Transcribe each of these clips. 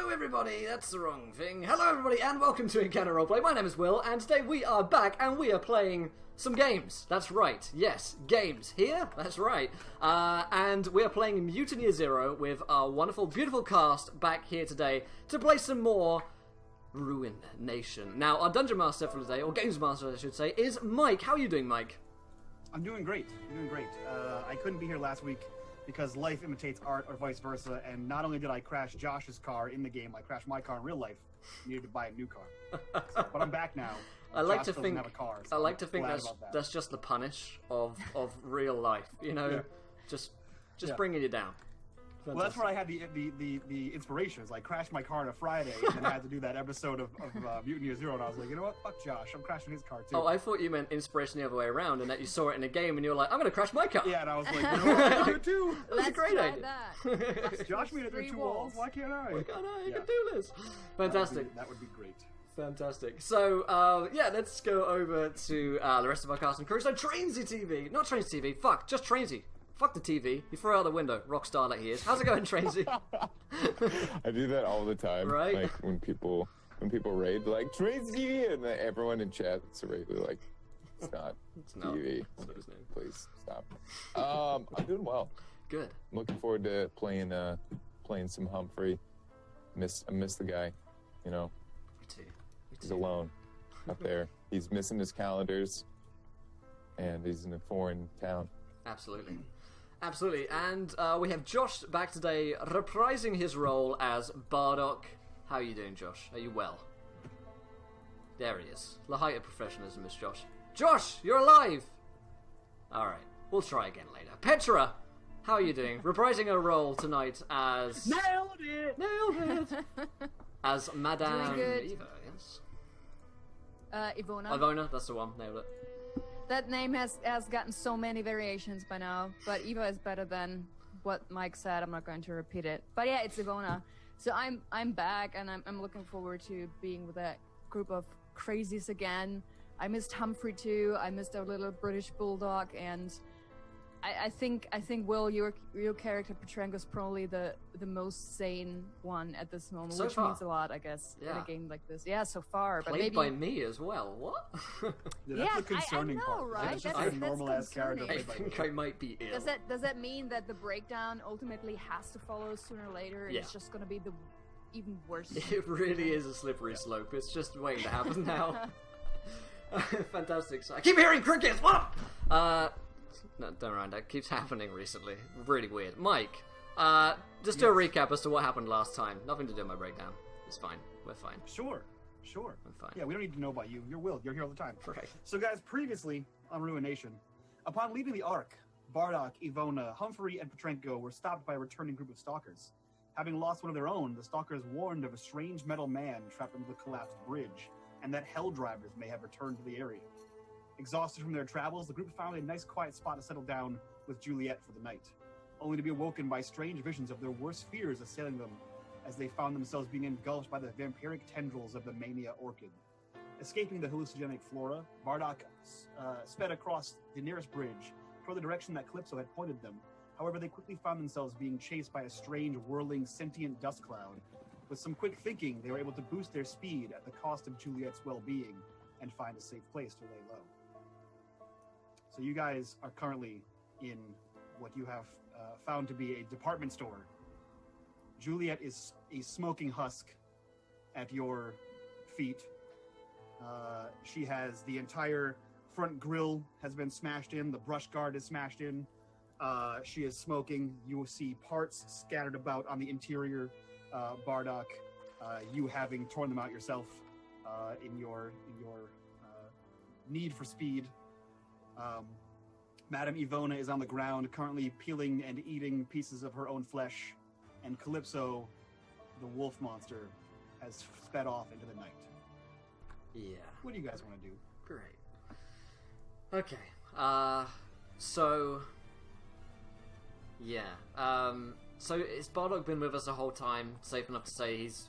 Hello everybody, that's the wrong thing. Hello everybody and welcome to Encounter Roleplay. My name is Will and today we are back and we are playing some games. That's right, yes, games. Here? That's right. And we are playing Mutant Year Zero with our wonderful, beautiful cast back here today to play some more Ruin Nation. Now, our Dungeon Master for today, or Games Master I should say, is Mike. How are you doing, Mike? I'm doing great. I couldn't be here last week because life imitates art or vice versa, and not only did I crash Josh's car in the game, I crashed my car in real life. Needed to buy a new car. But I'm back now. I like Josh to doesn't think have a car, so I like to I'm think glad that's about that. that's just the punish of real life, you know, Yeah. just Yeah. bringing you down. Well, that's where I had the inspirations. I crashed my car on a Friday, and then I had to do that episode of Mutant Year Zero, and I was like, you know what? Fuck Josh. I'm crashing his car, too. Oh, I thought you meant inspiration the other way around, and that you saw it in a game, and you were like, I'm going to crash my car. Yeah, and I was like, you know what? I can do it, too. That was a great idea. That. Josh made it through 2 walls. Why can't I? Why can't I? You Yeah. can do this. Fantastic. That would be great. Fantastic. So, let's go over to the rest of our cast and crew. So, Trainsy TV. Not Trainsy TV. Fuck, just Trainsy. Fuck the TV. You throw it out the window. Rock star that he is. How's it going, Trainsy? I do that all the time. Right? Like when people raid, like Train's TV, and then everyone in chat is regularly like, it's not not. TV. It's not his name. Please stop. I'm doing well. Good. I'm looking forward to playing some Humphrey. I miss the guy. You know, Me too. he's alone up there. He's missing his calendars, and he's in a foreign town. Absolutely. Absolutely. And we have Josh back today, reprising his role as Bardock. How are you doing, Josh? Are you well? There he is. The height of professionalism is Josh. Josh, you're alive! Alright, we'll try again later. Petra, how are you doing? Reprising her role tonight as... Nailed it! Nailed it! As Madame Doing good. Eva, yes? Ivona. Ivona, that's the one. Nailed it. That name has gotten so many variations by now, but Eva is better than what Mike said. I'm not going to repeat it. But yeah, it's Ivona. So I'm back, and I'm looking forward to being with that group of crazies again. I missed Humphrey too. I missed our little British bulldog, and I think Will, your character Petrenko is probably the most sane one at this moment, So which far. means a lot, I guess, in Yeah. a game like this. Yeah, so far, but Played maybe by me as well. What? Yeah, Yeah, that's the concerning I know, part. right? It's just That's- a normal-ass character concerning. I played by think me. I might be ill. Does that mean that the breakdown ultimately has to follow sooner or later, and Yeah. it's just going to be the even worse? It really is a slippery slope. It's just waiting to happen now. Fantastic. So I keep hearing crickets. What? No, don't mind. That keeps happening recently. Really weird. Mike, just do a recap as to what happened last time. Nothing to do with my breakdown. It's fine. We're fine. Sure. I'm fine. Yeah, we don't need to know about you. You're Will. You're here all the time. Right. So, guys, previously on Ruin Nation, upon leaving the Ark, Bardock, Ivona, Humphrey, and Petrenko were stopped by a returning group of stalkers. Having lost one of their own, the stalkers warned of a strange metal man trapped under the collapsed bridge, and that hell drivers may have returned to the area. Exhausted from their travels, the group found a nice quiet spot to settle down with Juliet for the night, only to be awoken by strange visions of their worst fears assailing them as they found themselves being engulfed by the vampiric tendrils of the Mania Orchid. Escaping the hallucinogenic flora, Bardock sped across the nearest bridge toward the direction that Calypso had pointed them. However, they quickly found themselves being chased by a strange, whirling, sentient dust cloud. With some quick thinking, they were able to boost their speed at the cost of Juliet's well-being and find a safe place to lay low. So you guys are currently in what you have found to be a department store. Juliet is a smoking husk at your feet. She has the entire front grille has been smashed in. The brush guard is smashed in. She is smoking. You will see parts scattered about on the interior. Bardock, you having torn them out yourself in your need for speed. Madame Ivona is on the ground, currently peeling and eating pieces of her own flesh, and Calypso, the wolf monster, has sped off into the night. Yeah. What do you guys want to do? Great. Okay. So... Yeah. So is Bardock been with us the whole time? Safe enough to say he's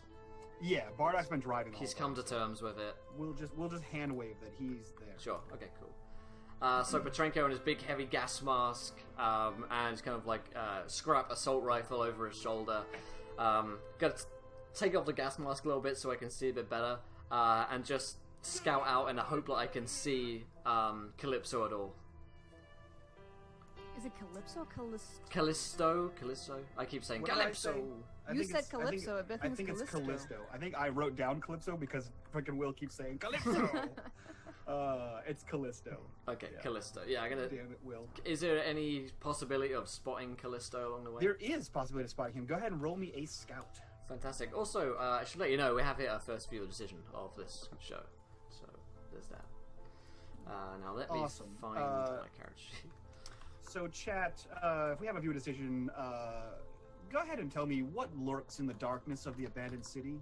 Bardock's been driving. he's come to terms with it. We'll just hand wave that he's there. Sure. Okay. Cool. So Petrenko and his big heavy gas mask, and kind of like scrap assault rifle over his shoulder, got take off the gas mask a little bit so I can see a bit better, and just scout out in the hope that I can see Calypso at all. Is it Calypso or Callisto? Callisto. I keep saying What did I Calypso. say? You said Calypso, I think it's Callisto. I think I wrote down Calypso because freaking Will keeps saying Calypso. It's Callisto. Okay, Yeah. Callisto. Yeah, I'm gonna. Damn it, Will. Is there any possibility of spotting Callisto along the way? There is possibility of spotting him. Go ahead and roll me a scout. Fantastic. Also, I should let you know we have hit our first viewer decision of this show, so there's that. Now let Awesome. me find my character sheet. So, chat, if we have a viewer decision, go ahead and tell me what lurks in the darkness of the abandoned city.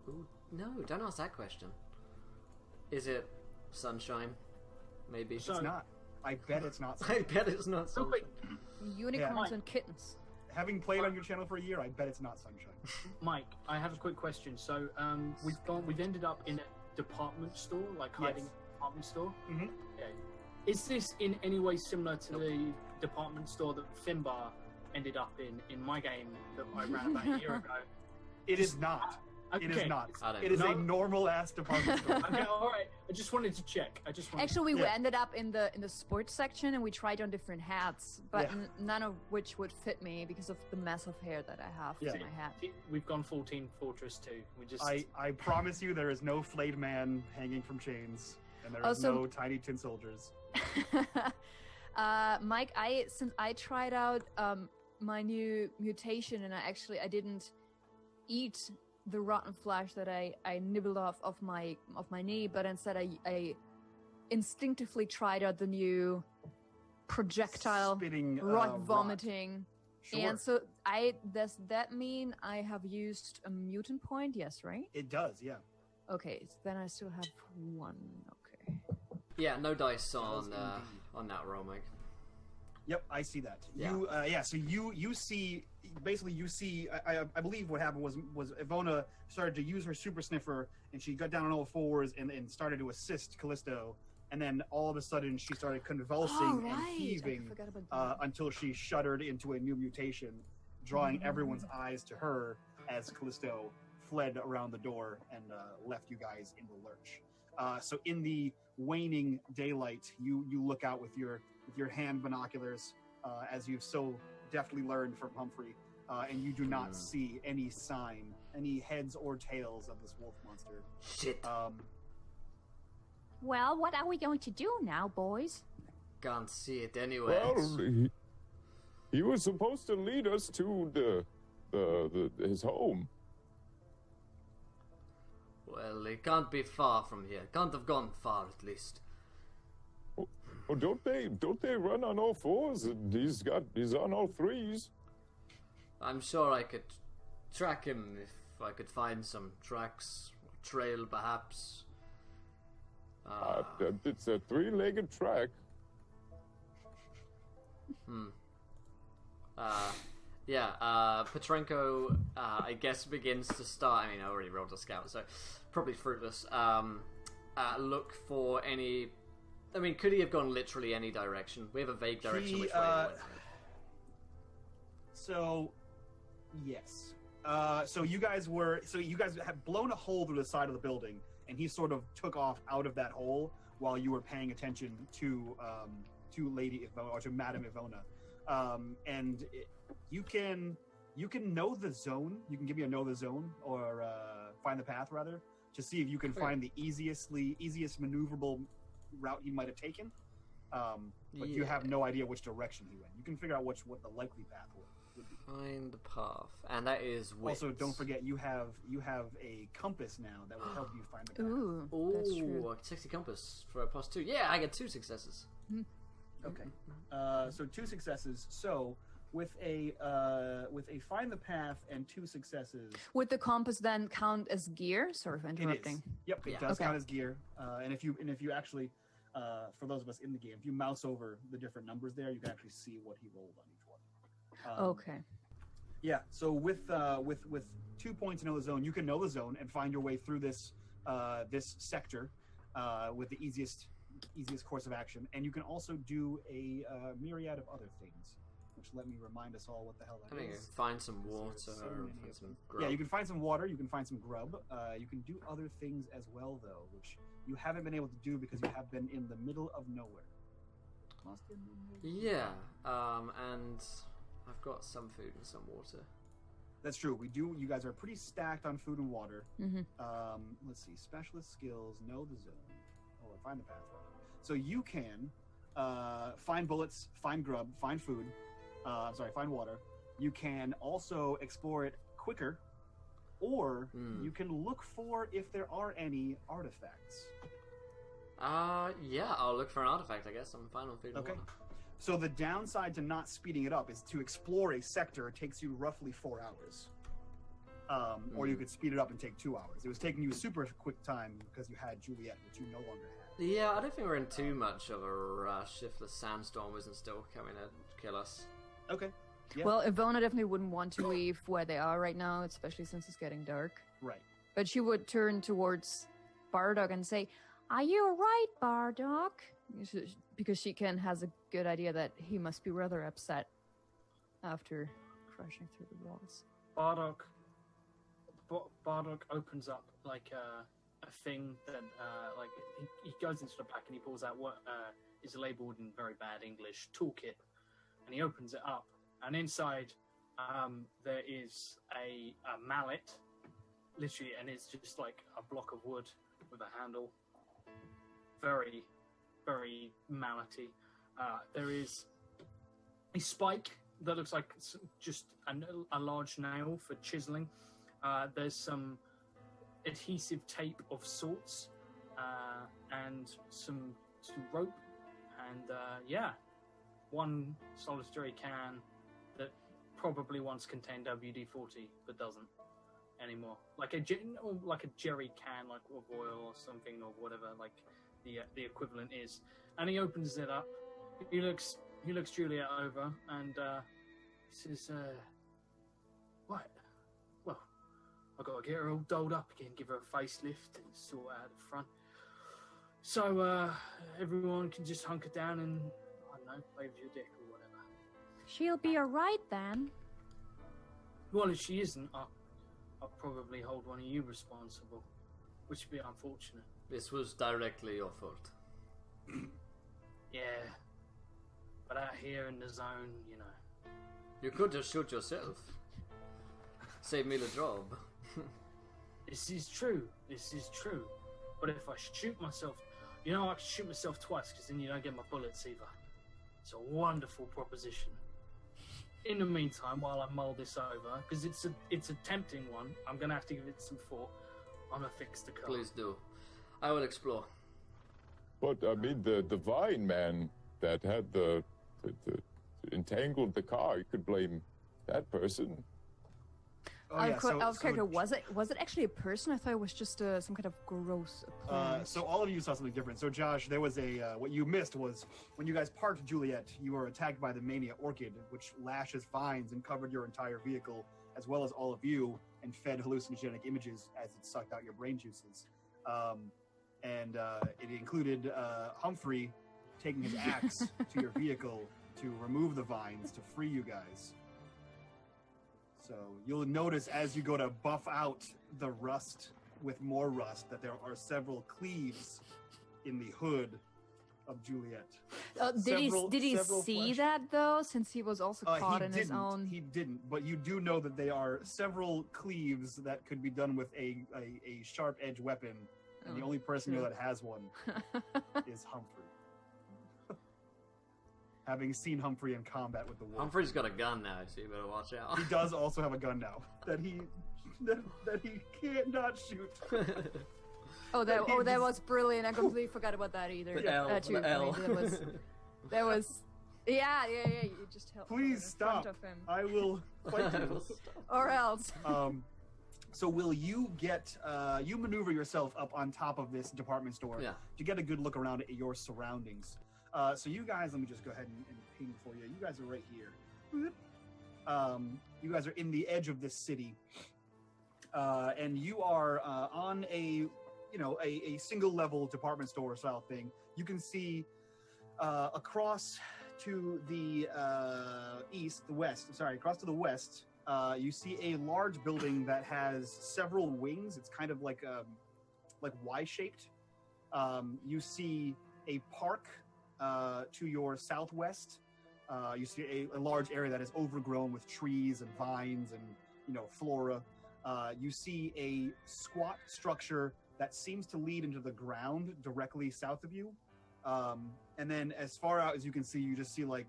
Ooh, no, don't ask that question. Is it sunshine? Maybe. It's not. I bet it's not. I bet it's not sunshine. quick. Unicorns Yeah. and kittens. Having played on your channel for a year, I bet it's not Sunshine. Mike, I have a quick question. So, we've ended up in a department store, like hiding Yes. in a department store. Mhm. Okay. Is this in any way similar to the department store that Finbar ended up in my game that I ran about a year ago? It is not. It is Okay. not. I don't It is know. a normal ass department store. Okay, all right. I just wanted to check. Actually, we Yeah. ended up in the sports section and we tried on different hats, but Yeah. none of which would fit me because of the mess of hair that I have Yeah. in my hat. We've gone full Team Fortress 2. We just I promise you, there is no flayed man hanging from chains, and there is Also- no tiny tin soldiers. Mike, since I tried out my new mutation and I didn't eat the rotten flesh that I nibbled off of my knee, but instead I instinctively tried out the new projectile Spitting rot rot. vomiting. Sure. And so does that mean I have used a mutant point? Yes, right? It does, yeah. Okay, so then I still have one. Okay. Yeah, no dice Does on indeed. on that roll, Mike. Yep, I see that. Yeah. So you see basically you see. I believe what happened was Ivona started to use her super sniffer, and she got down on all fours and started to assist Callisto, and then all of a sudden she started convulsing Oh, and right. heaving I forgot about that. until she shuddered into a new mutation, drawing everyone's eyes to her as Callisto fled around the door and left you guys in the lurch. So in the waning daylight, you look out with your hand binoculars, as you've so deftly learned from Humphrey, and you do not see any sign, any heads or tails of this wolf monster. Shit. Well, what are we going to do now, boys? Can't see it anywhere. Well, he was supposed to lead us to his home. Well, it can't be far from here. Can't have gone far, at least. Oh, don't they run on all fours? He's on all threes. I'm sure I could track him if I could find some tracks, trail perhaps. It's a three-legged track. Petrenko, I guess, begins to start. I mean, I already rolled a scout, so probably fruitless. Look for any. I mean, could he have gone literally any direction? We have a vague direction which way he went. So, yes. So you guys had blown a hole through the side of the building, and he sort of took off out of that hole while you were paying attention to Lady Ivona, or to Madame Ivona. You can know the zone. You can give me a know the zone, or find the path rather, to see if you can find the easiest maneuverable route he might have taken. But you have no idea which direction he went. You can figure out what the likely path would be. Find the path, and that is wits. Also, don't forget you have a compass now that will help you find the path. Ooh, that's true. a 60 compass for a +2. Yeah, I get 2 successes. Okay. So 2 successes. So with a find the path and 2 successes. Would the compass then count as gear? Sort of It is. interrupting. Yep, it Yeah. does Okay. count as gear. And if you actually, for those of us in the game, if you mouse over the different numbers there, you can actually see what he rolled on each one. Okay. Yeah. So with 2 points to know the zone, you can know the zone and find your way through this sector with the easiest course of action. And you can also do a myriad of other things, which let me remind us all what the hell that I think is. find some Is there water, so or many find of some them? grub. Yeah, you can find some water, you can find some grub. You can do other things as well, though, which you haven't been able to do because you have been in the middle of nowhere. Lost in the middle. Yeah, and I've got some food and some water. That's true. We do. You guys are pretty stacked on food and water. Mm-hmm. Let's see. Specialist skills. Know the zone. Oh, find the pathway. So you can find bullets, find grub, find food. Find water. You can also explore it quicker, or you can look for if there are any artifacts. Yeah, I'll look for an artifact, I guess. I'm fine on food and Okay. water. So the downside to not speeding it up is to explore a sector. It takes you roughly 4 hours. Or you could speed it up and take 2 hours. It was taking you a super quick time because you had Juliet, which you no longer have. Yeah, I don't think we're in too much of a rush if the sandstorm isn't still coming to kill us. Okay. Yeah. Well, Ivona definitely wouldn't want to leave where they are right now, especially since it's getting dark. Right. But she would turn towards Bardock and say, "Are you alright, Bardock?" Because she has a good idea that he must be rather upset after crashing through the walls. Bardock opens up like a thing that he goes into the back and he pulls out what is labeled in very bad English toolkit, and he opens it up, and inside there is a mallet, literally, and it's just like a block of wood with a handle. Very, very mallety. There is a spike that looks like just a large nail for chiseling. There's some adhesive tape of sorts, and some rope, and one solitary can that probably once contained WD-40 but doesn't anymore. Like a jerry can, like of oil or something or whatever, like the equivalent is. And he opens it up. He looks Juliet over and he says, "What? Well, I got to get her all dolled up again, give her a facelift and sort out the front. So everyone can just hunker down and, I don't know, play with your dick or whatever." She'll be alright then. Well, if she isn't, I'll probably hold one of you responsible, which would be unfortunate. This was directly your fault. Yeah, but out here in the zone, you know. You could just shoot yourself. Save me the job. This is true. But if I shoot myself, I can shoot myself twice because then you don't get my bullets either. It's a wonderful proposition. In the meantime, while I mull this over, because it's a tempting one, I'm going to have to give it some thought. I'm going to fix the car. Please do. I will explore. But I mean, the vine man that had the entangled the car, you could blame that person. Character, was it actually a person? I thought it was just some kind of gross appearance. So all of you saw something different. So Josh, there was what you missed was when you guys parked Juliet, you were attacked by the Mania Orchid, which lashes vines and covered your entire vehicle, as well as all of you, and fed hallucinogenic images as it sucked out your brain juices. It included Humphrey taking his axe to your vehicle to remove the vines to free you guys. So you'll notice as you go to buff out the rust with more rust that there are several cleaves in the hood of Juliet. Did he see that though, since he was also caught in his own? He didn't, but you do know that they are several cleaves that could be done with a sharp edge weapon, and the only person you know that has one is Humphrey. Having seen Humphrey in combat with the wolf. Humphrey's got a gun now, so you better watch out. He does also have a gun now that he can't not shoot. That was brilliant. I completely forgot about that either. The L. Too. The L. I mean, that was. Yeah. You just helped. Please stop. Of him. I will fight you. Or else. So will you get you maneuver yourself up on top of this department store to get a good look around at your surroundings? So you guys, let me just go ahead and ping for you. You guys are right here. You guys are in the edge of this city, and you are on a single level department store style thing. You can see across to the across to the west, you see a large building that has several wings. It's kind of like Y-shaped. You see a park to your southwest. You see a large area that is overgrown with trees and vines and flora. You see a squat structure that seems to lead into the ground directly south of you. And then as far out as you can see, you just see like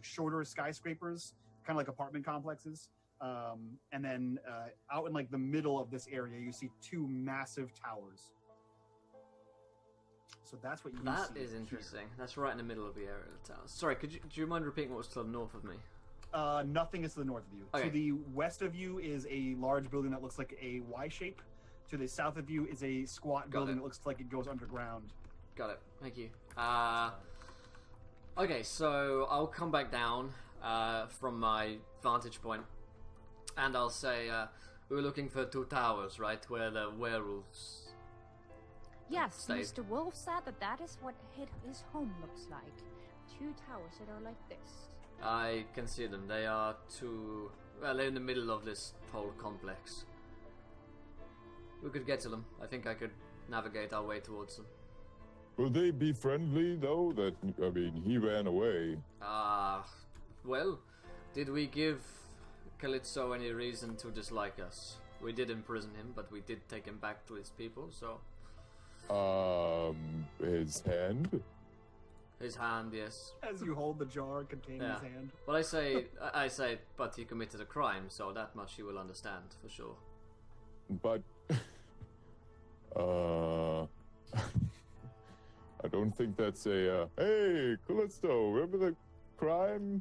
shorter skyscrapers, kind of like apartment complexes. And then out in like the middle of this area, you see two massive towers. So that's what you see. That is interesting. Here. That's right in the middle of the area of the towers. Sorry, do you mind repeating what was to the north of me? Nothing is to the north of you. Okay. To the west of you is a large building that looks like a Y shape. To the south of you is a squat building that looks like it goes underground. Got it. Thank you. Okay, so I'll come back down from my vantage point, and I'll say we were looking for two towers, right, where the werewolves. Yes, Stay. Mr. Wolf said that is what his home looks like. Two towers that are like this. I can see them. They are they're in the middle of this whole complex. We could get to them. I think I could navigate our way towards them. Will they be friendly, though? He ran away. Well, did we give Calypso any reason to dislike us? We did imprison him, but we did take him back to his people, so... His hand? His hand, yes. As you hold the jar containing his hand. But I say, but he committed a crime, so that much you will understand, for sure. But... I don't think that's a, hey, Callisto, remember the crime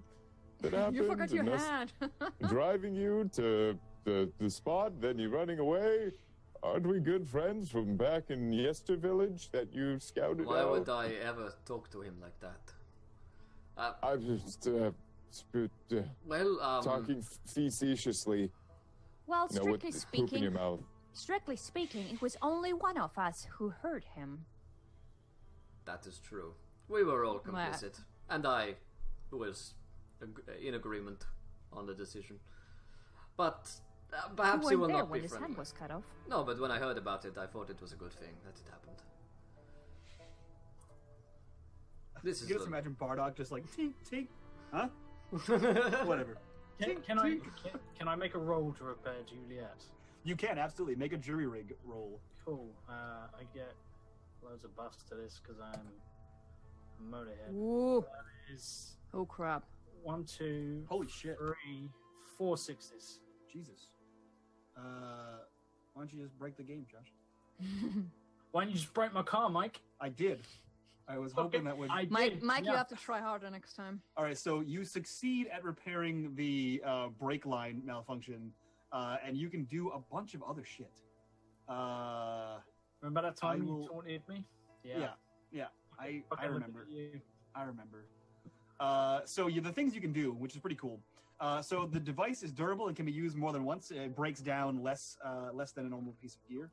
that happened? You forgot your and us hand. driving you to the spot, then you running away? Aren't we good friends from back in Yester Village that you scouted Why out? would I ever talk to him like that? I was just, talking facetiously. Well, You know, with poop in your mouth. strictly speaking, it was only one of us who heard him. That is true. We were all complicit. And I was in agreement on the decision. But perhaps he you will weren't there not when be his friendly. hand was cut off. No, but when I heard about it, I thought it was a good thing that it happened. This is You just imagine Bardock just like, tink, tink, huh? Whatever. Can I make a roll to repair Juliet? You can, absolutely. Make a jury rig roll. Cool. I get loads of buffs to this because I'm a motorhead. Ooh. That is Oh crap. 1, 2, Holy shit. 3, 4 sixes. Jesus. Why don't you just break the game, Josh? Why don't you just break my car, Mike? I did. I was hoping that would... Mike, yeah. you have to try harder next time. All right, so you succeed at repairing the brake line malfunction, and you can do a bunch of other shit. Remember that time I you will- taunted me? Yeah. I Fucking remember. look at you. I remember. So the things you can do, which is pretty cool. So the device is durable and can be used more than once. It breaks down less than a normal piece of gear.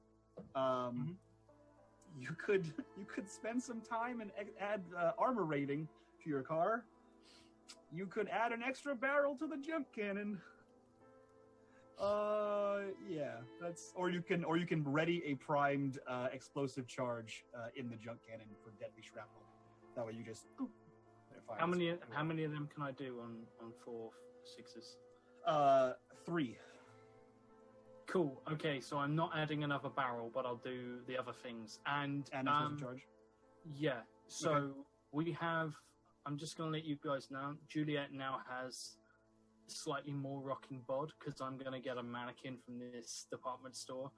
You could spend some time and add armor rating to your car. You could add an extra barrel to the jump cannon. Yeah, or you can ready a primed explosive charge in the junk cannon for deadly shrapnel. That way you just boop, it fires. How many of them can I do on 4 sixes? 3. Cool. Okay, so I'm not adding another barrel, but I'll do the other things. And explosive charge. Yeah. So Okay. we have. I'm just gonna let you guys know. Juliet now has slightly more rocking bod because I'm gonna get a mannequin from this department store,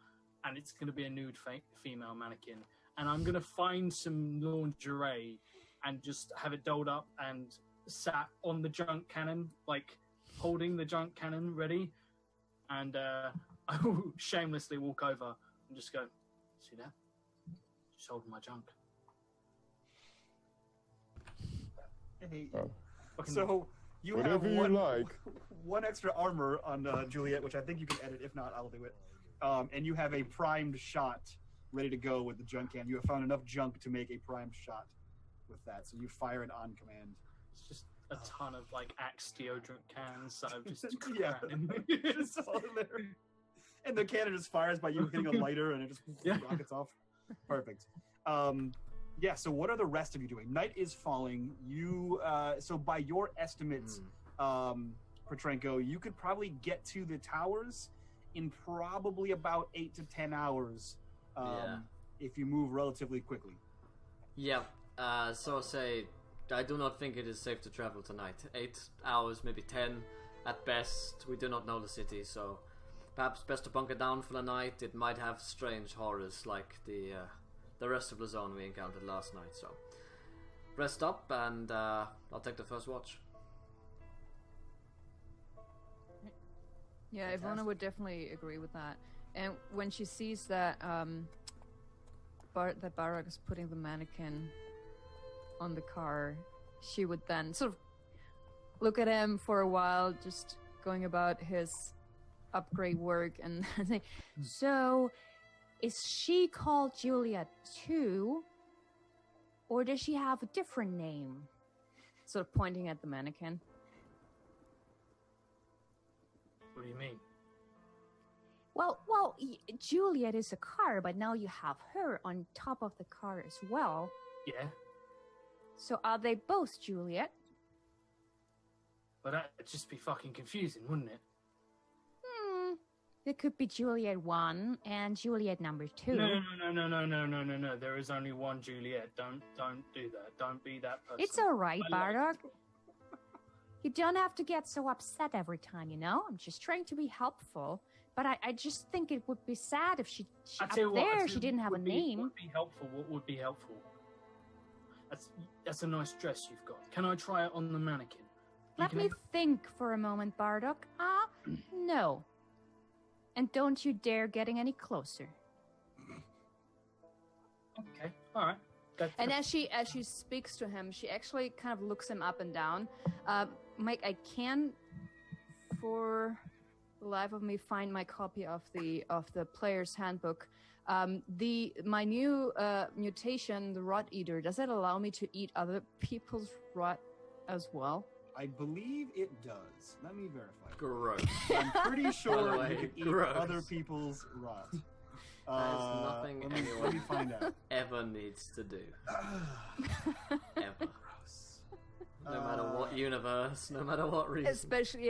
and it's gonna be a nude female mannequin, and I'm gonna find some lingerie and just have it dolled up and sat on the junk cannon, like holding the junk cannon ready, and I will shamelessly walk over and just go, see that? Just holding my junk. Hey. Oh. Fucking- So you Whatever have you one, like. one extra armor on Juliet, which I think you can edit. If not, I'll do it. And you have a primed shot ready to go with the junk can. You have found enough junk to make a primed shot with that, so you fire it on command. It's just a ton of like Axe deodorant cans that I've just Yeah. Just all in there. And the cannon just fires by you hitting a lighter, and it just rockets off. Perfect. Yeah. So what are the rest of you doing? Night is falling. You. So by your estimates, Petrenko, you could probably get to the towers in probably about 8 to 10 hours. If you move relatively quickly. Yeah. So say, I do not think it is safe to travel tonight. 8 hours, maybe 10 at best. We do not know the city, so perhaps best to bunker down for the night. It might have strange horrors like the rest of the zone we encountered last night. So rest up, and I'll take the first watch. Yeah, Ivona would definitely agree with that. And when she sees that that Barak is putting the mannequin on the car, she would then sort of look at him for a while, just going about his upgrade work, and say, "So, is she called Juliet too, or does she have a different name?" Sort of pointing at the mannequin. What do you mean? Well, Juliet is a car, but now you have her on top of the car as well. Yeah, So are they both Juliet? but that'd just be fucking confusing, wouldn't it? There could be Juliet 1 and Juliet number 2. No. There is only one Juliet. Don't do that. Don't be that person. It's all right, I like- Bardock. You don't have to get so upset every time, you know? I'm just trying to be helpful. But I just think it would be sad if she I up tell you what, I there tell she you didn't have a what would be- name. What would be helpful? What would be helpful? That's a nice dress you've got. Can I try it on the mannequin? Let me think for a moment, Bardock. No. And don't you dare getting any closer. Okay, all right. And as she speaks to him, she actually kind of looks him up and down. Mike, I can, for the life of me, find my copy of the player's handbook. My new mutation, the Rot Eater, does it allow me to eat other people's rot as well? I believe it does. Let me verify. Gross. I'm pretty sure way, you can eat gross. other people's rot. That is nothing let me anyone find out. ever needs to do. Ever. Gross. No matter what universe, no matter what reason. Especially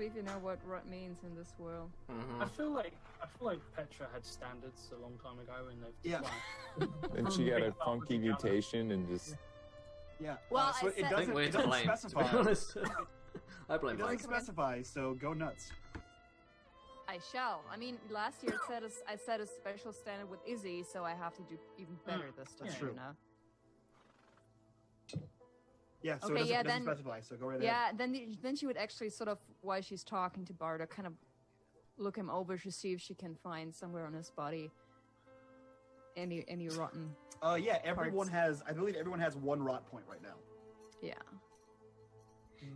if you know what rot means in this world. Mhm. I feel like Petra had standards a long time ago, and they've Yeah. And she got a Big funky Papa together. mutation and just Yeah. Well, so I it said- I doesn't, think we're it to doesn't blame, to be specify. honest. I blame It doesn't Mike. specify, so go nuts. I shall. I mean, last year I set a special standard with Izzy, so I have to do even better this time. That's true. You know? Yeah, so Okay, it yeah, doesn't then- specify, so go right ahead. Yeah, then she would actually sort of, while she's talking to Barda, kind of look him over to see if she can find somewhere on his body any rotten. Yeah, everyone parts. I believe everyone has one rot point right now. Yeah.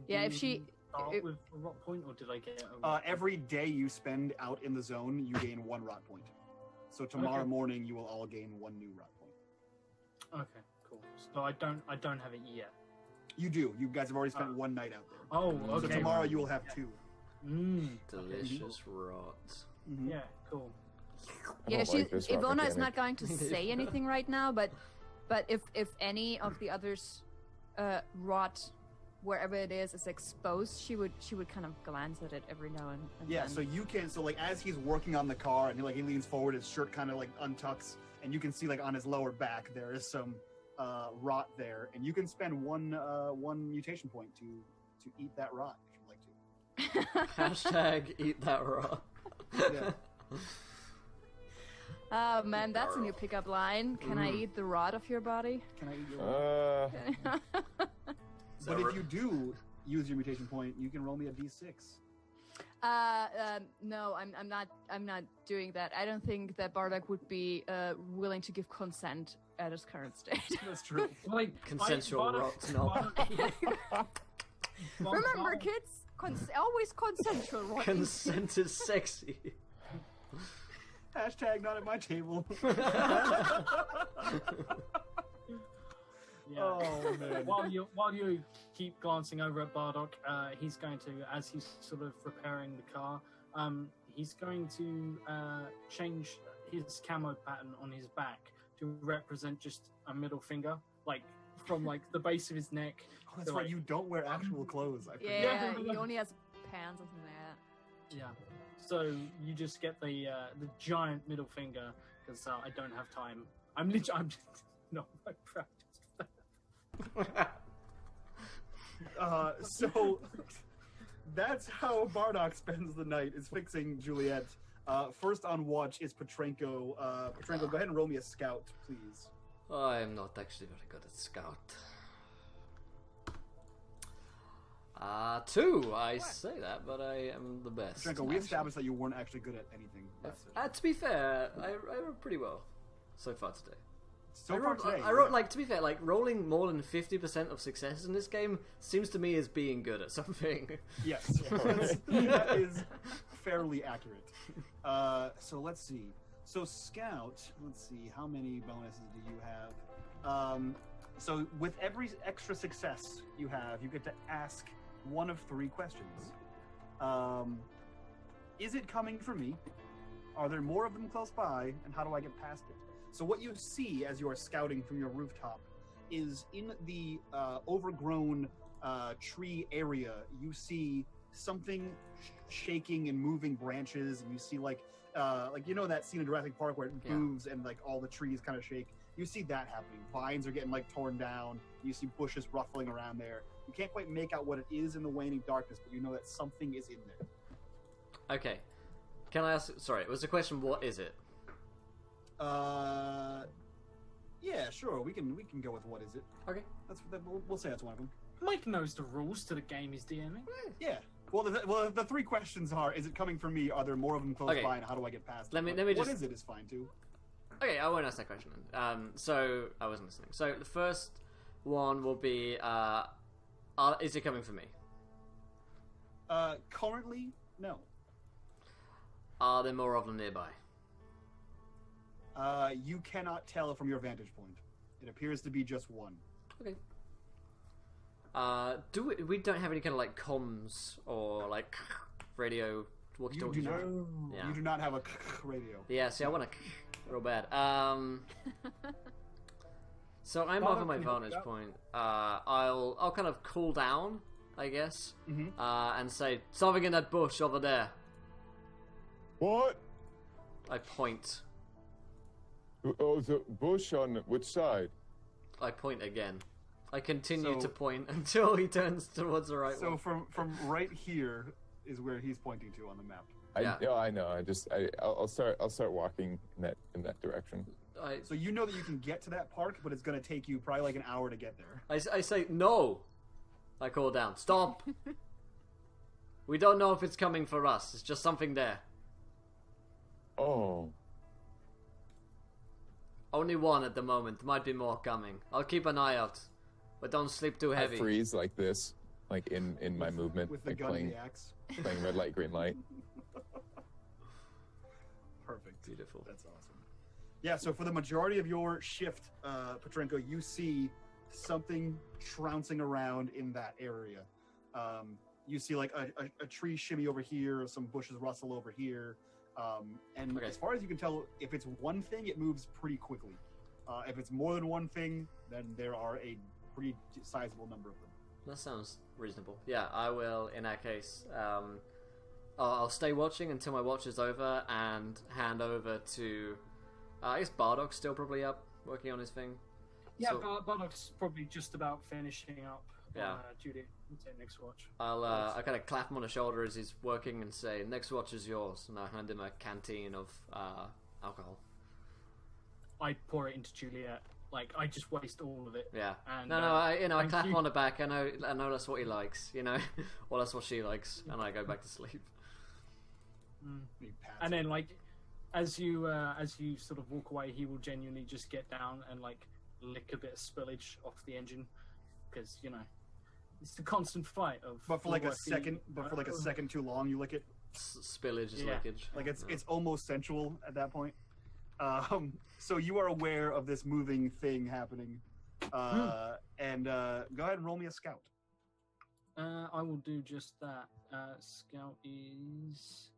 Yeah, if she- start if- with a rock point, or did I get a Every day you spend out in the zone, you gain one rot point. So tomorrow Okay. morning, you will all gain one new rot point. Okay, cool. So I don't have it yet. You do. You guys have already spent Oh. one night out there. Oh, So okay. So tomorrow you will have two. Delicious rot. Mhm. Yeah, cool. I Yeah, don't like this rock Ivona is mechanic. not going to say anything right now, but if any of the others rot wherever it is exposed, she would kind of glance at it every now and Yeah, then. so you can, so like as he's working on the car and he leans forward, his shirt kind of like untucks, and you can see like on his lower back there is some rot there, and you can spend one mutation point to eat that rot if you'd like to. Hashtag eat that rot. Yeah. Oh man, that's a new pickup line. Can I eat the rot of your body? Can I eat your rot? So But if you do use your mutation point, you can roll me a d6. No, I'm not doing that. I don't think that Bardock would be willing to give consent at his current state. That's true. Like Consensual rot, no. Remember, kids, always consensual. Right? Consent is sexy. Hashtag not at my table. Yeah. Oh man. While you keep glancing over at Bardock, he's going to, as he's sort of repairing the car, he's going to change his camo pattern on his back to represent just a middle finger, like from like the base of his neck. Oh, that's to, right. like, You don't wear actual clothes. I forget. Yeah, he only has pants or something like that. Yeah. So you just get the giant middle finger because I don't have time. I'm just not my practice. So that's how Bardock spends the night, is fixing Juliet. First on watch is Petrenko. Petrenko, go ahead and roll me a scout, please. I'm not actually very good at scout. 2. I say that, but I am the best. Petrenko, we established that you weren't actually good at anything. To be fair, I wrote pretty well so far today. I wrote, like, to be fair, like, rolling more than 50% of successes in this game seems to me as being good at something. Yes, that is fairly accurate. So let's see. So Scout, let's see, how many bonuses do you have? So with every extra success you have, you get to ask one of 3 questions. Is it coming from me? Are there more of them close by? And how do I get past it? So what you see as you are scouting from your rooftop is in the overgrown tree area, you see something shaking and moving branches, and you see like you know that scene in Jurassic Park where it moves and like all the trees kind of shake. You see that happening. Vines are getting like torn down. You see bushes ruffling around there. You can't quite make out what it is in the waning darkness, but you know that something is in there. Okay. Can I ask? Sorry, was the question, what is it? Yeah, sure. We can go with what is it. Okay. We'll say that's one of them. Mike knows the rules to the game he's DMing. Yeah. Well, the 3 questions are: is it coming from me? Are there more of them close by? And how do I get past Let it? me What just... is it is fine too. Okay, I won't ask that question then. So I wasn't listening. So the first one will be: is it coming from me? Currently, no. Are there more of them nearby? You cannot tell from your vantage point. It appears to be just one. Okay. We don't have any kind of like comms or like radio walkie-talkie? You do not. Yeah. You do not have a radio. Yeah, see, I want to real bad. So I'm over my vantage point. I'll kind of cool down, I guess, and say something in that bush over there. What? I point. Oh, the bush on which side? I point again. I continue to point until he turns towards the right one. So from right here is where he's pointing to on the map. I know. I'll start walking in that direction. So you know that you can get to that park, but it's going to take you probably like an hour to get there. I say no. I call down. Stop. We don't know if it's coming for us. It's just something there. Oh. Only one at the moment. There might be more coming. I'll keep an eye out, but don't sleep too heavy. I freeze like this, like in my movement, with the like gun and the axe. playing red light, green light. Perfect. Beautiful. That's awesome. Yeah. So for the majority of your shift, Petrenko, you see something trouncing around in that area. You see like a tree shimmy over here, some bushes rustle over here. And as far as you can tell, if it's one thing, it moves pretty quickly. If it's more than one thing, then there are a pretty sizable number of them. That sounds reasonable. Yeah, I will, in that case, I'll stay watching until my watch is over and hand over to, I guess Bardock's still probably up, working on his thing. Yeah, Bardock's probably just about finishing up. Yeah. Judy, we'll take next watch. I kind of clap him on the shoulder as he's working and say, next watch is yours. And I hand him a canteen of alcohol. I pour it into Juliet. Like, I just waste all of it. Yeah. And, I clap him on the back. I know that's what he likes, you know. Well, that's what she likes. And I go back to sleep. And then, like, as you sort of walk away, he will genuinely just get down and, like, lick a bit of spillage off the engine. Because, you know, it's the constant fight of. But for like a second, too long, you lick it. Spillage is lickage. Like it's almost sensual at that point. So you are aware of this moving thing happening. And go ahead and roll me a scout. I will do just that. Scout is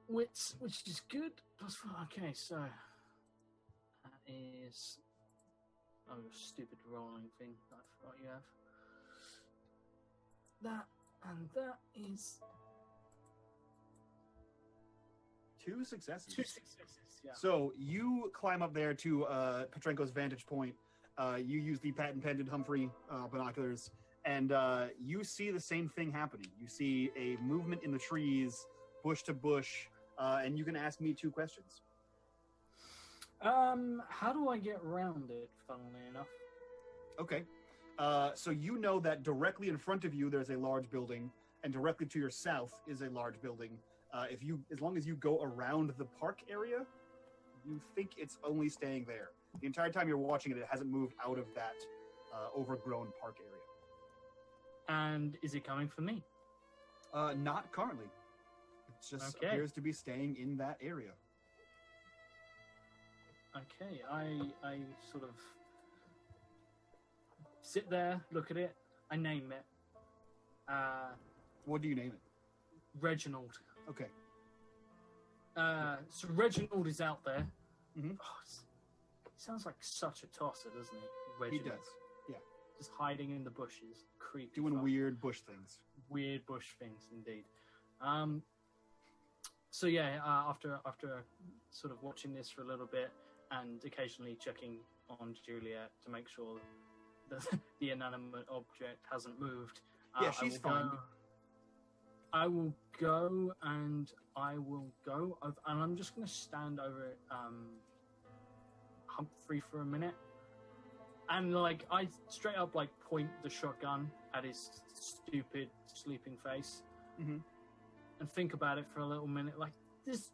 wits, which is good. +4. Okay, so that is stupid rolling thing that I forgot you have. That and that is 2 successes. 2 successes. Yeah. So you climb up there to Petrenko's vantage point. You use the patent pendant Humphrey binoculars, and you see the same thing happening. You see a movement in the trees, bush to bush, and you can ask me 2 questions. How do I get around it, funnily enough? Okay. So you know that directly in front of you there's a large building, and directly to your south is a large building. As long as you go around the park area, you think it's only staying there. The entire time you're watching it, it hasn't moved out of that overgrown park area. And is it coming for me? Not currently. It just appears to be staying in that area. Okay, I sort of sit there, look at it, I name it. What do you name it? Reginald. Okay. So Reginald is out there. Mm-hmm. He sounds like such a tosser, doesn't he? Reginald. He does, yeah. Just hiding in the bushes, creepy. Doing weird bush things. Weird bush things, indeed. So yeah, after sort of watching this for a little bit and occasionally checking on Juliet to make sure that the inanimate object hasn't moved. Yeah, she's fine. I will go and I'm just going to stand over Humphrey for a minute. And like I straight up like point the shotgun at his stupid sleeping face, and think about it for a little minute, like this,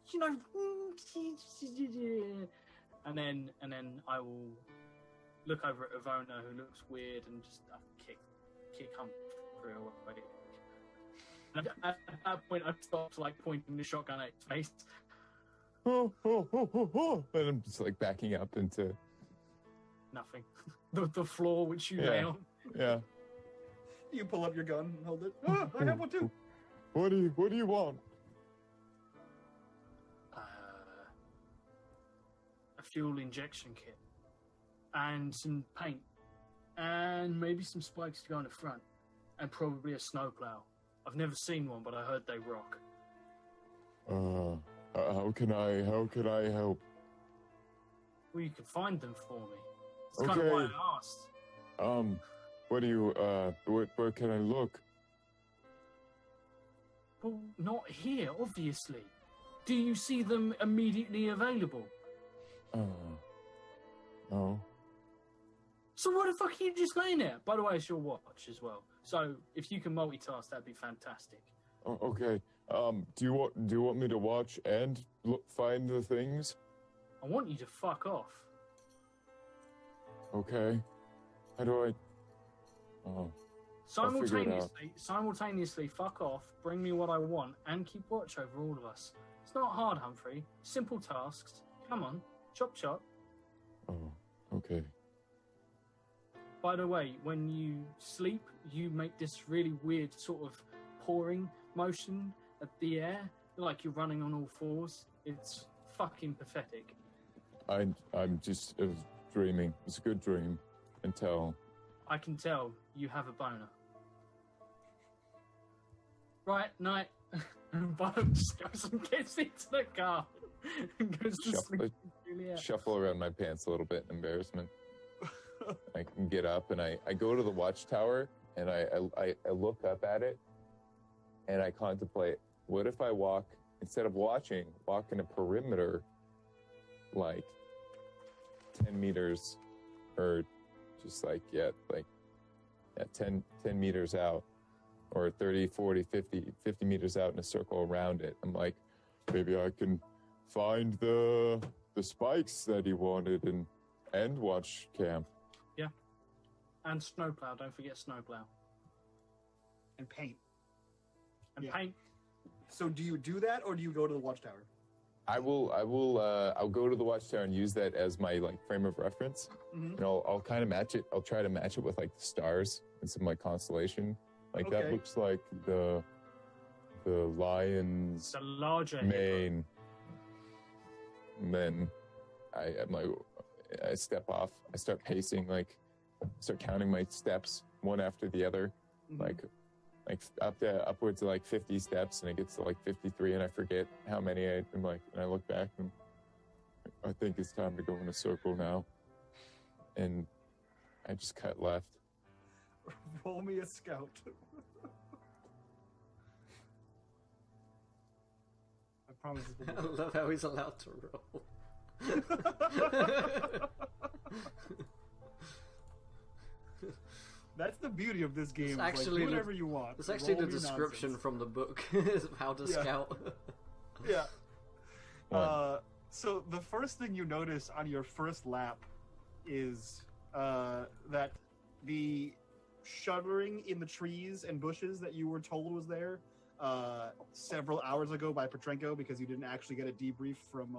and then I will look over at Ivona, who looks weird, and just kick Humphrey away. And at that point, I've stopped like pointing the shotgun at his face. And I'm just like backing up into Nothing. The floor which you lay on. Yeah. You pull up your gun and hold it. Oh, I have one too. What do you want? A fuel injection kit. And some paint. And maybe some spikes to go on the front. And probably a snowplow. I've never seen one, but I heard they rock. How can I help? Well, you can find them for me. That's kind of why I asked. What do you, where can I look? Well, not here, obviously. Do you see them immediately available? No. So why the fuck are you just laying there? By the way, it's your watch as well. So if you can multitask, that'd be fantastic. Oh, okay. Do you want me to watch and find the things? I want you to fuck off. Okay. How do I? Oh. Simultaneously, fuck off, bring me what I want, and keep watch over all of us. It's not hard, Humphrey. Simple tasks. Come on, chop chop. Oh, okay. By the way, when you sleep, you make this really weird sort of pouring motion at the air, like you're running on all fours. It's fucking pathetic. I'm just dreaming. It's a good dream until... I can tell you have a boner. Right, night. And Bob just goes and gets into the car and goes to sleep. Shuffle around my pants a little bit in embarrassment. I can get up and I go to the watchtower and I look up at it and I contemplate, what if I instead of walk in a perimeter like 10 meters or just 10 meters out or 30, 40, 50 meters out in a circle around it. I'm like, maybe I can find the spikes that he wanted and watch camp. Yeah. And snowplow, don't forget snowplow. And paint. And paint. So do you do that or do you go to the watchtower? I'll go to the watchtower and use that as my like frame of reference, and I'll kind of match it. I'll try to match it with like the stars and some like constellation. Like that looks like the lion's The larger mane. And then I step off. I start pacing, like start counting my steps one after the other, like upwards of like 50 steps, and it gets to like 53, and I forget how many I'm like, and I look back and I think it's time to go in a circle now, and I just cut left. Roll me a scout. I promise it's I love how he's allowed to roll. That's the beauty of this game. It's actually like, do whatever you want. It's actually Roll the your description nonsense. from the book of how to scout. Yeah. One. So the first thing you notice on your first lap is that the shuddering in the trees and bushes that you were told was there several hours ago by Petrenko, because you didn't actually get a debrief from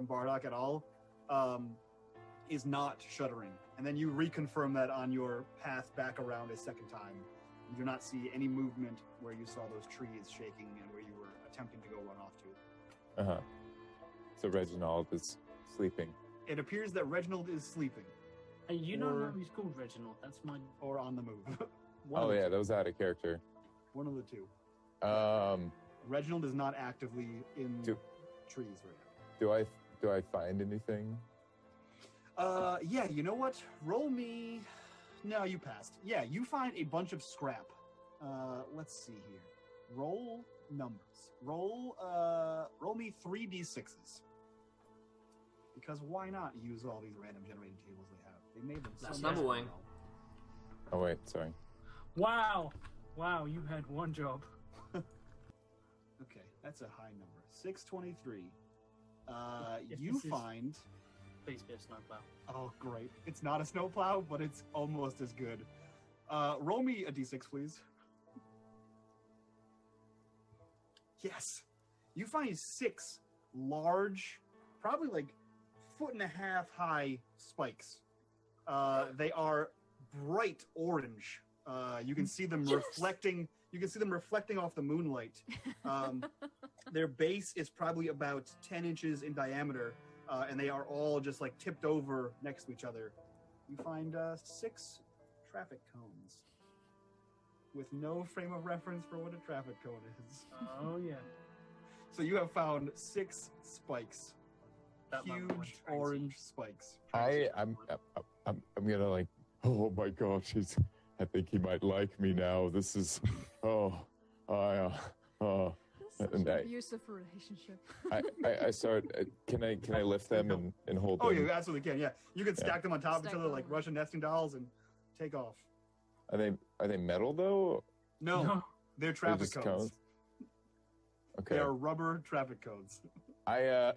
Bardock at all, is not shuddering. And then you reconfirm that on your path back around a second time. You do not see any movement where you saw those trees shaking and where you were attempting to go run off to. So Reginald is sleeping. It appears that Reginald is sleeping Hey, you don't know he's called Reginald. That's my. or on the move. Oh yeah, that was out of character. One of the two. Um, Reginald is not actively in Do- trees right do I find anything? now. Yeah, you know what? Roll me. No, you passed. Yeah, you find a bunch of scrap. Let's see here. Roll numbers. Roll me 3d6s. Because why not use all these random generated tables they have? They made them That's so number much one. well. Oh wait, sorry. Wow, you had one job. Okay, that's a high number. 623. Yes, You this is- find. Please be a snowplow. Oh, great. It's not a snowplow, but it's almost as good. Roll me a d6, please. Yes. You find 6 large, probably like 1.5 foot high spikes. They are bright orange. You can see them reflecting. You can see them reflecting off the moonlight. Their base is probably about 10 inches in diameter, and they are all just like tipped over next to each other. You find 6 traffic cones with no frame of reference for what a traffic cone is. Oh yeah. So you have found 6 spikes, That might be one huge crazy. orange spikes. I'm gonna like. Oh my gosh, I think he might like me now. This is. This is such And an I- abusive relationship. I start. Can I lift them and hold Oh, them? you absolutely can. Yeah, you can stack them on top of each Stack other like them. Russian nesting dolls and take off. Are they metal though? No, No. they're They're traffic just cones. cones? Okay. They are rubber traffic cones. I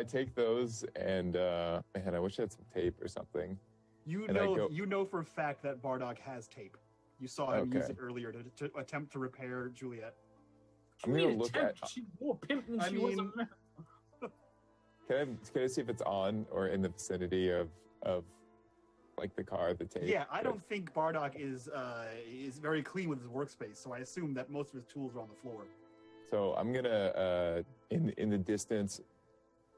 take those and man, I wish I had some tape or something. You And I know, go- you know for a fact that Bardock has tape. You saw him use Okay. it earlier to attempt to repair Juliet. I'm gonna look at. She more pimp than I she was a mean- man. Can I see if it's on or in the vicinity of like the car, the tape? Yeah, I don't think Bardock is very clean with his workspace, so I assume that most of his tools are on the floor. So I'm gonna in the distance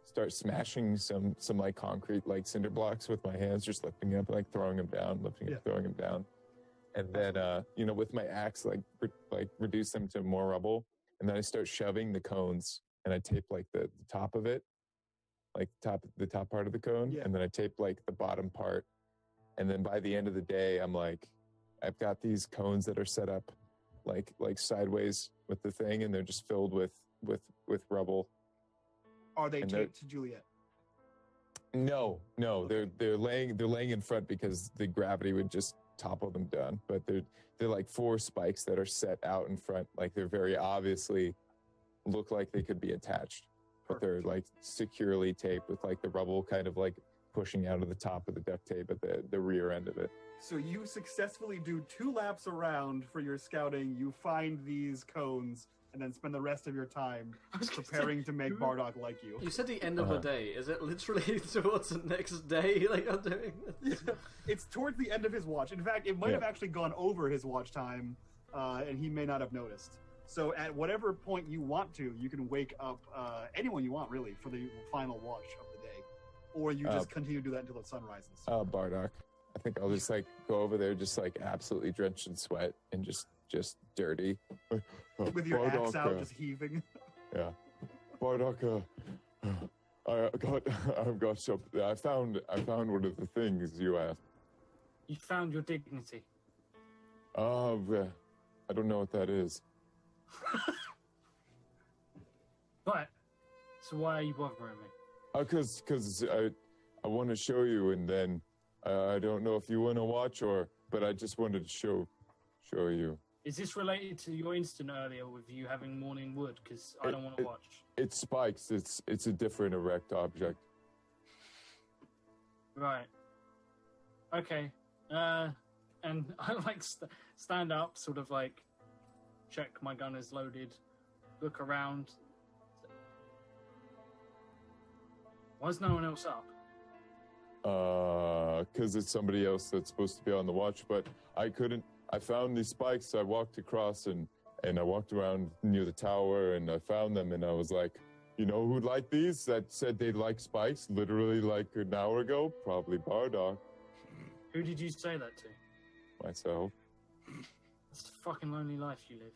start smashing some like concrete like cinder blocks with my hands, just lifting up, like throwing them down, lifting up, throwing them down, and then with my axe like reduce them to more rubble, and then I start shoving the cones, and I tape like the top of it, like the top part of the cone, Yeah. and then I tape like the bottom part, and then by the end of the day, I'm like, I've got these cones that are set up like sideways with the thing, and they're just filled with rubble. Are they And they're- taped to Juliet? No, they're laying in front because the gravity would just topple them down. But they're like 4 spikes that are set out in front, like they're very obviously look like they could be attached, but they're like securely taped with like the rubble kind of like pushing out of the top of the duct tape at the rear end of it. So you successfully do 2 laps around for your scouting. You find these cones, and then spend the rest of your time preparing to make Bardock like you. You said the end of the day. Is it literally towards the next day that you're doing this? It's towards the end of his watch. In fact, it might have actually gone over his watch time, and he may not have noticed. So at whatever point you want to, you can wake up anyone you want, really, for the final watch of the day. Or you just continue to do that until the sun rises. Bardock. I think I'll just like go over there, just like absolutely drenched in sweat and just dirty. With your axe out, just heaving. Yeah. Bardock, I've got something. I found one of the things you asked. You found your dignity. I don't know what that is. But, so why are you bothering me? Because I want to show you, and then I don't know if you want to watch but I just wanted to show you. Is this related to your incident earlier with you having morning wood? Because I don't want to watch. It's spikes. It's a different erect object. Right. Okay. And I like stand up, sort of like check my gun is loaded, look around. Why is no one else up? Because it's somebody else that's supposed to be on the watch, but I couldn't. I found these spikes. I walked across and I walked around near the tower and I found them and I was like, you know who'd like these? That said they'd like spikes literally like an hour ago? Probably Bardock. Who did you say that to? Myself. It's a fucking lonely life you live.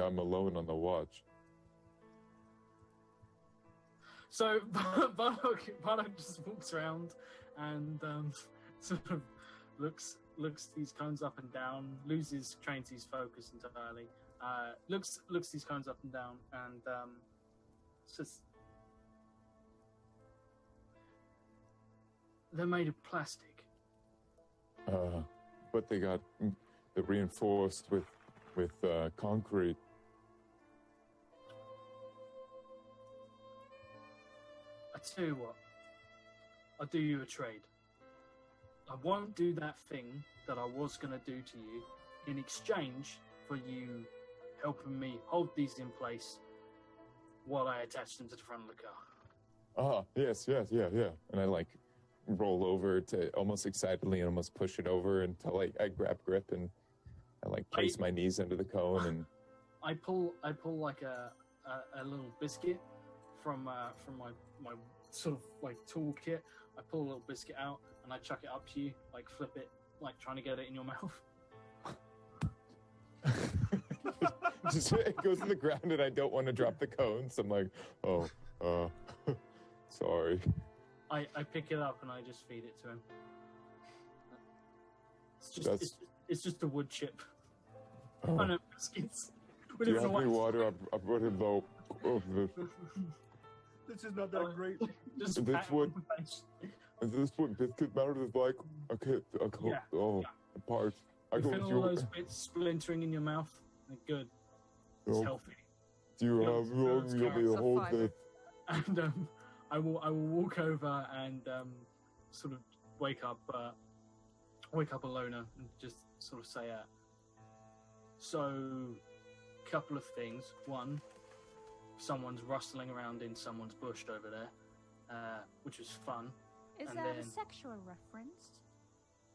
I'm alone on the watch. So Bardock just walks around and sort of looks these cones up and down, trains his focus entirely, looks these cones up and down, and says, they're made of plastic. But they're reinforced with concrete. I tell you what, I'll do you a trade. I won't do that thing that I was going to do to you in exchange for you helping me hold these in place while I attach them to the front of the car. Yes, yeah. And I like roll over to almost excitedly and almost push it over until I grab grip and I like place my knees under the cone and I pull like a little biscuit from my sort of like toolkit. I pull a little biscuit out and I chuck it up to you, like flip it, like trying to get it in your mouth. Just it goes to the ground and I don't want to drop the cones. I'm like, sorry. I pick it up and I just feed it to him. It's just a wood chip. Oh no, biscuits. Do you have any water? I'm running low. This is not that great. Just this what biscuit matter is like? Apart. You feel all those bits splintering in your mouth? They're good. It's healthy. Do you have room? You'll be to hold this. And I will walk over and sort of wake up Alona and just sort of say, so, couple of things. One, someone's rustling around in someone's bush over there, which was fun. Is that a sexual reference?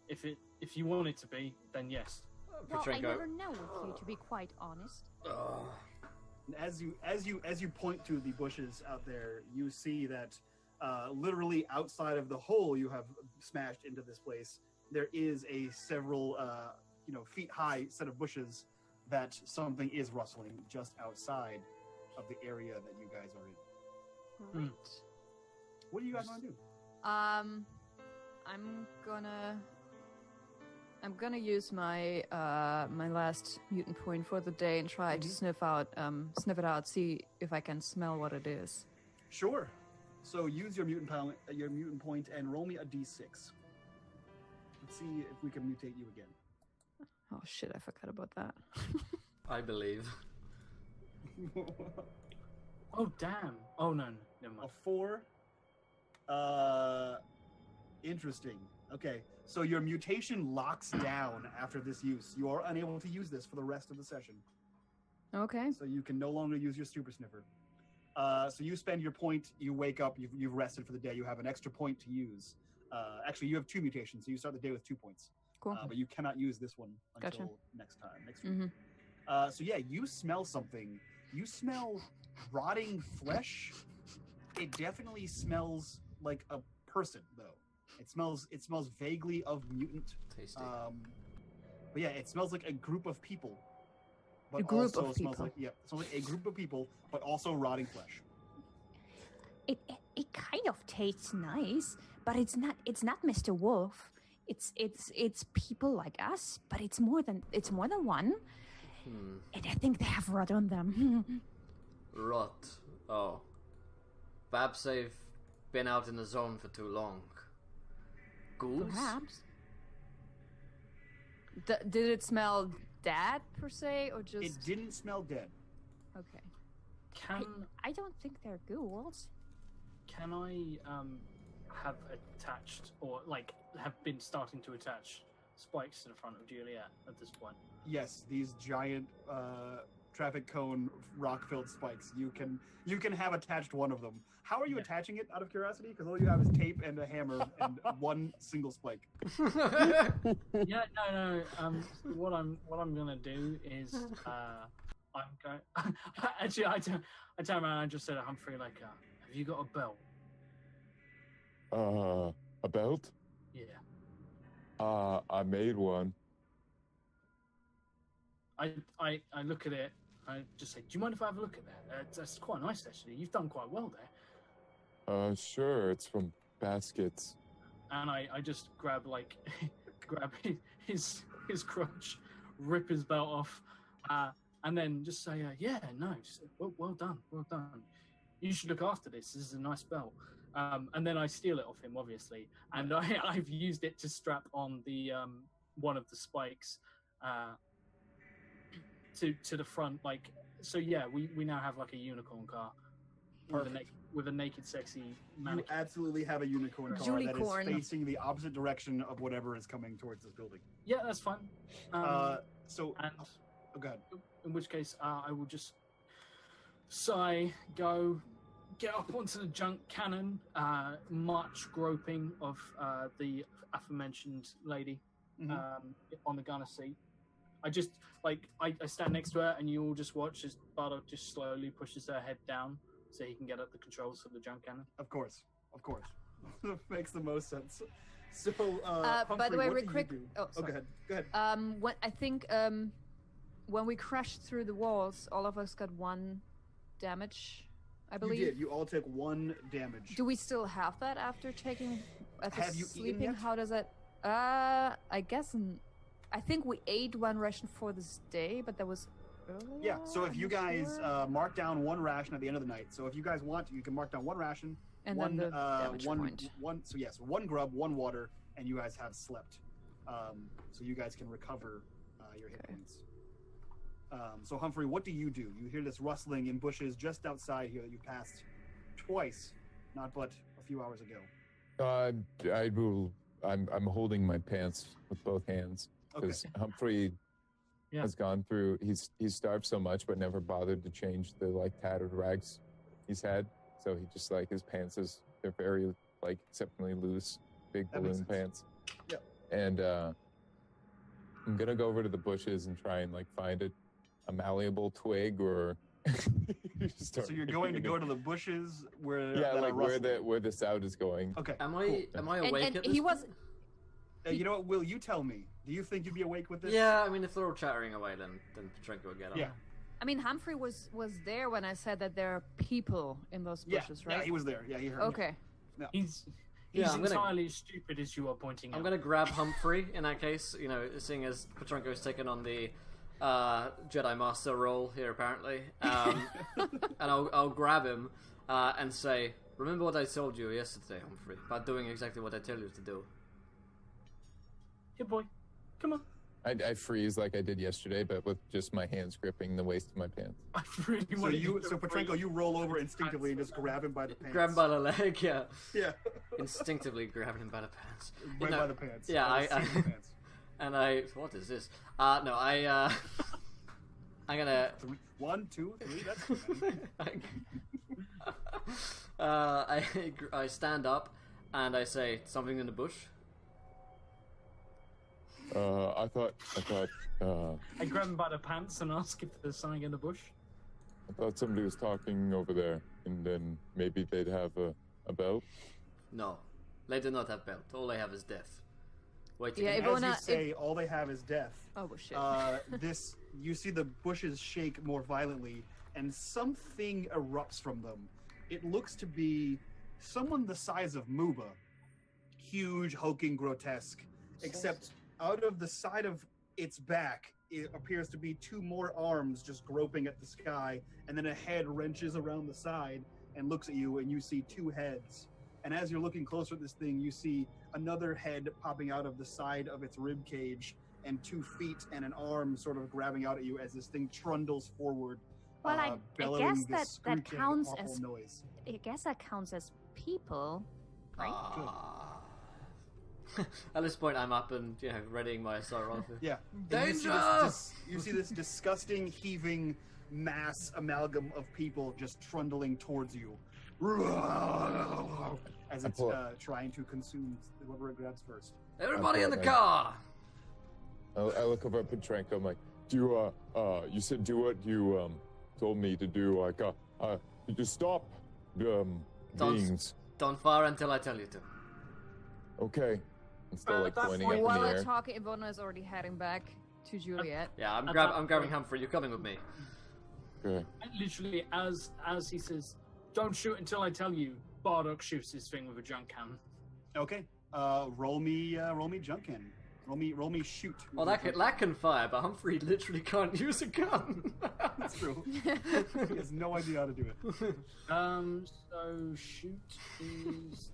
If you want it to be, then yes. Well, I never know with you, to be quite honest. As you point to the bushes out there, you see that literally outside of the hole you have smashed into this place, there is a several feet high set of bushes that something is rustling just outside of the area that you guys are in. Great. What do you guys want to do? I'm gonna use my my last mutant point for the day and try to sniff it out, see if I can smell what it is. Sure. So use your mutant point and roll me a d6. Let's see if we can mutate you again. Oh shit! I forgot about that. I believe. Oh damn! Oh no, never mind. A 4. Interesting. Okay. So your mutation locks down after this use. You are unable to use this for the rest of the session. Okay. So you can no longer use your super sniffer. So you spend your point, you wake up, you've rested for the day, you have an extra point to use. Actually, you have 2 mutations, so you start the day with 2 points. Cool. But you cannot use this one until Gotcha. next week. So yeah, you smell something. You smell rotting flesh. It definitely smells like a person, though. It smells vaguely of mutant. Tasty. But yeah, it smells like a group of people. But A group also of smells people. like it smells like a group of people, but also rotting flesh. It kind of tastes nice, but it's not Mr. Wolf. It's people like us, but it's more than one. And I think they have rot on them. Rot. Oh. Perhaps they've been out in the zone for too long. Ghouls? Perhaps. Did it smell dead per se, or just? It didn't smell dead. Okay. I don't think they're ghouls. Can I have attached or like have been starting to attach spikes to the front of Juliet at this point? Yes, these giant traffic cone rock-filled spikes. You can have attached one of them. How are you attaching it, out of curiosity? Because all you have is tape and a hammer and one single spike. Yeah, no. What I'm gonna do is I'm going. Actually, I turn around and I just said to Humphrey, like, have you got a belt? A belt? Yeah. I made one. I look at it. I just say, do you mind if I have a look at that? That's quite nice, actually. You've done quite well there. Sure. It's from baskets. And I just grab his crotch, rip his belt off, and then just say, yeah, no, just, well done. You should look after this. This is a nice belt. And then I steal it off him, obviously, and I've used it to strap on the one of the spikes to the front. Like, so yeah, we now have like a unicorn car with a naked, sexy mannequin. You absolutely have a unicorn car Julicorn. that is facing the opposite direction of whatever is coming towards this building. Yeah, that's fine. So, And oh, go ahead. in which case, I will just sigh, go, get up onto the junk cannon, much groping of the aforementioned lady on the gunner seat. I just, like, I stand next to her, and you all just watch as Bardock just slowly pushes her head down so he can get at the controls of the junk cannon. Of course. Makes the most sense. So, By Humphrey, the way, what real do quick. you do? Oh, Oh, sorry. go ahead. When I think when we crashed through the walls, all of us got 1 damage, I believe. You did. You all took 1 damage. Do we still have that after Have you eaten sleeping? yet? How does that? I guess. I think we ate 1 ration for this day, but that was earlier. Yeah, so if I'm you not guys sure. mark down 1 ration at the end of the night. So if you guys want, you can mark down 1 ration, And one, then the damage point. So yes, 1 grub, 1 water, and you guys have slept. So you guys can recover your hit points. So Humphrey, what do? You hear this rustling in bushes just outside here that you passed twice, not but a few hours ago. I'm holding my pants with both hands because Humphrey has gone through. He's starved so much, but never bothered to change the like tattered rags he's had. So he just like his pants they're very like exceptionally loose, big That makes balloon sense. pants. Yep. And I'm gonna go over to the bushes and try and like find a malleable twig or. So you're going to go to the bushes where Yeah, that like are where rustling. the sound is going. Okay. Am cool. I awake And at this he was. point? You know what, Will? You tell me. Do you think you'd be awake with this? Yeah, I mean, if they're all chattering away, then Petrenko will get up. Yeah. I mean, Humphrey was there when I said that there are people in those bushes, right? Yeah, he was there. Yeah, he heard me. Okay. He's Yeah, I'm gonna- entirely as stupid as you are pointing out. I'm gonna grab Humphrey in that case, you know, seeing as Petrenko's taken on the Jedi Master role here apparently, and I'll grab him and say, "Remember what I told you yesterday, Humphrey, about doing exactly what I tell you to do." Here, boy, come on. I freeze like I did yesterday, but with just my hands gripping the waist of my pants. I really want So Petrenko, you roll over instinctively and just grab him by the pants. Grab him by the leg, yeah. Yeah. Instinctively grabbing him by the pants. Right No, by the pants. Yeah, By the I seat of the pants. and I. What is this? I'm gonna. 1, 2, 3. That's too many. I stand up and I say something in the bush. I thought I grab him by the pants and ask if there's something in the bush. somebody was talking over there, and then maybe they'd have a belt. No, they do not have belt. All they have is death. Waiting. Yeah, As Ivona, you say, all they have is death. Oh shit. You see the bushes shake more violently, and something erupts from them. It looks to be someone the size of Muba. Huge, hulking, grotesque. Except out of the side of its back, it appears to be 2 more arms just groping at the sky, and then a head wrenches around the side and looks at you, and you see 2 heads. And as you're looking closer at this thing, you see another head popping out of the side of its rib cage, and 2 feet and an arm sort of grabbing out at you as this thing trundles forward. Well, I bellowing guess this that screeching, counts awful as noise. I guess that counts as people, right? At this point, I'm up and readying my assault rifle. Yeah. Danger! You see this disgusting, heaving mass amalgam of people just trundling towards you. As it's trying to consume whoever it grabs first. Everybody in the car! I look over at Petrenko. I'm like, do you said do what you told me to do? Like, you just stop beings. Don't fire until I tell you to. Okay. I'm still like pointing up in While the I air. talk, Ivona is already heading back to Juliet. Yeah, I'm At grabbing Humphrey. You're coming with me. Okay. Literally, as he says, "Don't shoot until I tell you," Bardock shoots his thing with a junk cannon. Okay. Roll me junk cannon. Roll me shoot. Well, that can fire, but Humphrey literally can't use a gun. That's true. He has no idea how to do it. So shoot is.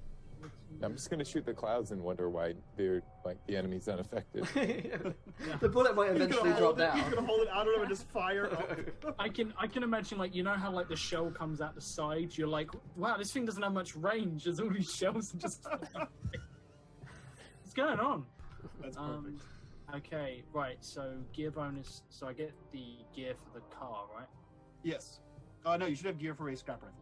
I'm just gonna shoot the clouds and wonder why they're like the enemy's unaffected. The bullet might eventually drop He's down. gonna hold it out of him and just fire up. I can imagine, like, you know how like the shell comes out the side. You're like, wow, this thing doesn't have much range. There's all these shells and just. What's going on? That's perfect. Okay, right. So gear bonus. So I get the gear for the car, right? Yes. No, you should have gear for a scrap rifle.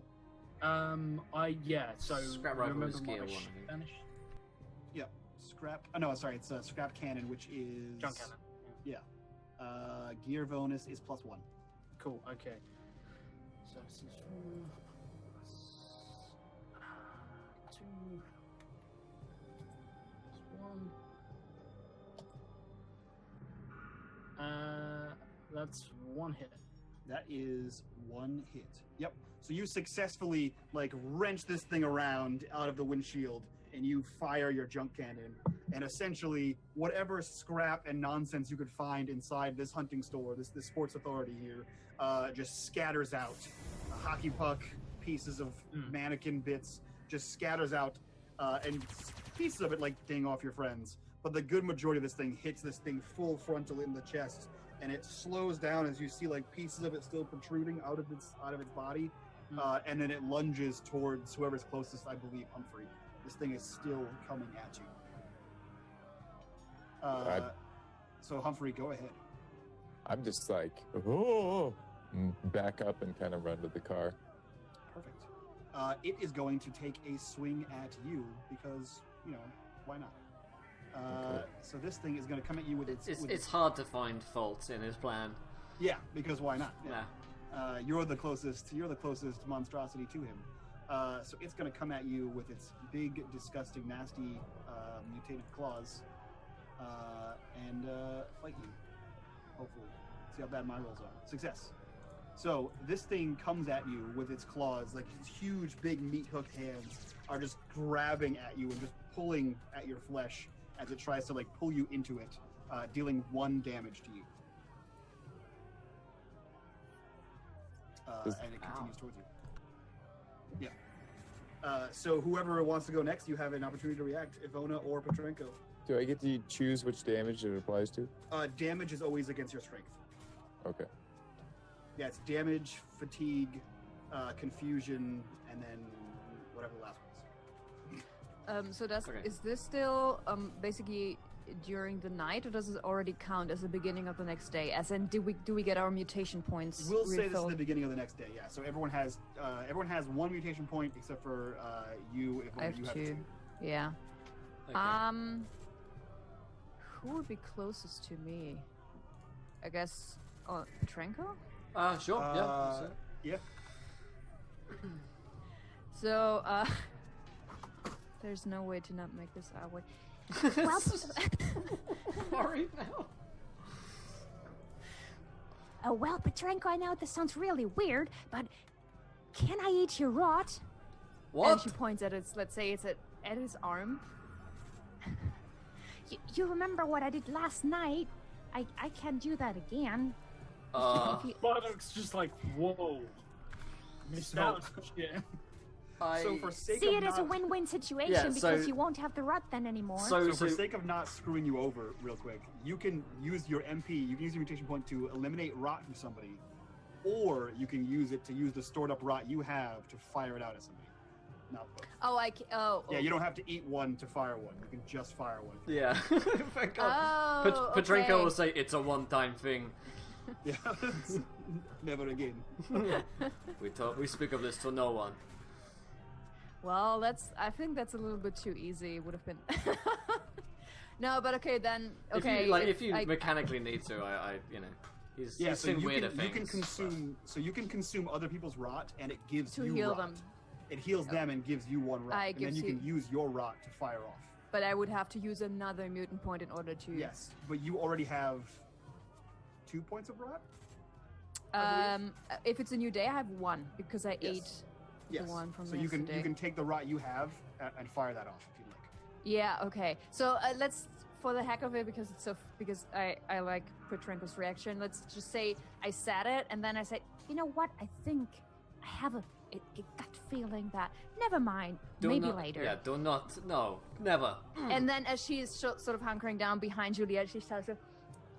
So Scrap rifle remember is gear my 1, I think. Spanish? Yeah. Scrap. Oh, no, sorry. It's a scrap cannon, which is Junk cannon. Yeah. Gear bonus is +1. Cool. Okay. So this is 2 1. That's 1 hit. That is 1 hit. Yep. So you successfully wrench this thing around out of the windshield, and you fire your junk cannon, and essentially whatever scrap and nonsense you could find inside this hunting store, this Sports Authority here, just scatters out. A hockey puck, pieces of mannequin bits, just scatters out, and pieces of it ding off your friends. But the good majority of this thing hits this thing full frontal in the chest, and it slows down as you see pieces of it still protruding out of its body, and then it lunges towards whoever's closest. I believe Humphrey. This thing is still coming at you. So Humphrey, go ahead. I'm just like, oh, back up and kind of run to the car. Perfect. It is going to take a swing at you because why not? Okay. So this thing is going to come at you with its. It's hard to find faults in his plan. Yeah, because why not? Yeah. You're the closest monstrosity to him. So it's going to come at you with its big, disgusting, nasty, mutated claws, and fight you. Hopefully, see how bad my rolls are. Success. So this thing comes at you with its claws, its huge, big, meat-hooked hands are just grabbing at you and just pulling at your flesh as it tries to pull you into it, dealing 1 damage to you. And it continues towards you. Yeah. So whoever wants to go next, you have an opportunity to react. Ivona or Petrenko. Do I get to choose which damage it applies to? Damage is always against your strength. Okay. Yeah, it's damage, fatigue, confusion, and then whatever the last one is. So Okay. is this still basically during the night, or does it already count as the beginning of the next day? As in, do we get our mutation points? We'll say this is refilled? the beginning of the next day. Yeah. So everyone has one mutation point except for you. If I have you have two. two. Yeah. Okay. Who would be closest to me? I guess Petrenko? Sure. Yeah. that's it. Yeah. So, there's no way to not make this our way. Well, Sorry now. well, Petrenko, I know this sounds really weird, but can I eat your rot? What? And she points at its, let's say it's at his arm. You remember what I did last night? I can't do that again. If you- Bardock's just like, whoa. Missed So- out on shit. So for sake See of it as a not, win-win situation Yeah, because so- you won't have the rot then anymore. so for sake of not screwing you over, real quick, you can use your MP. You can use your mutation point to eliminate rot from somebody, or you can use it to use the stored up rot you have to fire it out at somebody. Not both. Yeah, you don't have to eat one to fire one. You can just fire one. Yeah. Thank God. Oh, Petrenko okay. will say it's a one-time thing. Yeah. Never again. We speak of this to no one. Well, I think that's a little bit too easy. Would have been. No, but okay then. Okay. If you mechanically need to, I he's Yeah, he's so seen you weirder can, things. you can consume. So you can consume other people's rot, and it gives To you heal rot. them. It heals them and gives you one rot, and then gives you you- can use your rot to fire off. But I would have to use another mutant point in order to. Yes, but you already have 2 points of rot. I believe. If it's a new day, I have one because I ate Yes. the one from so you yesterday. can take the rot you have and fire that off if you like. Yeah. Okay. So let's, for the heck of it, because it's because I like Petrenko's reaction. Let's just say I said it, and then I said, you know what? I think I have a gut feeling that. Never mind. Do Maybe not- later. Yeah, do not. No, never. and then as she is sort of hunkering down behind Juliet, she starts to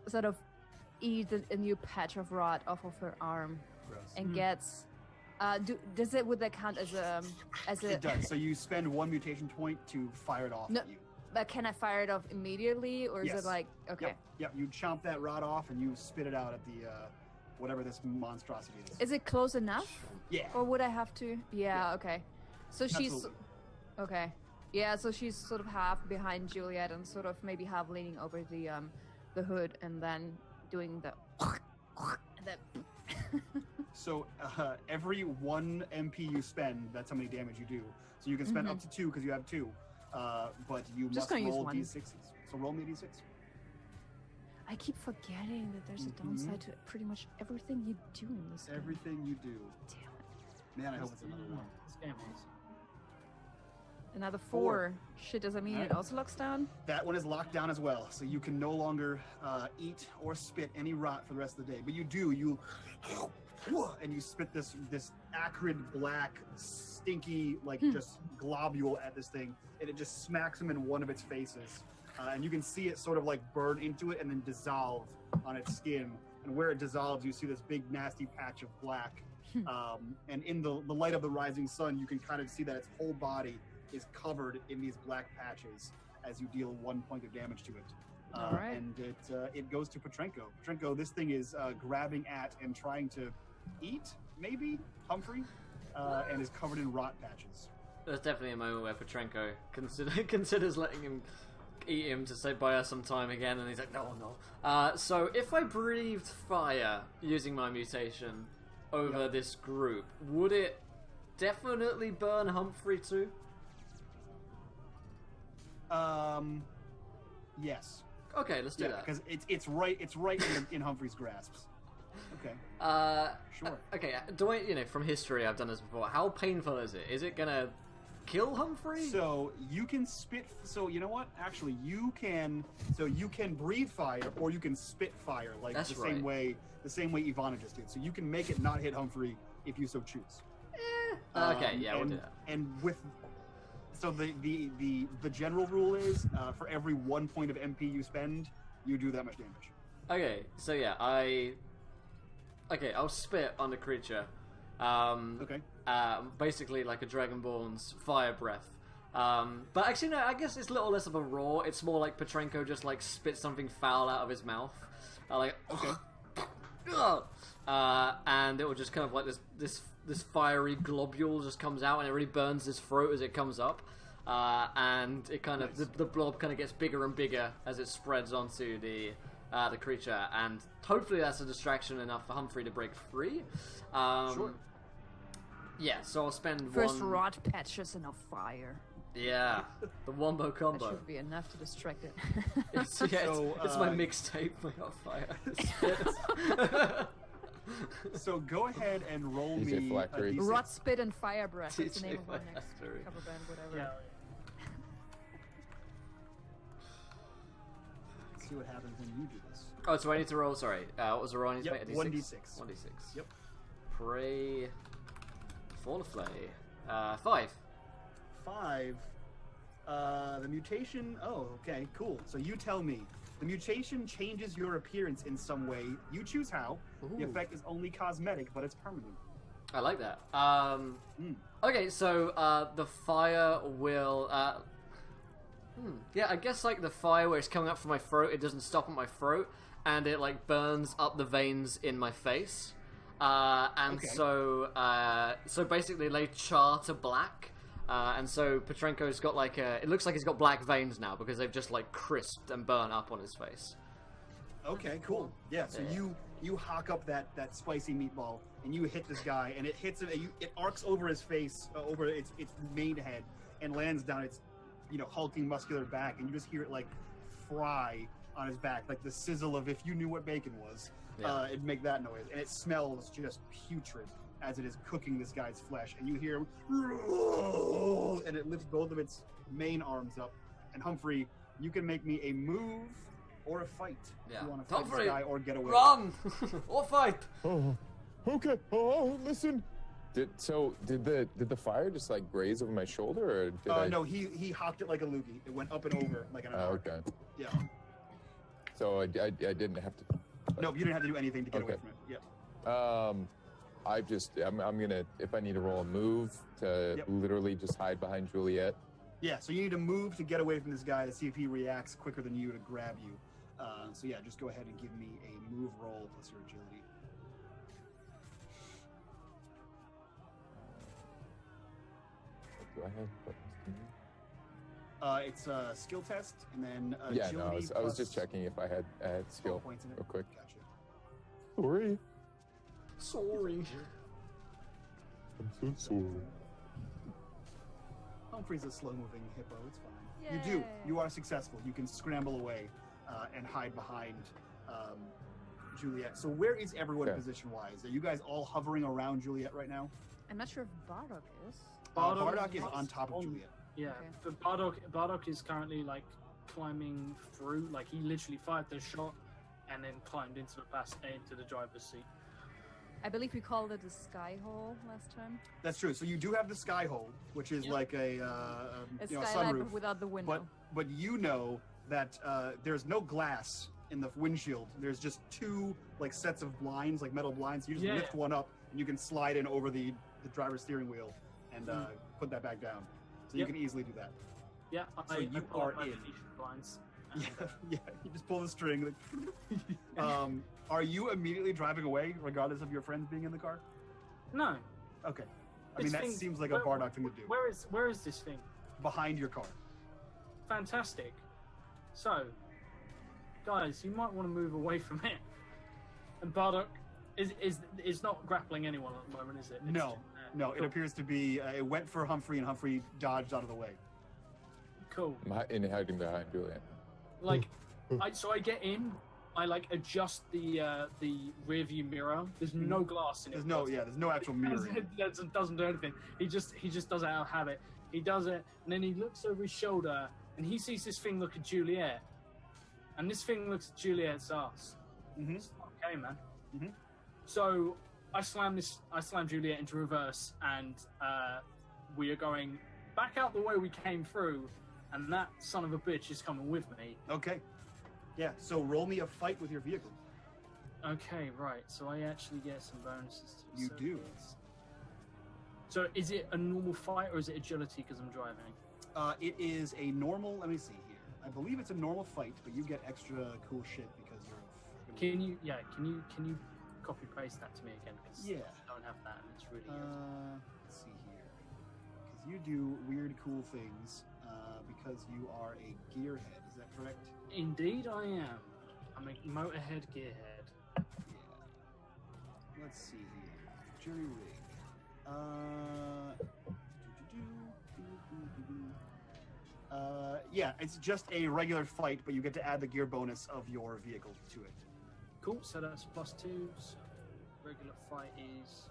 sort of eat a new patch of rot off of her arm Gross. and gets. Would that count as a It does. So you spend one mutation point to fire it off No. at you. But can I fire it off immediately, or is Yes. it like okay? Yep. You chomp that rot off and you spit it out at the whatever this monstrosity is. Is it close enough, Yeah. or would I have to? Yeah. Okay. So she's Absolutely. okay. Yeah. So she's sort of half behind Juliet and sort of maybe half leaning over the hood, and then doing the and then So every one MP you spend, that's how many damage you do. So you can spend up to 2 because you have 2, but you Just must gonna use roll one. d6s. So roll me a d6. I keep forgetting that there's a downside to pretty much everything you do in this game. Everything you do. Damn it. Man, I hope it's another one. This game is. Another 4. Four. Shit, does that mean Alright. it also locks down? That one is locked down as well, so you can no longer eat or spit any rot for the rest of the day. But you do, and you spit this acrid, black, stinky, like just globule at this thing, and it just smacks him in one of its faces. And you can see it sort of like burn into it and then dissolve on its skin. And where it dissolves, you see this big, nasty patch of black. And in the light of the rising sun, you can kind of see that its whole body is covered in these black patches as you deal 1 point of damage to it. All right. And it goes to Petrenko. Petrenko, this thing is grabbing at and trying to eat, maybe, Humphrey, and is covered in rot patches. There's definitely a moment where Petrenko considers letting him eat him to say buy us some time again, and he's like, no. So if I breathed fire using my mutation over this group, would it definitely burn Humphrey too? Yes. Okay, let's do Yeah, that. because it's right in Humphrey's grasps. Okay. Sure. Okay, do I, from history, I've done this before. How painful is it? Is it gonna kill Humphrey? So you can spit. So you know what? Actually, you can. So you can breathe fire, or you can spit fire, like That's the right. same way Ivana just did. So you can make it not hit Humphrey if you so choose. Okay, yeah, we'll and, do that. And with So the general rule is for every 1 point of MP you spend, you do that much damage. Okay, so yeah, I'll spit on the creature. Okay. Basically like a Dragonborn's fire breath. But actually, no, I guess it's a little less of a roar. It's more like Petrenko just like spits something foul out of his mouth. Like, Okay. And it will just kind of like this fiery globule just comes out and it really burns his throat as it comes up. And it kind of, Nice. the blob kind of gets bigger and bigger as it spreads onto the creature, and hopefully that's a distraction enough for Humphrey to break free. Sure. Yeah, so I'll spend First one... rod patches and a fire. Yeah, the wombo That combo. should be enough to distract it. It's my mixtape, my fire. So go ahead and roll DJ me Phylactery. a D6. Rot, spit, and fire breath. That's the name of our DJ next Phylactery. cover band, whatever. Yeah. Let's see what happens when you do this. Oh, so I need to roll, sorry. What was the roll? I need to Yep, make a D6? 1d6. 1d6. Yep. Pray for the flay. 5. 5. The mutation. Oh, okay, cool. So you tell me. The mutation changes your appearance in some way. You choose how. The Ooh. effect is only cosmetic, but it's permanent. I like that. Mm. Okay, so the fire will. Yeah, I guess like the fire where it's coming up from my throat, it doesn't stop at my throat, and it like burns up the veins in my face. And Okay. so basically they char to black. And so Petrenko's got like it looks like he's got black veins now because they've just like crisped and burnt up on his face. Okay, cool. Yeah, so Yeah. you hawk up that spicy meatball and you hit this guy and it hits him. It arcs over his face, over its main head, and lands down its hulking muscular back, and you just hear it like fry on his back, like the sizzle of if you knew what bacon was. Yeah. It'd make that noise, and it smells just putrid as it is cooking this guy's flesh, and you hear and it lifts both of its main arms up. And Humphrey, you can make me a move or a fight. Yeah. If you want to fight Humphrey, this guy or get away. Run or fight. Oh, okay. Oh, listen. Did the fire just like graze over my shoulder, or did I? No, he hawked it like a loogie. It went up and over like an Oh, arc. okay. Yeah. So I didn't have to. No, you didn't have to do anything to get away Okay. from it. Yeah. I'm gonna, if I need to roll a move to Yep. literally just hide behind Juliet. Yeah, so you need to move to get away from this guy to see if he reacts quicker than you to grab you. So yeah, just go ahead and give me a move roll plus your agility. What do I have? It's a skill test, and then Yeah, agility no, I was just plus checking if I had 12 skill points in it. real quick. Gotcha. Sorry. Sorry. I'm so sorry. Humphrey's a slow-moving hippo. It's fine. You do. Yay. You are successful. You can scramble away and hide behind Juliet. So where is everyone Okay. position-wise? Are you guys all hovering around Juliet right now? I'm not sure if Bardock is. Bardock is on top of Juliet. Yeah, Okay. but Bardock is currently like climbing through. Like he literally fired the shot and then climbed into the driver's seat. I believe we called it the sky hole last time. That's true. So you do have the sky hole, which is Yep. like a A a skylight sunroof. but without the window. But you know that there's no glass in the windshield. There's just two like sets of blinds, like metal blinds. You just Yeah. lift one up and you can slide in over the driver's steering wheel and put that back down. So Yep. you can easily do that. Yeah, So I you pull are up my in. Venetian blinds. and, Yeah, yeah. You just pull the string. Like, are you immediately driving away, regardless of your friends being in the car? No, Okay. I mean, This that thing- seems like a where- Bardock thing to do. where is this thing? Behind your car. Fantastic. So, guys, you might want to move away from it. And Bardock is not grappling anyone at the moment, is it? It's No, just there. no. It Cool. appears to be. It went for Humphrey, and Humphrey dodged out of the way. Cool. I'm hiding behind Juliet. Like, I get in. I like adjust the rear view mirror. There's no glass in it. There's no, yeah. There's no actual mirror. It doesn't do anything. He just does it out of habit. He does it, and then he looks over his shoulder, and he sees this thing look at Juliet, and this thing looks at Juliet's ass. Mhm. It's not okay, man. Mhm. So I slam Juliet into reverse, and we are going back out the way we came through, and that son of a bitch is coming with me. Okay. Yeah, so roll me a fight with your vehicle. Okay, right. So I actually get some bonuses. You do. So is it a normal fight or is it agility because I'm driving? It is a normal, let me see here. I believe it's a normal fight, but you get extra cool shit because you're Can you copy paste that to me again? Because Yeah. I don't have that and it's really irritating. Let's see here. Because you do weird, cool things because you are a gearhead. Is that correct? Indeed I am. I'm a motorhead gearhead. Yeah. Let's see here. Jury rig. Yeah, it's just a regular fight, but you get to add the gear bonus of your vehicle to it. Cool, so that's +2. So regular fight is...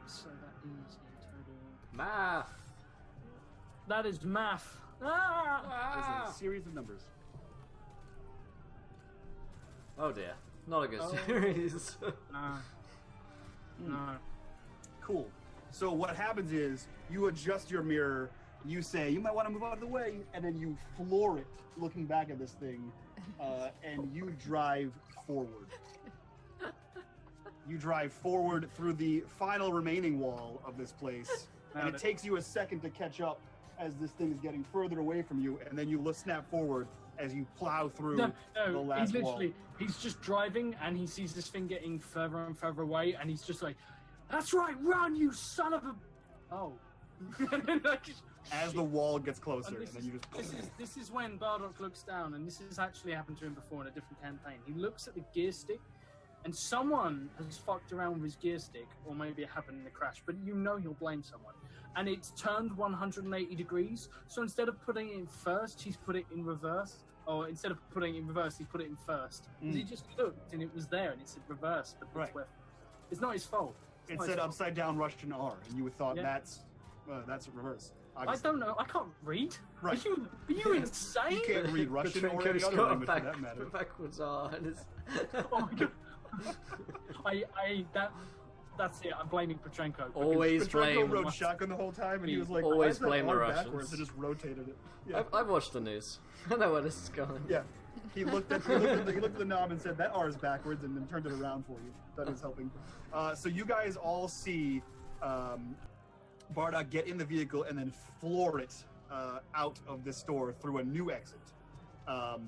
So that is in total... Math. That is math. There's a series of numbers. Oh dear, not a good Oh. series. No. Cool. So what happens is you adjust your mirror, you say, you might want to move out of the way, and then you floor it, looking back at this thing, and you drive forward. You drive forward through the final remaining wall of this place, and it takes you a second to catch up as this thing is getting further away from you, and then you snap forward as you plow through the last he's wall. he's just driving and he sees this thing getting further and further away and he's just like, that's right, run, you son of a... Oh. As the wall gets closer, and And then you just... this is when Bardock looks down, and this has actually happened to him before in a different campaign. He looks at the gear stick, and someone has fucked around with his gear stick, or maybe it happened in the crash, but you know he'll blame someone. And it's turned 180 degrees, so instead of putting it in first, he's put it in reverse. Or instead of putting it in reverse, he put it in first. 'Cause he just looked, and it was there, and it said reverse, but Right. it's not his fault. It not said his fault. upside down Russian R, and you thought Yeah. that's reverse. I don't know. I can't read. Right. Are you insane? You can't read Russian or any Petrenko's other got a language for that matter. backwards R, and it's... Oh my god. That's it. I'm blaming Petrenko. because Always Petrenko blame... rode shotgun the whole time, and he was like, Always "Why is that blame the R Russians." backwards?" And just rotated it. Yeah. I've watched the news. I know where this is going. Yeah. He looked at the knob and said, "That R is backwards," and then turned it around for you. That is helping. So you guys all see Bardock get in the vehicle and then floor it out of this store through a new exit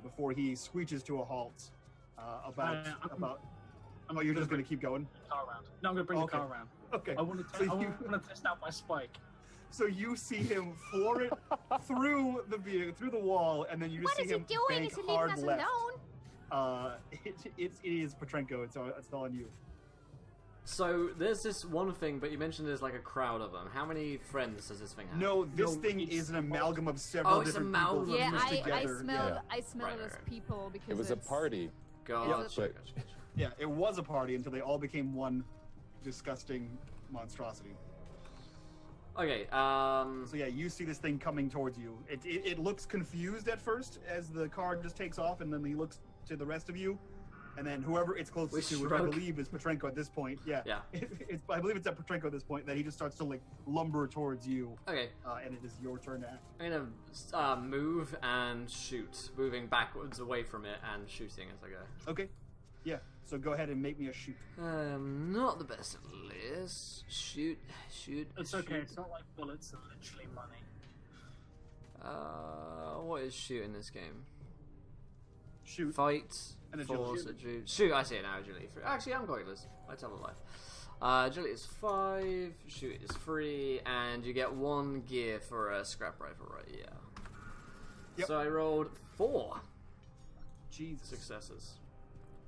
before he screeches to a halt. You're just going to keep going? Car around. No, I'm going to bring Okay. the car around. Okay. I want to test out my spike. So you see him floor it through the vehicle, through the wall, and then you just What see is he him doing? bank Is he leaving hard us left. alone? It is Petrenko. It's all on you. So there's this one thing, but you mentioned there's like a crowd of them. How many friends does this thing have? No, this No, thing it's is an amalgam of several it's different amalgam. people Yeah, fused I together. smell Yeah. I smell Right, it as right. people because It was a it's- party. Gotcha. but- Yeah, it was a party until they all became one disgusting monstrosity. Okay, So yeah, you see this thing coming towards you. It looks confused at first as the car just takes off, and then he looks to the rest of you, and then whoever it's closest We to, which I shrug. believe is Petrenko at this point. Yeah, Yeah. I believe it's at Petrenko at this point that he just starts to like lumber towards you, okay. and it is your turn to act. I'm gonna move and shoot, moving backwards away from it and shooting as I go. Okay, yeah. So go ahead and make me a shoot. Not the best at this. Shoot. It's okay. shoot. It's not like bullets are literally money. What is shoot in this game? Shoot. Fight, And force, agility. agility. Shoot, I see it now, agility 3. Actually, I'm pointless. I tell a lie. Agility is 5, shoot is 3, and you get 1 gear for a scrap rifle, right? Yeah. Yep. So I rolled 4 Jesus. successes.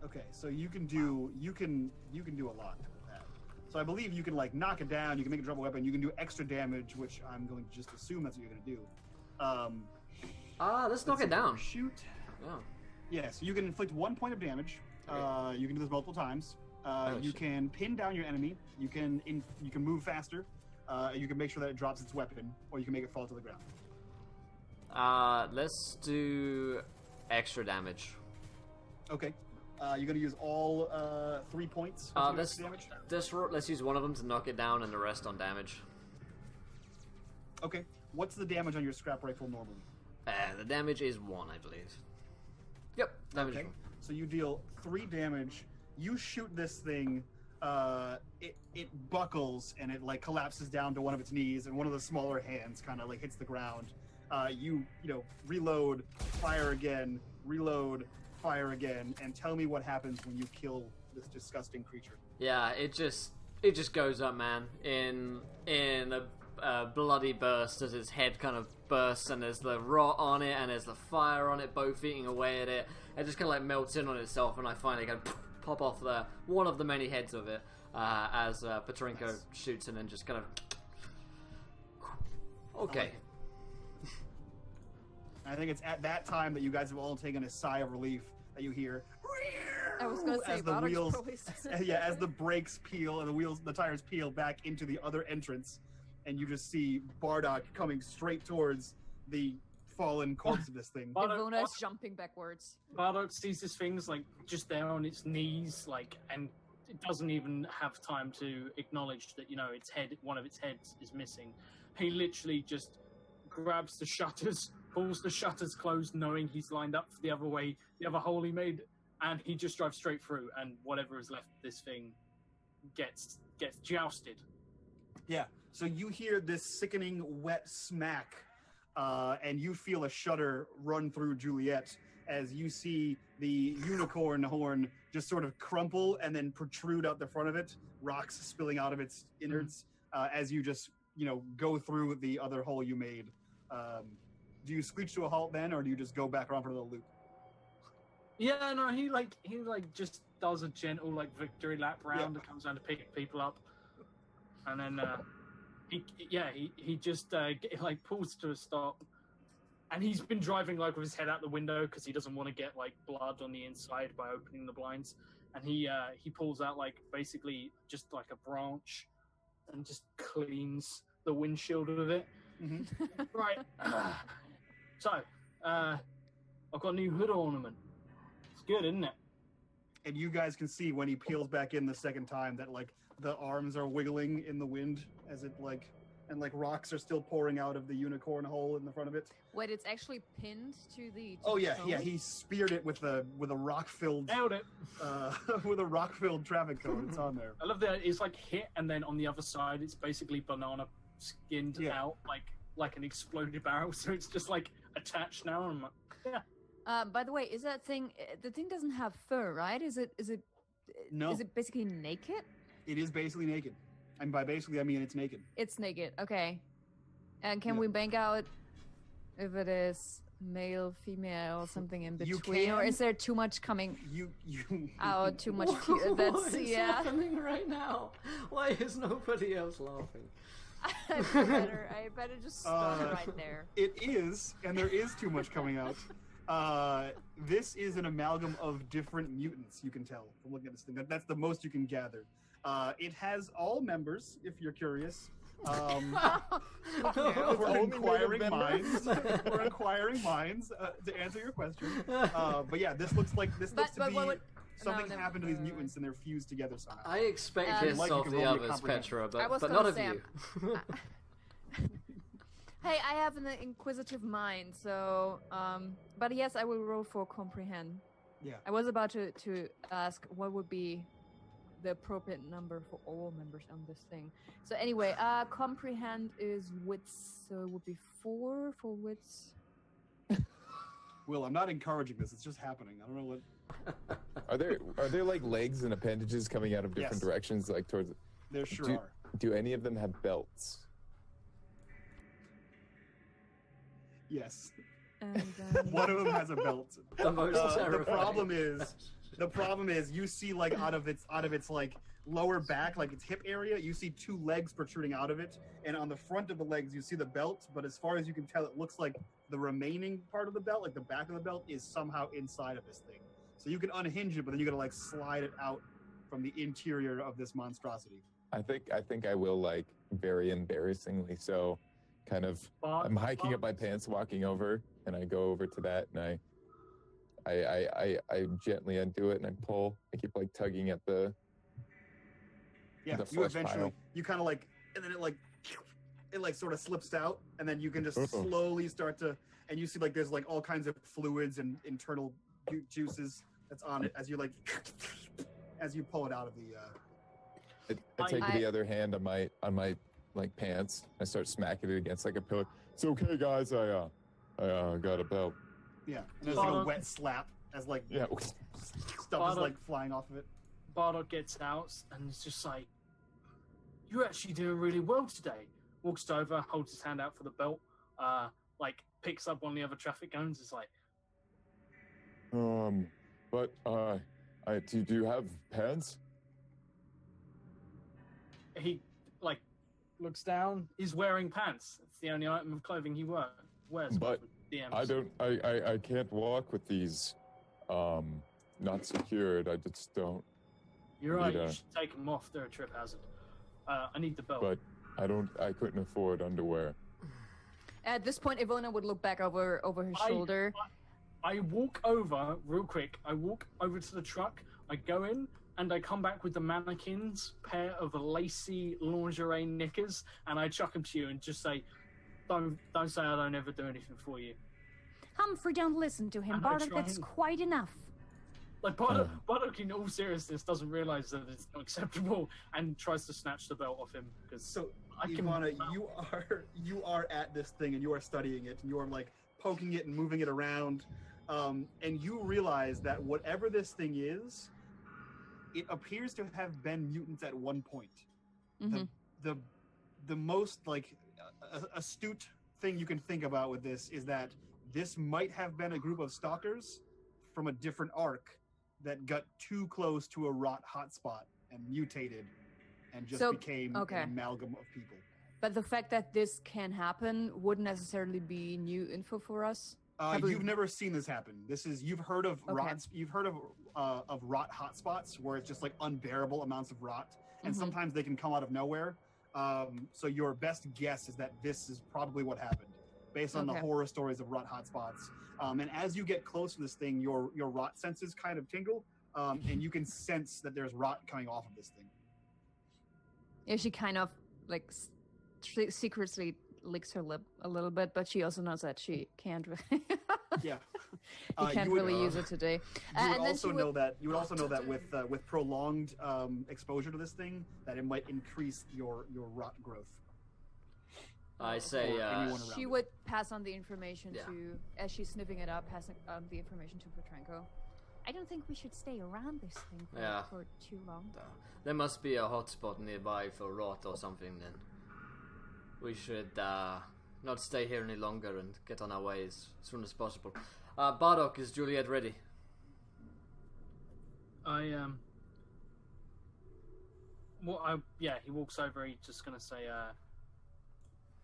Okay, so you can do a lot with that. So I believe you can like knock it down. You can make it drop a weapon. You can do extra damage, which I'm going to just assume that's what you're going to do. Let's knock it down. Shoot. Oh. Yeah, so you can inflict 1 point of damage. Okay. You can do this multiple times. You shit. can pin down your enemy. You can move faster. You can make sure that it drops its weapon, or you can make it fall to the ground. Let's do extra damage. Okay. You're going to use all 3 points for damage? Let's use one of them to knock it down and the rest on damage. Okay. What's the damage on your scrap rifle normally? The damage is 1, I believe. Yep, damage is 1. So you deal 3 damage. You shoot this thing. It buckles and it like collapses down to one of its knees, and one of the smaller hands kind of like hits the ground. You reload, fire again, reload, fire again, and tell me what happens when you kill this disgusting creature. Yeah, it just goes up, man, in a bloody burst as its head kind of bursts, and there's the rot on it, and there's the fire on it, both eating away at it. It just kind of like melts in on itself, and I finally go pop off one of the many heads of it as Petrenko shoots, and then just kind of. Okay. I think it's at that time that you guys have all taken a sigh of relief that you hear. I was gonna say, as the Bardak's wheels, probably as the brakes peel and the tires peel back into the other entrance, and you just see Bardock coming straight towards the fallen corpse of this thing. Ivona is jumping backwards. Bardock sees this thing's like just there on its knees, like, and it doesn't even have time to acknowledge that one of its heads is missing. He literally just grabs the shutters, pulls the shutters closed, knowing he's lined up for the other hole he made, and he just drives straight through, and whatever is left of this thing gets jousted. Yeah, so you hear this sickening wet smack, and you feel a shudder run through Juliet as you see the unicorn horn just sort of crumple and then protrude out the front of it, rocks spilling out of its innards, as you just, go through the other hole you made. Do you screech to a halt then, or do you just go back around for the loop? Yeah, no, he just does a gentle victory lap round and comes down to pick people up, and then he just pulls to a stop, and he's been driving with his head out the window because he doesn't want to get blood on the inside by opening the blinds, and he pulls out basically just a branch and just cleans the windshield of it. Mm-hmm. Right. So, I've got a new hood ornament. It's good, isn't it? And you guys can see when he peels back in the second time that the arms are wiggling in the wind as it and rocks are still pouring out of the unicorn hole in the front of it. Wait, it's actually pinned to the. He speared it with a rock filled. Nailed it. With a rock filled traffic cone. It's on there. I love that it's hit, and then on the other side it's basically banana skinned out like an exploded barrel, so it's just attached now. And I'm like, yeah. By the way, is that thing? The thing doesn't have fur, right? Is it? No. Is it basically naked? It is basically naked, and by basically I mean it's naked. It's naked. Okay. And can we bank out if it is male, female, something in between, or is there too much coming? You out too much. That's what is happening right now? Why is nobody else laughing? I better just stop right there. It is, and there is too much coming out. This is an amalgam of different mutants, you can tell from looking at this thing. That's the most you can gather. It has all members, if you're curious. We're inquiring minds. We're inquiring minds to answer your question. But yeah, this looks to be something happened to these mutants and they're fused together somehow. I expect this of the others, Petra, but not of you. Hey, I have an inquisitive mind, so but yes, I will roll for comprehend. Yeah. I was about to ask what would be the appropriate number for all members on this thing. So anyway, comprehend is wits, so it would be 4 for wits. Will, I'm not encouraging this, it's just happening. I don't know what. Are there legs and appendages coming out of different directions, towards? There sure are. Do any of them have belts? Yes. And one of them has a belt. The most terrifying. The problem is you see out of its lower back, its hip area, you see 2 legs protruding out of it, and on the front of the legs you see the belt, but as far as you can tell it looks like the remaining part of the belt, the back of the belt, is somehow inside of this thing. So you can unhinge it, but then you gotta slide it out from the interior of this monstrosity. I think I will very embarrassingly so kind of I'm hiking up my pants, walking over, and I go over to that, and I gently undo it and I pull. I keep like tugging at the Yeah, the you flesh eventually, pile. you kind of like, and then it like sort of slips out, and then you can just slowly start to, and you see like there's like all kinds of fluids and internal juices that's on it as you like, as you pull it out of the. I take the other hand on my like pants. I start smacking it against like a pillar. It's okay, guys. I got a belt. Yeah, and there's like a wet slap as like stuff is like flying off of it. Bardock gets out and it's just like, "You're actually doing really well today." Walks over, holds his hand out for the belt, like picks up one of the other traffic cones. It's like, but do you have pants? he like looks down. He's wearing pants. It's the only item of clothing he wears. But I don't. I can't walk with these, not secured. I just don't. You're right. You should take them off. They're a trip hazard. I need the belt. But I couldn't afford underwear. At this point, Ivona would look back over her shoulder. I walk over real quick. I walk over to the truck. I go in and I come back with the mannequin's pair of lacy lingerie knickers, and I chuck them to you and just say, "Don't say I don't ever do anything for you." Humphrey, don't listen to him. And Bardock, that's quite enough. Like Bardock, in all seriousness, doesn't realize that it's not acceptable and tries to snatch the belt off him because. So, Ivana, you are at this thing and you are studying it and you are like poking it and moving it around, and you realize that whatever this thing is, it appears to have been mutants at one point. Mm-hmm. The most like astute thing you can think about with this is that this might have been a group of stalkers from a different arc that got too close to a rot hotspot and mutated and just became an amalgam of people. But the fact that this can happen wouldn't necessarily be new info for us. You've never seen this happen. You've heard of rots. You've heard of rot hotspots where it's just like unbearable amounts of rot, and sometimes they can come out of nowhere. So your best guess is that this is probably what happened, based on the horror stories of rot hotspots. And as you get close to this thing, your rot senses kind of tingle, and you can sense that there's rot coming off of this thing. Yeah, she kind of like secretly licks her lip a little bit, but she also knows that she can't. Yeah, you can't really use it today. You would also know that with prolonged exposure to this thing, that it might increase your rot growth. I say she would pass on the information to, as she's sniffing it up, passing the information to Petrenko. I don't think we should stay around this thing for too long. There must be a hotspot nearby for rot or something then. We should not stay here any longer and get on our way as soon as possible. Bardock, is Juliet ready? He walks over. He's just gonna say,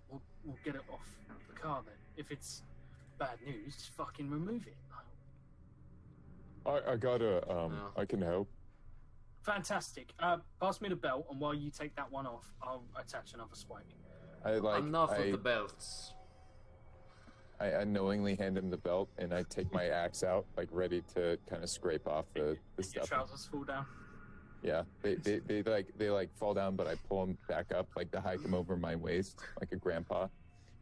"We'll get it off the car then. If it's bad news, just fucking remove it." I gotta. I can help. Fantastic. Pass me the belt, and while you take that one off, I'll attach another spike. Enough of the belts. I knowingly hand him the belt, and I take my axe out, like ready to kind of scrape off the stuff. Your trousers fall down. Yeah, they fall down, but I pull them back up, like to hike them over my waist, like a grandpa,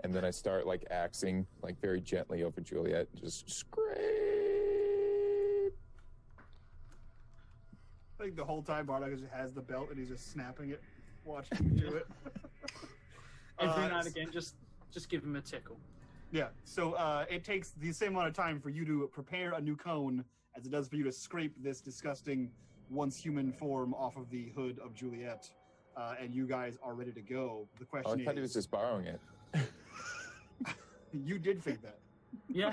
and then I start like axing, like very gently over Juliet, just scrape. I think the whole time Bardock just has the belt and he's just snapping it, watching you do it. Every now and again, just give him a tickle. Yeah, so it takes the same amount of time for you to prepare a new cone as it does for you to scrape this disgusting once human form off of the hood of Juliet, and you guys are ready to go. The question I thought he was just borrowing it. You did think that. Yeah.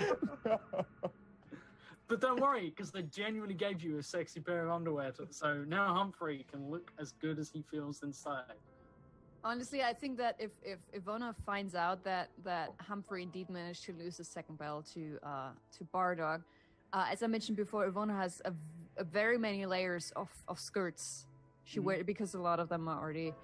But don't worry, because they genuinely gave you a sexy pair of underwear, so now Humphrey can look as good as he feels inside. Honestly, I think that if Ivona finds out that Humphrey indeed managed to lose the second bell to Bardock, as I mentioned before, Ivona has a very many layers of skirts. She wears, because a lot of them are already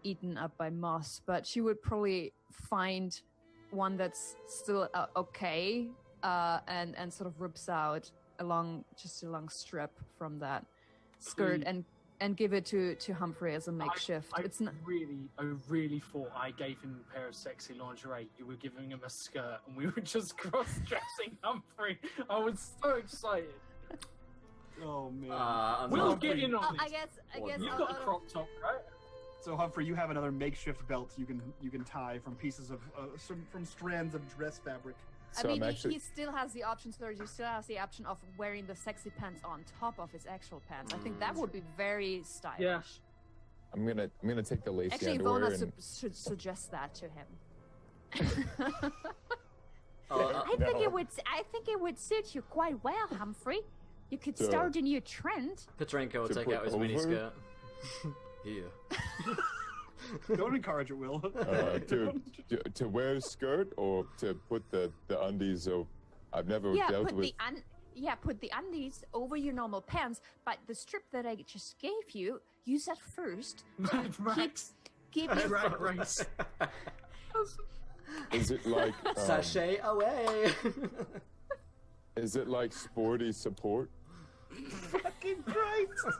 eaten up by moss, but she would probably find one that's still okay, and sort of rips out just a long strip from that skirt and give it to Humphrey as a makeshift. I It's not. really thought I gave him a pair of sexy lingerie. You were giving him a skirt, and we were just cross-dressing Humphrey. I was so excited. Oh man. We'll get in on Oh, this. I guess You've out got a of- crop top, right? So Humphrey, you have another makeshift belt you can tie from pieces of from strands of dress fabric. I So mean, I'm actually he still has the option. So he still has the option of wearing the sexy pants on top of his actual pants. I think that would be very stylish. Yeah. I'm gonna take the lacy Actually, underwear Ivona and should suggest that to him. I think it would suit you quite well, Humphrey. You could So- start a new trend. Petrenko will To take put out his over? miniskirt. Here. Don't encourage it, Will. to wear a skirt or to put the undies over. I've never Yeah, dealt put with. put the undies over your normal pants, but the strip that I just gave you, use that first. Mad Max. Keep it. Drag race. Is it like Sachet away. is it like sporty support? Fucking Christ!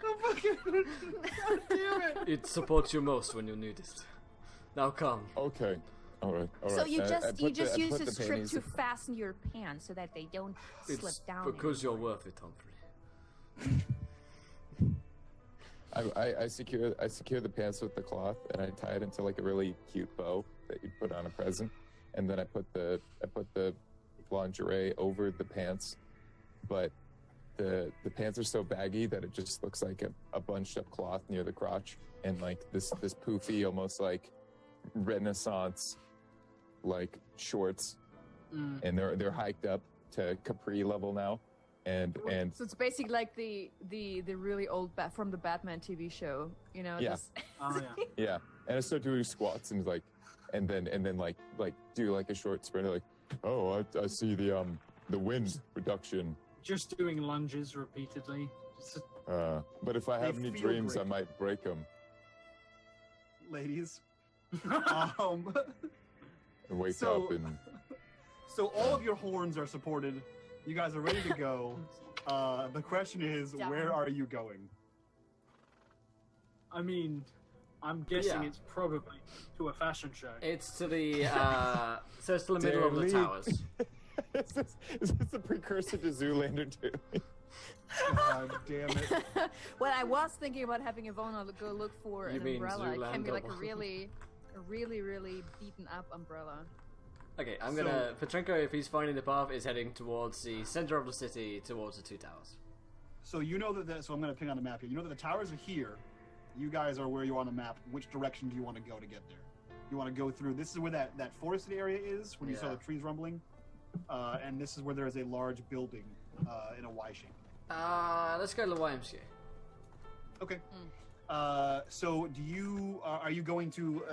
Oh, fucking... God damn it! It supports you most when you need it. Now come. Okay, all right. So you I just put use put a the strip panties- to fasten your pants so that they don't slip It's down. because you're anymore. worth it, Humphrey. I secure the pants with the cloth and I tie it into like a really cute bow that you'd put on a present, and then I put the lingerie over the pants, but the pants are so baggy that it just looks like a bunched up cloth near the crotch, and like this poofy, almost like Renaissance like shorts, and they're hiked up to capri level now, and So it's basically like the really old from the Batman TV show, you know? Yeah. Just- Oh yeah. yeah, and I start doing squats and like, and then like do like a short sprint, like, oh, I see the wind reduction. Just doing lunges repeatedly. Just, But if I They have any feel dreams, I great. might break them Ladies. and wake So- up and. So all of your horns are supported. You guys are ready to go. The question is, Down. where are you going? I mean, I'm guessing Yeah. it's probably to a fashion show. It's to the so it's to the middle of the Dear me. towers. is this a precursor to Zoolander 2? God damn it. Well, I was thinking about having Ivona go look for You an mean umbrella. It can be like a Zoolander? really beaten up umbrella. Okay, I'm gonna. Petrenko, if he's finding the path, is heading towards the center of the city, towards the two towers. So you know that. So I'm going to ping on the map here. You know that the towers are here. You guys are where you are on the map. Which direction do you want to go to get there? You want to go through. This is where that forested area is, when you saw Yeah. the trees rumbling, and this is where there is a large building in a Y shape. Let's go to the YMCA. Okay. So do you are you going to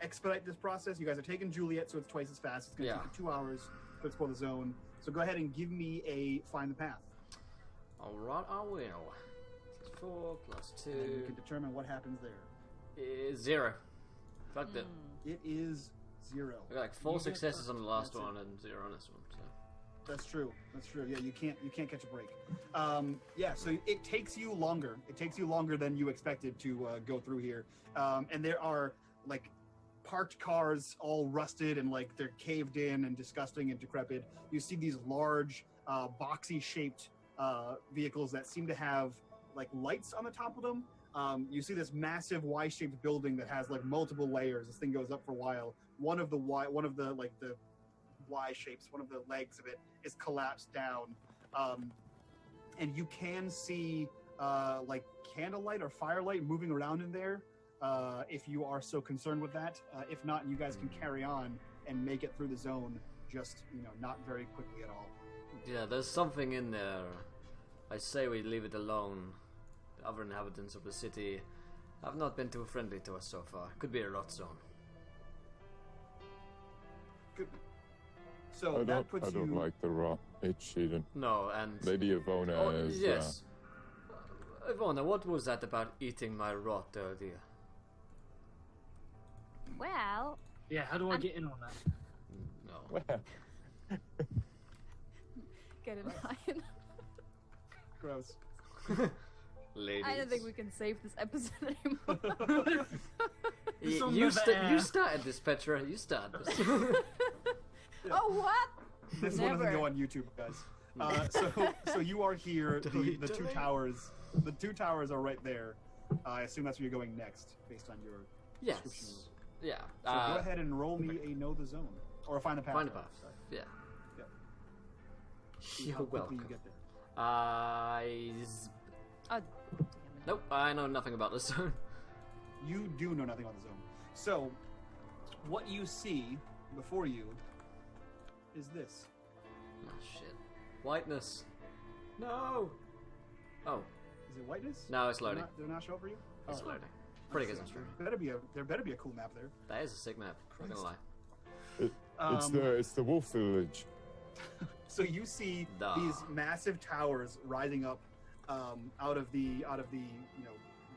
expedite this process? You guys are taking Juliet, so it's twice as fast. It's going to Yeah. take you 2 hours to explore the zone. So go ahead and give me a find the path. Alright, I will. 4 plus And you 2 can determine what happens there. is 0. Fucked it. It is 0. I got like 4 You get successes that. on the last That's it. one and 0 on this one. So. That's true. That's true. Yeah, you can't catch a break. Yeah, so it takes you longer. It takes you longer than you expected to go through here. And there are like parked cars, all rusted and like they're caved in and disgusting and decrepit. You see these large, boxy shaped vehicles that seem to have like lights on the top of them. You see this massive Y-shaped building that has like multiple layers. This thing goes up for a while. One of the Y shapes, one of the legs of it is collapsed down, and you can see like candlelight or firelight moving around in there if you are so concerned with that. If not, you guys can carry on and make it through the zone, just not very quickly at all. Yeah, there's something in there. I say we leave it alone. The other inhabitants of the city have not been too friendly to us so far. Could be a rot zone. Good. So that puts I don't you. like the raw. It's cheating. No, and Lady Ivona oh, is. yes. Ivona, what was that about eating my rot earlier? Well, Yeah, how do I get in on that? No. Well, Get in line. Gross. Ladies. I don't think we can save this episode anymore. You started this, Petra. You started this. Oh, what? This one doesn't Never. go on YouTube, guys. So you are here. The two towers. The two towers are right there. I assume that's where you're going next, based on your description. Yes. Yeah. So go ahead and roll me a know the zone or find the path. Find a path. Sorry. Yeah. Yep. See You're how quickly welcome. you get there. Oh, Nope, I know nothing about this zone. You do know nothing about the zone. So, what you see before you is this. Oh, shit. Whiteness. No! Oh, Is it whiteness? no, it's loading. Did it not show up for you? It's Oh. loading. Pretty good There instruction. there better be a cool map there. That is a sick map, not gonna lie. It's the wolf village. So you see Duh. these massive towers rising up out of the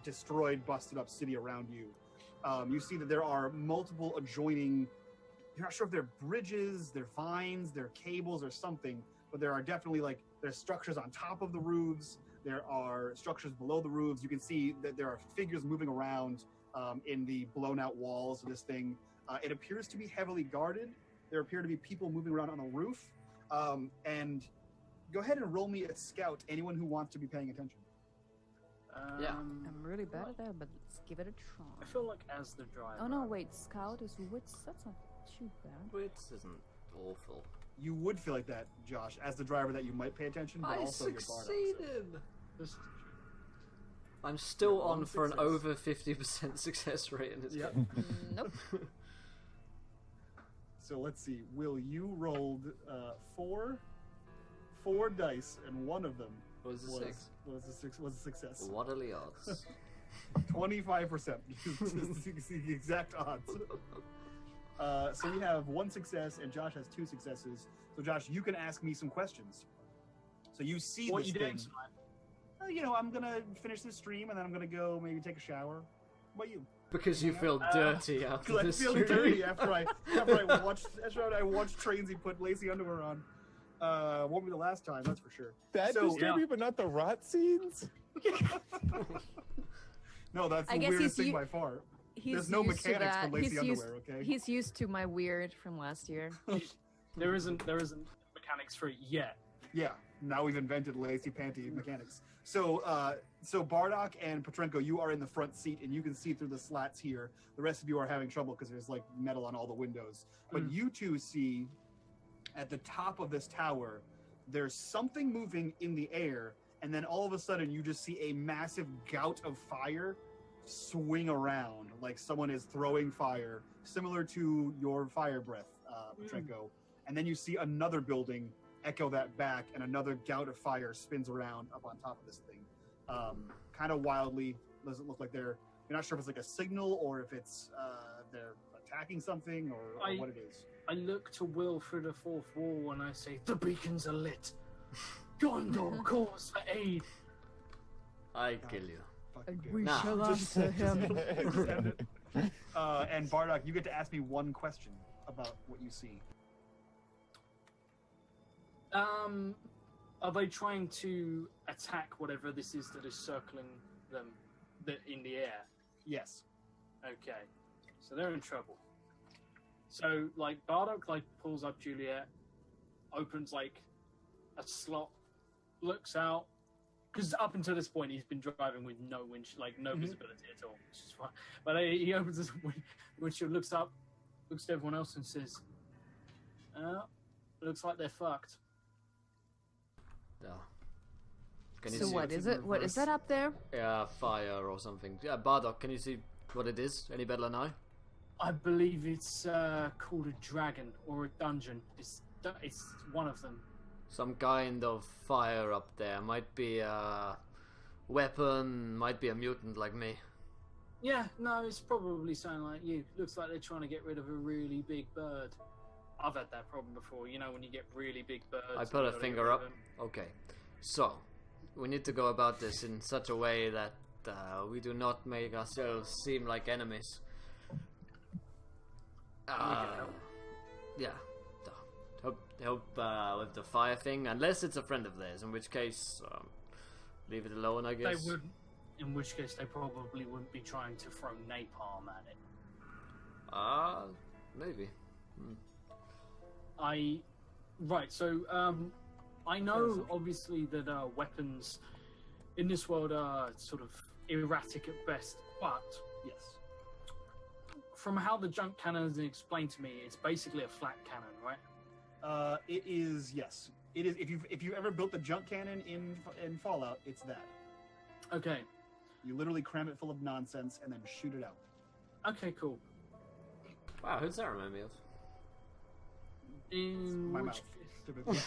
destroyed, busted up city around you. You see that there are multiple adjoining. You're not sure if they're bridges, they're vines, they're cables, or something, but there are definitely there's structures on top of the roofs. There are structures below the roofs. You can see that there are figures moving around in the blown out walls of this thing. It appears to be heavily guarded. There appear to be people moving around on the roof. And go ahead and roll me a scout, anyone who wants to be paying attention. Yeah. I'm really bad at that, but let's give it a try. I feel like as the driver. Oh no, wait, Scout is wits. That's not too bad. Wits isn't awful. You would feel like that, Josh, as the driver, that you might pay attention, but I also your Bardock. succeeded! This- I'm still Yeah, on one for an success. over 50% success rate in this Yep. game. Nope. So let's see. Will, you rolled four dice, and one of them What was the six? was a success. What are the odds? 25%. The exact odds. So we have one success, and Josh has two successes. So Josh, you can ask me some questions. So you see What this you doing thing. tonight? I'm gonna finish this stream, and then I'm gonna go maybe take a shower. What about you? Because you feel dirty after Because I this feel stream. dirty after I watched Trainsy put lacy underwear on. Won't be the last time, that's for sure. That So- disturbed you, but not the rot scenes? No, that's I the guess weirdest he's thing u- by far. He's There's no used to mechanics that. for lacy He's used, underwear, okay? he's used to my weird from last year. There isn't mechanics for it yet. Yeah, now we've invented lacy panty mechanics. So Bardock and Petrenko, you are in the front seat, and you can see through the slats here. The rest of you are having trouble because there's metal on all the windows. But you two see at the top of this tower, there's something moving in the air, and then all of a sudden you just see a massive gout of fire swing around, like someone is throwing fire, similar to your fire breath, Petrenko. And then you see another building echo that back, and another gout of fire spins around up on top of this thing. Kind of wildly. Doesn't look like you're not sure if it's like a signal or if it's they're attacking something or what it is. I look to Will through the fourth wall and I say, "The beacons are lit. Gondor calls for aid." I kill you. Fucking good. We Nah. shall Just- answer him. just end it. And Bardock, you get to ask me one question about what you see. Are they trying to attack whatever this is that is circling them in the air? Yes. Okay, so they're in trouble. So Bardock pulls up Juliet, opens a slot, looks out, because up until this point he's been driving with no no visibility at all, which is fine. But he opens this windshield, looks up, looks at everyone else and says, "Looks like they're fucked." Yeah. Can you So see what it is in it? What is reverse? that up there? Yeah, fire or something. Yeah, Bardock, can you see what it is? Any better than I? I believe it's called a dragon or a dungeon. It's one of them. Some kind of fire up there. Might be a weapon, might be a mutant like me. Yeah, no, it's probably something like you. Looks like they're trying to get rid of a really big bird. I've had that problem before. You know, when you get really big birds. I and put you a gotta finger get rid up. of them. Okay. So, we need to go about this in such a way that we do not make ourselves seem like enemies. Yeah. help with the fire thing, unless it's a friend of theirs, in which case, leave it alone, I guess. They would, in which case they probably wouldn't be trying to throw napalm at it. Maybe. Right, so, I know, obviously, that weapons in this world are sort of erratic at best, but Yes. from how the junk cannon is explained to me, it's basically a flat cannon, right? It is, yes. It is. If you've ever built a junk cannon in Fallout, it's that. Okay, You literally cram it full of nonsense and then shoot it out. okay, cool. Wow, who's that remind me of? In My which mouth. case- Typically.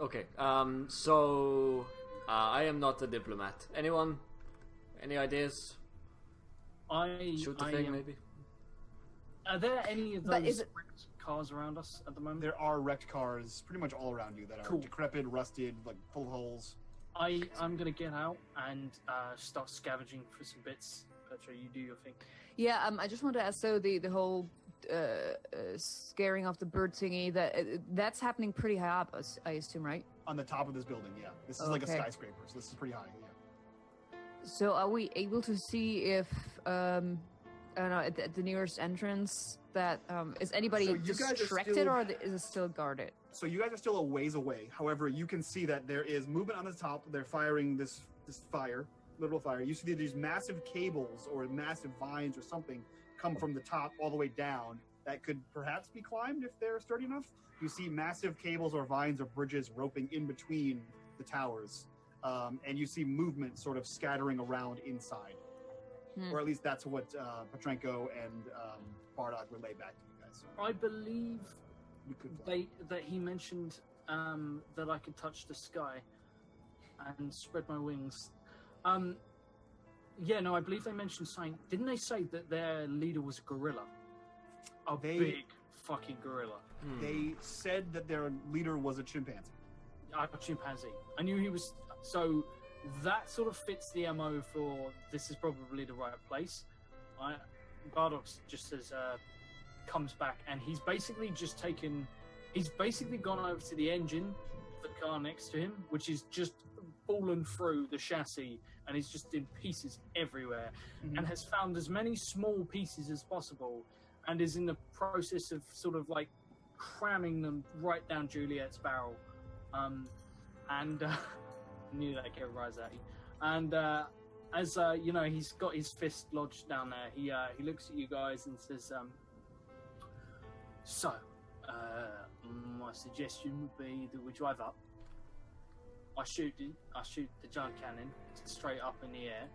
Okay, so I am not a diplomat. Anyone? Any ideas? Shoot the thing, maybe? Are there any of But those is it- wrecked cars around us at the moment? There are wrecked cars pretty much all around you that are Cool. decrepit, rusted, like full of holes. I'm gonna get out and start scavenging for some bits. Petra, you do your thing. Yeah, I just want to ask. So the whole scaring off the bird thingy that's happening pretty high up, I assume, right? On the top of this building, yeah. This is like a Okay. skyscraper, so this is pretty high, yeah. So are we able to see if I don't know at the nearest entrance that is anybody So you guys are distracted still- or is it still guarded? So you guys are still a ways away. However, you can see that there is movement on the top. They're firing this fire, literal fire. You see these massive cables or massive vines or something come from the top all the way down that could perhaps be climbed if they're sturdy enough. You see massive cables or vines or bridges roping in between the towers. And you see movement sort of scattering around inside. Or at least that's what Petrenko and Bardock relay back to you guys. I believe You could fly. that he mentioned that I could touch the sky and spread my wings. Yeah, no, I believe they mentioned something. Didn't they say that their leader was a gorilla? A big fucking gorilla. They said that their leader was a chimpanzee. A chimpanzee. I knew he was. So that sort of fits the MO for this is probably the right place. Bardock just says, comes back, and he's basically just taken. He's basically gone over to the engine of the car next to him, which is just fallen through the chassis, and is just in pieces everywhere, and has found as many small pieces as possible, and is in the process of sort of like cramming them right down Juliet's barrel. And knew that'd get a rise at you. And as you know, he's got his fist lodged down there. He looks at you guys and says, "So, my suggestion would be that we drive up. I shoot the junk cannon straight up in the air.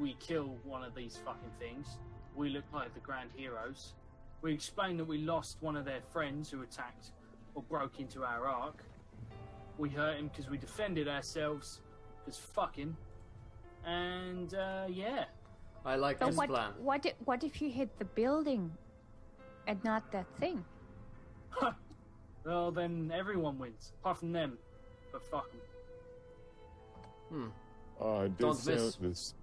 We kill one of these fucking things. We look like the grand heroes. We explain that we lost one of their friends who attacked or broke into our ark. We hurt him because we defended ourselves, because fucking. And, yeah. I like But this plan. what if you hit the building and not that thing? Well, then everyone wins, apart from them. But fuck them. Don't miss. This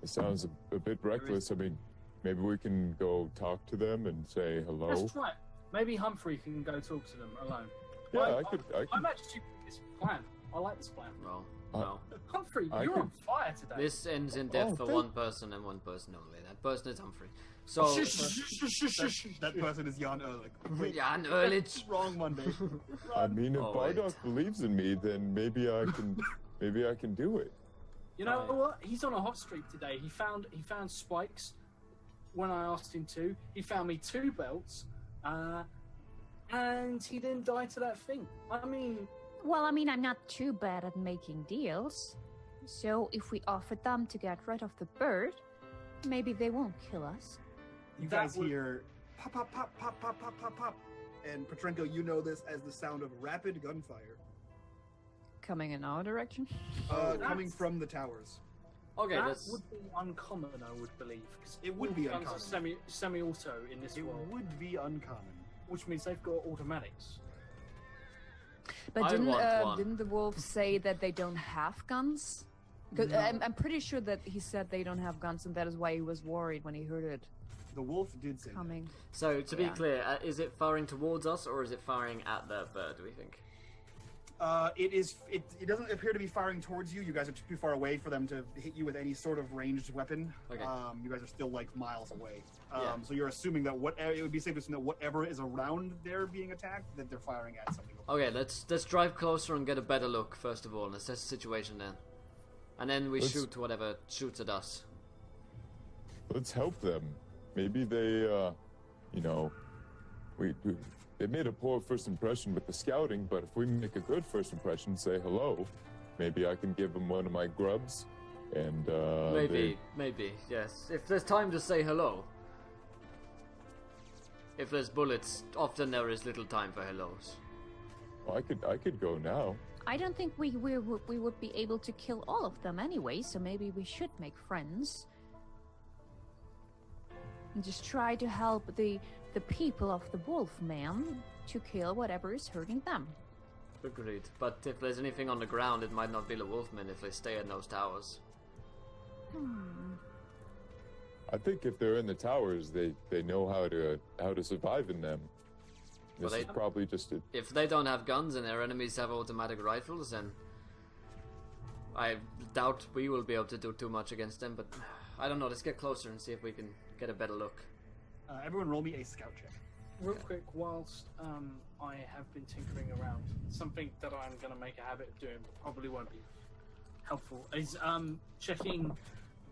sounds a bit reckless. I mean, maybe we can go talk to them and say hello. That's right. Maybe Humphrey can go talk to them alone. Yeah, I could. I'm actually this plan. I like this plan. No. Humphrey, I you're could- on fire today. This ends in death for thank- one person and one person only. That person is Humphrey. So, That person is Jan Ehrlich. Wait, Jan Ehrlich. wrong Monday. I mean, if Oh, wait. Bardock believes in me, then maybe I can. Maybe I can do it. You know Right. what? He's on a hot streak today. He found spikes when I asked him to. He found me 2 belts, and he didn't die to that thing. I mean, Well, I mean, I'm not too bad at making deals. So if we offer them to get rid of the bird, maybe they won't kill us. You That guys would- hear pop, pop, pop, pop, pop, pop, pop, pop. And Petrenko, you know this as the sound of rapid gunfire Coming in our direction. coming That's- from the towers. Okay, that let's. would be uncommon, I would believe. 'Cause It would all be guns are uncommon. semi-auto in this It world, would be uncommon. which means they've got automatics. But I want one. didn't the wolf say that they don't have guns? Because I'm pretty sure that he said they don't have guns, and that is why he was worried when he heard it. The wolf did say that. coming. So, to be Yeah. clear, is it firing towards us or is it firing at the bird, do we think? It doesn't appear to be firing towards you. You guys are too far away for them to hit you with any sort of ranged weapon. Okay. You guys are still like miles away. Yeah. So you're assuming that it would be safe to assume that whatever is around there being attacked, that they're firing at something. Okay, let's drive closer and get a better look, first of all, and assess the situation then. And then we Let's- shoot whatever shoots at us. Let's help them. Maybe they, you know, they made a poor first impression with the scouting, but if we make a good first impression, say hello, maybe I can give them one of my grubs, and Maybe, yes. If there's time to say hello. If there's bullets, often there is little time for hellos. I could go now. I don't think we would be able to kill all of them anyway, so maybe we should make friends. And just try to help the people of the Wolfman to kill whatever is hurting them. Agreed. But if there's anything on the ground, it might not be the wolfmen if they stay in those towers. I think if they're in the towers, they know how to survive in them. Well, This is probably just a If they don't have guns and their enemies have automatic rifles, then I doubt we will be able to do too much against them, but I don't know. Let's get closer and see if we can get a better look. Everyone roll me a scout check. Real quick, whilst I have been tinkering around, something that I'm going to make a habit of doing, but probably won't be helpful, is checking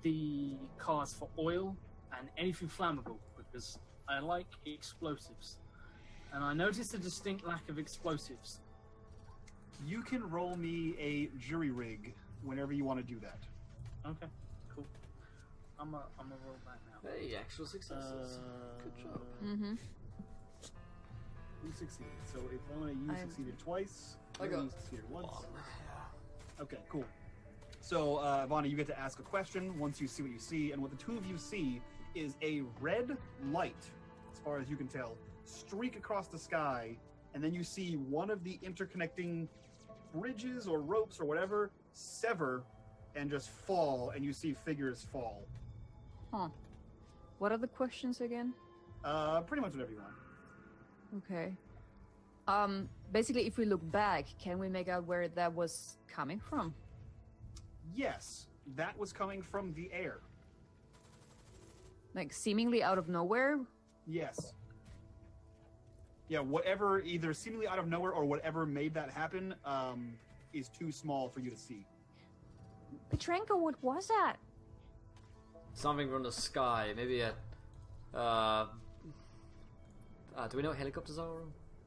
the cars for oil and anything flammable, because I like explosives. And I noticed a distinct lack of explosives. You can roll me a jury rig whenever you want to do that. Okay, cool. I'm gonna roll that now. Hey, actual successes. Good job. Mm-hmm. Who succeeded? So Ivana, you succeeded twice. I got you succeeded once. one. Okay, cool. So, Ivana, you get to ask a question once you see what you see, and what the two of you see is a red light, as far as you can tell, streak across the sky, and then you see one of the interconnecting bridges or ropes or whatever sever and just fall, and you see figures fall. Huh. What are the questions again? Pretty much whatever you want. Okay. Basically, if we look back, can we make out where that was coming from? Yes, that was coming from the air. Like, seemingly out of nowhere? Yes. Yeah, whatever, either seemingly out of nowhere or whatever made that happen, is too small for you to see. Petrenko, what was that? Something from the sky. Maybe a. Do we know what helicopters are?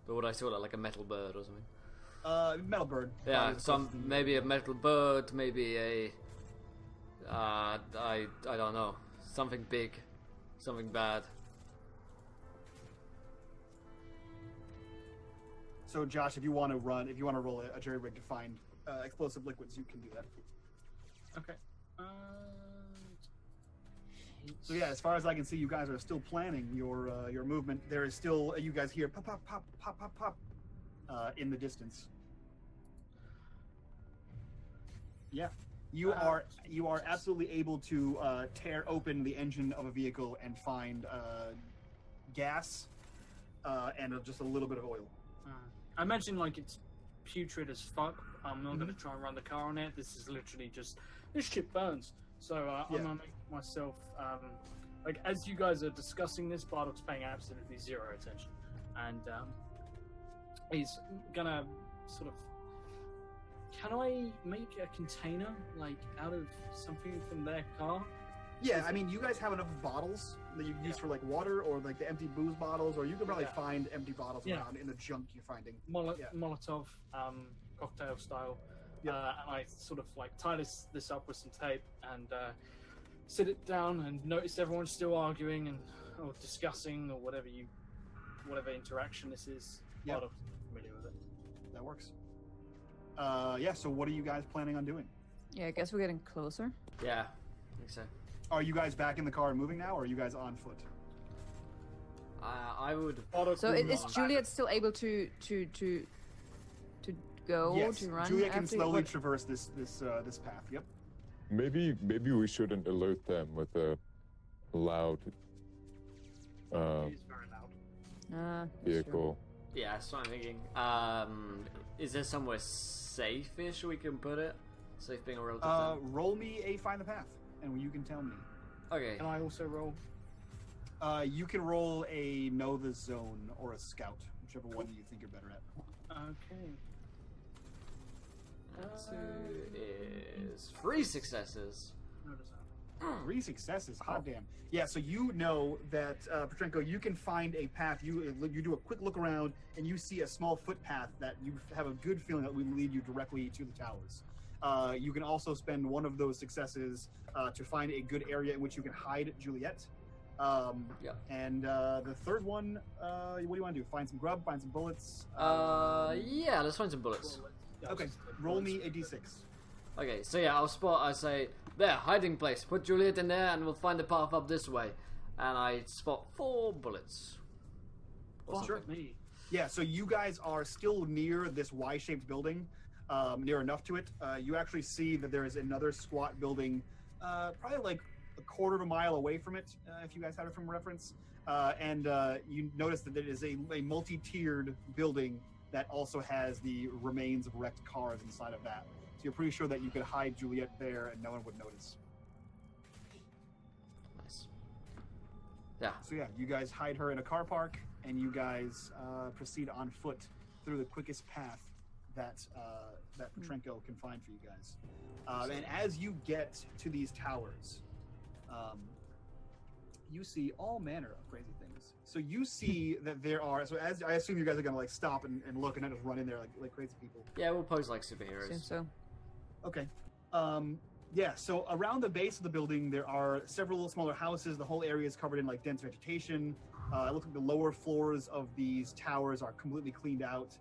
Or would I saw that like a metal bird or something? Metal bird. Yeah, maybe a metal bird, maybe a. I don't know. Something big, something bad. So, Josh, if you want to roll a jury rig to find explosive liquids, you can do that. Okay. So yeah, as far as I can see, you guys are still planning your movement. There is still you guys hear pop pop pop pop pop pop in the distance. Yeah, you are absolutely able to tear open the engine of a vehicle and find gas and just a little bit of oil. I imagine like it's putrid as fuck. I'm not going to try and run the car on it. This is literally just this shit burns. So I'm Yeah. gonna make myself like as you guys are discussing this, Bardock's paying absolutely zero attention, and he's gonna sort of. Can I make a container like out of something from their car? Yeah, I mean, you guys have enough bottles that you can use for like water or like the empty booze bottles, or you could probably find empty bottles around in the junk you're finding. Molotov, cocktail style. And I sort of like tie this up with some tape and sit it down and notice everyone's still arguing and or discussing or whatever interaction this is. Yeah. Bardock's familiar with it. That works. Yeah. So, what are you guys planning on doing? Yeah, I guess we're getting closer. Yeah, I think so. Are you guys back in the car and moving now, or are you guys on foot? I would. So is Juliet still able to go Yes, to run? Julia can after- slowly what- traverse this path. Yep. maybe we shouldn't alert them with a loud It is very loud. That's true. vehicle. Yeah, that's what I'm thinking. Is there somewhere safe-ish we can put it? Safe being a relative thing. Roll me a find the path, and you can tell me. Okay. Can I also roll? You can roll a know the zone or a scout, whichever one you think you're better at. Okay. That is 3 successes. Notice that. 3 successes. Hot damn. Yeah, so you know that, Petrenko, you can find a path. You do a quick look around, and you see a small footpath that you have a good feeling that will lead you directly to the towers. You can also spend one of those successes to find a good area in which you can hide Juliet. Yeah. And the third one, what do you want to do? Find some grub, find some bullets? Yeah, let's find some bullets. Okay, roll me a d6. Okay, so yeah, I say, there, hiding place. Put Juliet in there and we'll find the path up this way. And I spot 4 bullets. Or Sure. something. Me. Yeah, so you guys are still near this Y-shaped building, near enough to it. You actually see that there is another squat building, probably like a quarter of a mile away from it, if you guys have it from reference. And you notice that there is a multi-tiered building that also has the remains of wrecked cars inside of that. So you're pretty sure that you could hide Juliet there and no one would notice. Nice. Yeah. So yeah, you guys hide her in a car park, and you guys proceed on foot through the quickest path that that Petrenko can find for you guys. And as you get to these towers, you see all manner of crazy things. So you see that there are. So as I assume you guys are gonna like stop and look and not just run in there like crazy people. Yeah, we'll pose like superheroes. Seems so. Okay. Yeah, so around the base of the building, there are several smaller houses. The whole area is covered in like dense vegetation. It looks like the lower floors of these towers are completely cleaned out.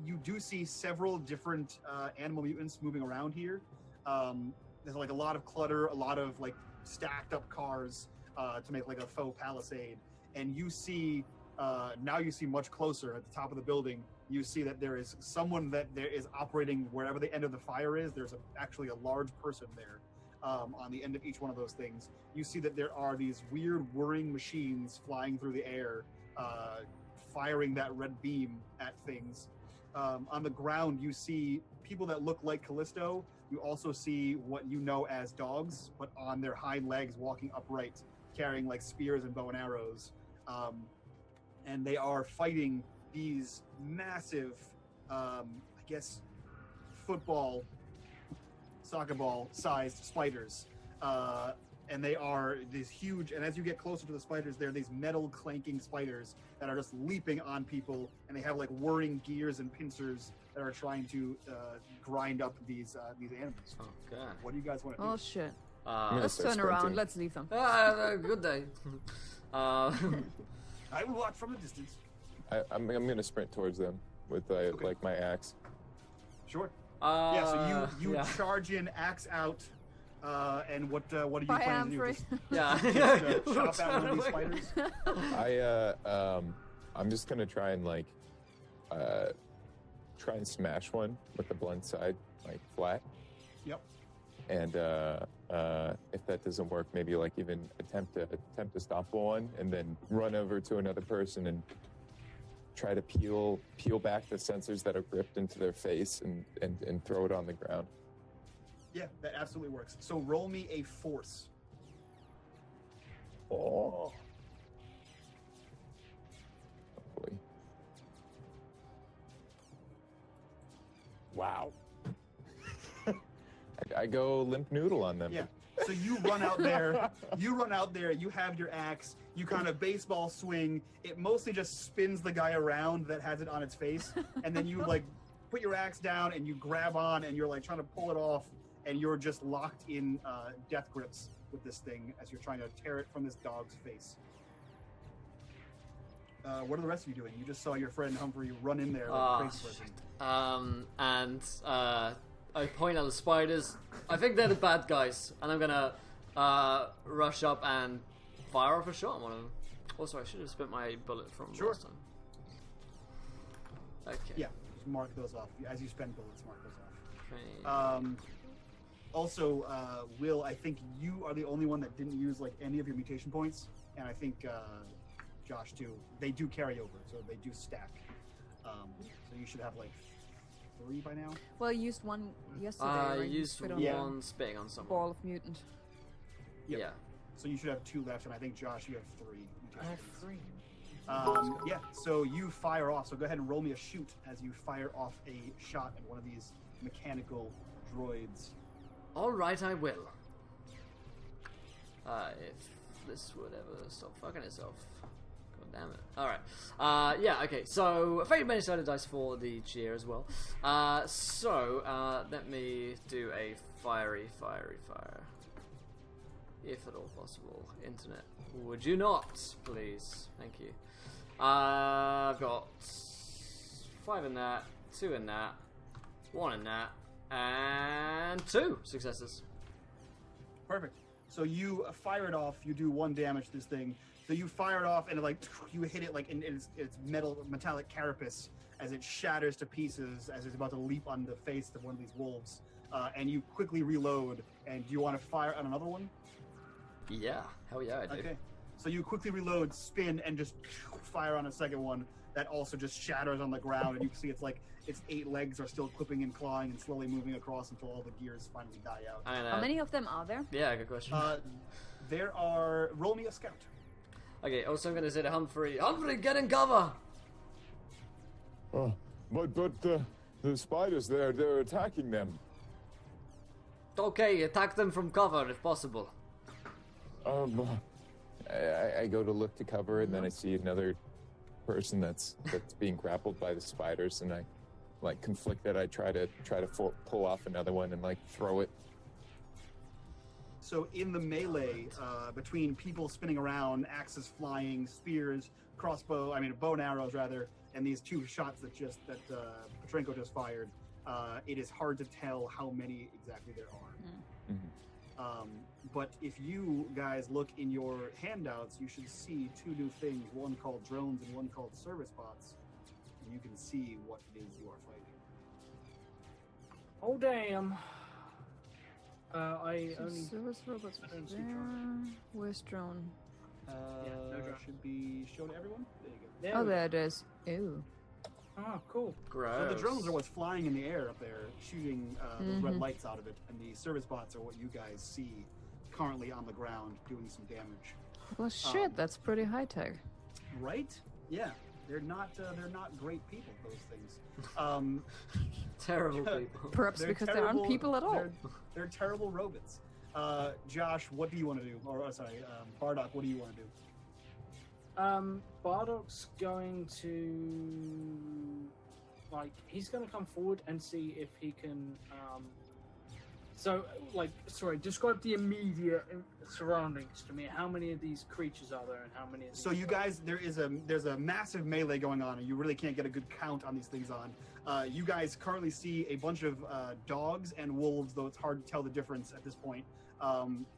You do see several different animal mutants moving around here. There's like a lot of clutter, a lot of like stacked up cars to make like a faux palisade. And you see, now you see much closer at the top of the building, you see that there is someone that there is operating wherever the end of the fire is. There's actually a large person there on the end of each one of those things. You see that there are these weird whirring machines flying through the air, firing that red beam at things. On the ground, you see people that look like Callisto. You also see what you know as dogs, but on their hind legs, walking upright, carrying like spears and bow and arrows. And they are fighting these massive, I guess, football, soccer ball sized spiders. And they are these huge, and as you get closer to the spiders, they're these metal clanking spiders that are just leaping on people, and they have like whirring gears and pincers that are trying to grind up these animals. Oh god. What do you guys want to do? Oh shit. gonna Let's start turn around. sprinting. Let's leave them. Good day. I will watch from a distance. I'm gonna sprint towards them with like my axe. Sure. Yeah, so you yeah. charge in, axe out, and what are you Bye, planning to do? Humphrey. Yeah. Chop out one of these spiders? I'm just gonna try and like try and smash one with the blunt side, like flat. Yep. And if that doesn't work, maybe like even attempt to stop one, and then run over to another person and try to peel back the sensors that are gripped into their face and throw it on the ground. Yeah, that absolutely works. So roll me a force. Oh. Hopefully. Wow. I go limp noodle on them. Yeah. So you run out there. You have your axe. You kind of baseball swing. It mostly just spins the guy around that has it on its face, and then you like put your axe down and you grab on and you're like trying to pull it off, and you're just locked in death grips with this thing as you're trying to tear it from this dog's face. What are the rest of you doing? You just saw your friend Humphrey run in there like a crazy person. And I point at the spiders. I think they're the bad guys, and I'm gonna rush up and fire off a shot on one of them. Also, I should have spent my bullet from last time. Okay. Yeah, just mark those off. As you spend bullets, mark those off. Okay. Also, Will, I think you are the only one that didn't use like any of your mutation points, and I think Josh too. They do carry over, so they do stack. So you should have like 3 by now. Well, you used one yesterday. I right? You used spit one on spitting on someone. ball of mutant. Yep. Yeah. So you should have 2 left, and I think Josh, you have 3. I have mutation 3. points. Yeah. So you fire off. So go ahead and roll me a shoot as you fire off a shot at one of these mechanical droids. All right, I will. If this would ever stop fucking itself. God damn it. Alright. Yeah, okay. So, a very many-sided dice for the cheer as well. Let me do a fire. If at all possible. Internet. Would you not, please? Thank you. I've got 5 in that, 2 in that, 1 in that, and 2 successes. Perfect. So you fire it off. You do 1 damage to this thing. So you fire it off, and you hit it like in its metallic carapace as it shatters to pieces as it's about to leap on the face of one of these wolves. And you quickly reload. And do you want to fire on another one? Yeah, hell yeah, I do. Okay. So you quickly reload, spin, and just fire on a second one that also just shatters on the ground. And you can see its 8 legs are still clipping and clawing and slowly moving across until all the gears finally die out. How many of them are there? Yeah, good question. There are... Roll me a scout. Okay, also I'm going to say to Humphrey, get in cover! Oh, but the spiders, they're attacking them. Okay, attack them from cover if possible. I go to look to cover, and then I see another person that's being grappled by the spiders, and I, like, conflicted. I try to pull off another one and like throw it. So in the melee, between people spinning around, axes flying, spears, bow and arrows rather, and these 2 shots that Petrenko just fired, it is hard to tell how many exactly there are. Mm-hmm. But if you guys look in your handouts, you should see 2 new things, one called drones and one called service bots. And you can see what it is you are fighting. Oh damn! I only. Service robots. I don't see Where's drone? Yeah, no drone. Should be shown to everyone. There you go. There Oh, we there it is. Ew. go. Oh, cool. Gross. So the drones are what's flying in the air up there, shooting those red lights out of it, and the service bots are what you guys see currently on the ground doing some damage. Well, shit, that's pretty high tech. Right? Yeah, they're not great people. Those things. Terrible people. Perhaps because there aren't people at all. They're terrible robots. Josh, what do you want to do? Or Bardock, what do you want to do? Bardock's going to, he's going to come forward and see if he can, describe the immediate surroundings to me. How many of these creatures are there, and how many of these... So you guys, there's a massive melee going on, and you really can't get a good count on these things on. You guys currently see a bunch of dogs and wolves, though it's hard to tell the difference at this point,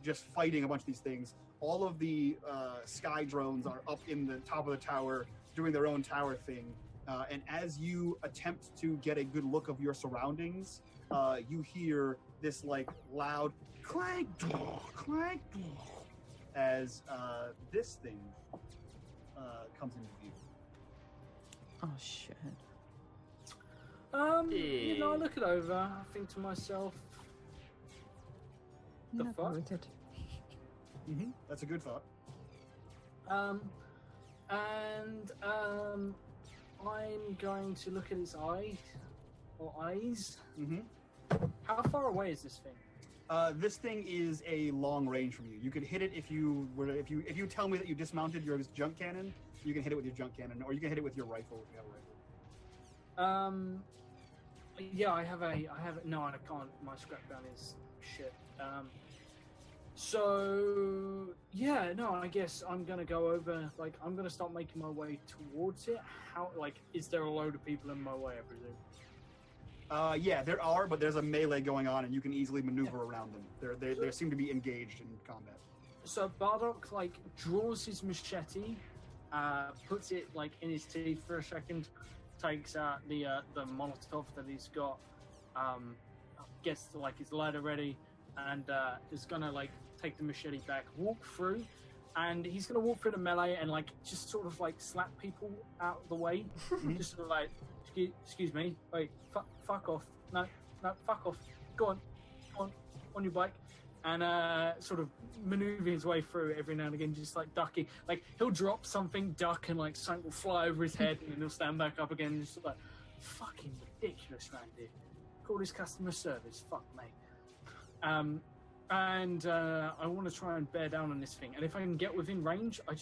just fighting a bunch of these things. All of the sky drones are up in the top of the tower doing their own tower thing. And as you attempt to get a good look of your surroundings, you hear this loud clank, clank, as this thing comes into view. Oh, shit. I look it over. I think to myself, the Not fuck? worth it. That's a good thought. I'm going to look at its eyes. How far away is this thing? This thing is a long range from you. You could hit it if you tell me that you dismounted your junk cannon. You can hit it with your junk cannon, or you can hit it with your rifle if you have a rifle. Yeah, I have a. No, I can't. My scrap gun is shit. So yeah, no, I guess I'm gonna go over. I'm gonna start making my way towards it. How? Is there a load of people in my way? I presume. Yeah, there are, but there's a melee going on, and you can easily maneuver around them. They seem to be engaged in combat. So Bardock draws his machete, puts it in his teeth for a second, takes out the Molotov that he's got, gets his ladder ready, and is gonna like take the machete back, walk through, and he's gonna walk through the melee and like just sort of like slap people out of the way, just sort of like, excuse me, wait, fuck off, no, fuck off, go on your bike, and sort of maneuver his way through every now and again, just like ducking. Like he'll drop something, duck, and like something will fly over his head, and then he'll stand back up again, and just like, fucking ridiculous, Randy. Call this customer service, fuck me. And I want to try and bear down on this thing, and if I can get within range, I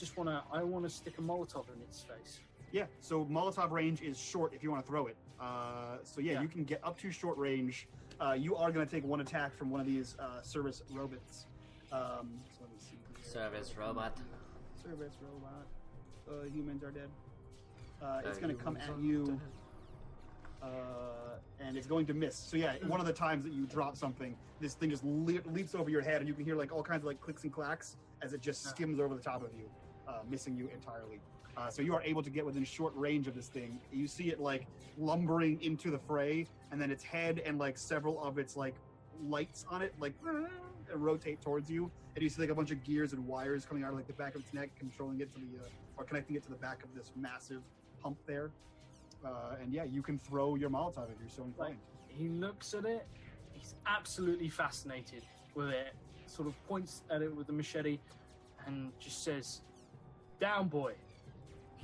want to stick a Molotov in its face. Yeah, so Molotov range is short if you want to throw it. So yeah, you can get up to short range. You are going to take one attack from one of these service robots. So let me see here. Service robot. Service robot. Humans are dead. It's going to come at you, and it's going to miss. So yeah, one of the times that you drop something, this thing just leaps over your head, and you can hear like all kinds of like clicks and clacks as it just skims over the top of you, missing you entirely. So you are able to get within short range of this thing. You see it like lumbering into the fray, and then its head and like several of its like lights on it like rotate towards you, and you see like a bunch of gears and wires coming out of like the back of its neck, controlling it to the or connecting it to the back of this massive pump there. And yeah, you can throw your Molotov if you're so inclined. He looks at it. He's absolutely fascinated with it. Sort of points at it with the machete, and just says, "Down, boy.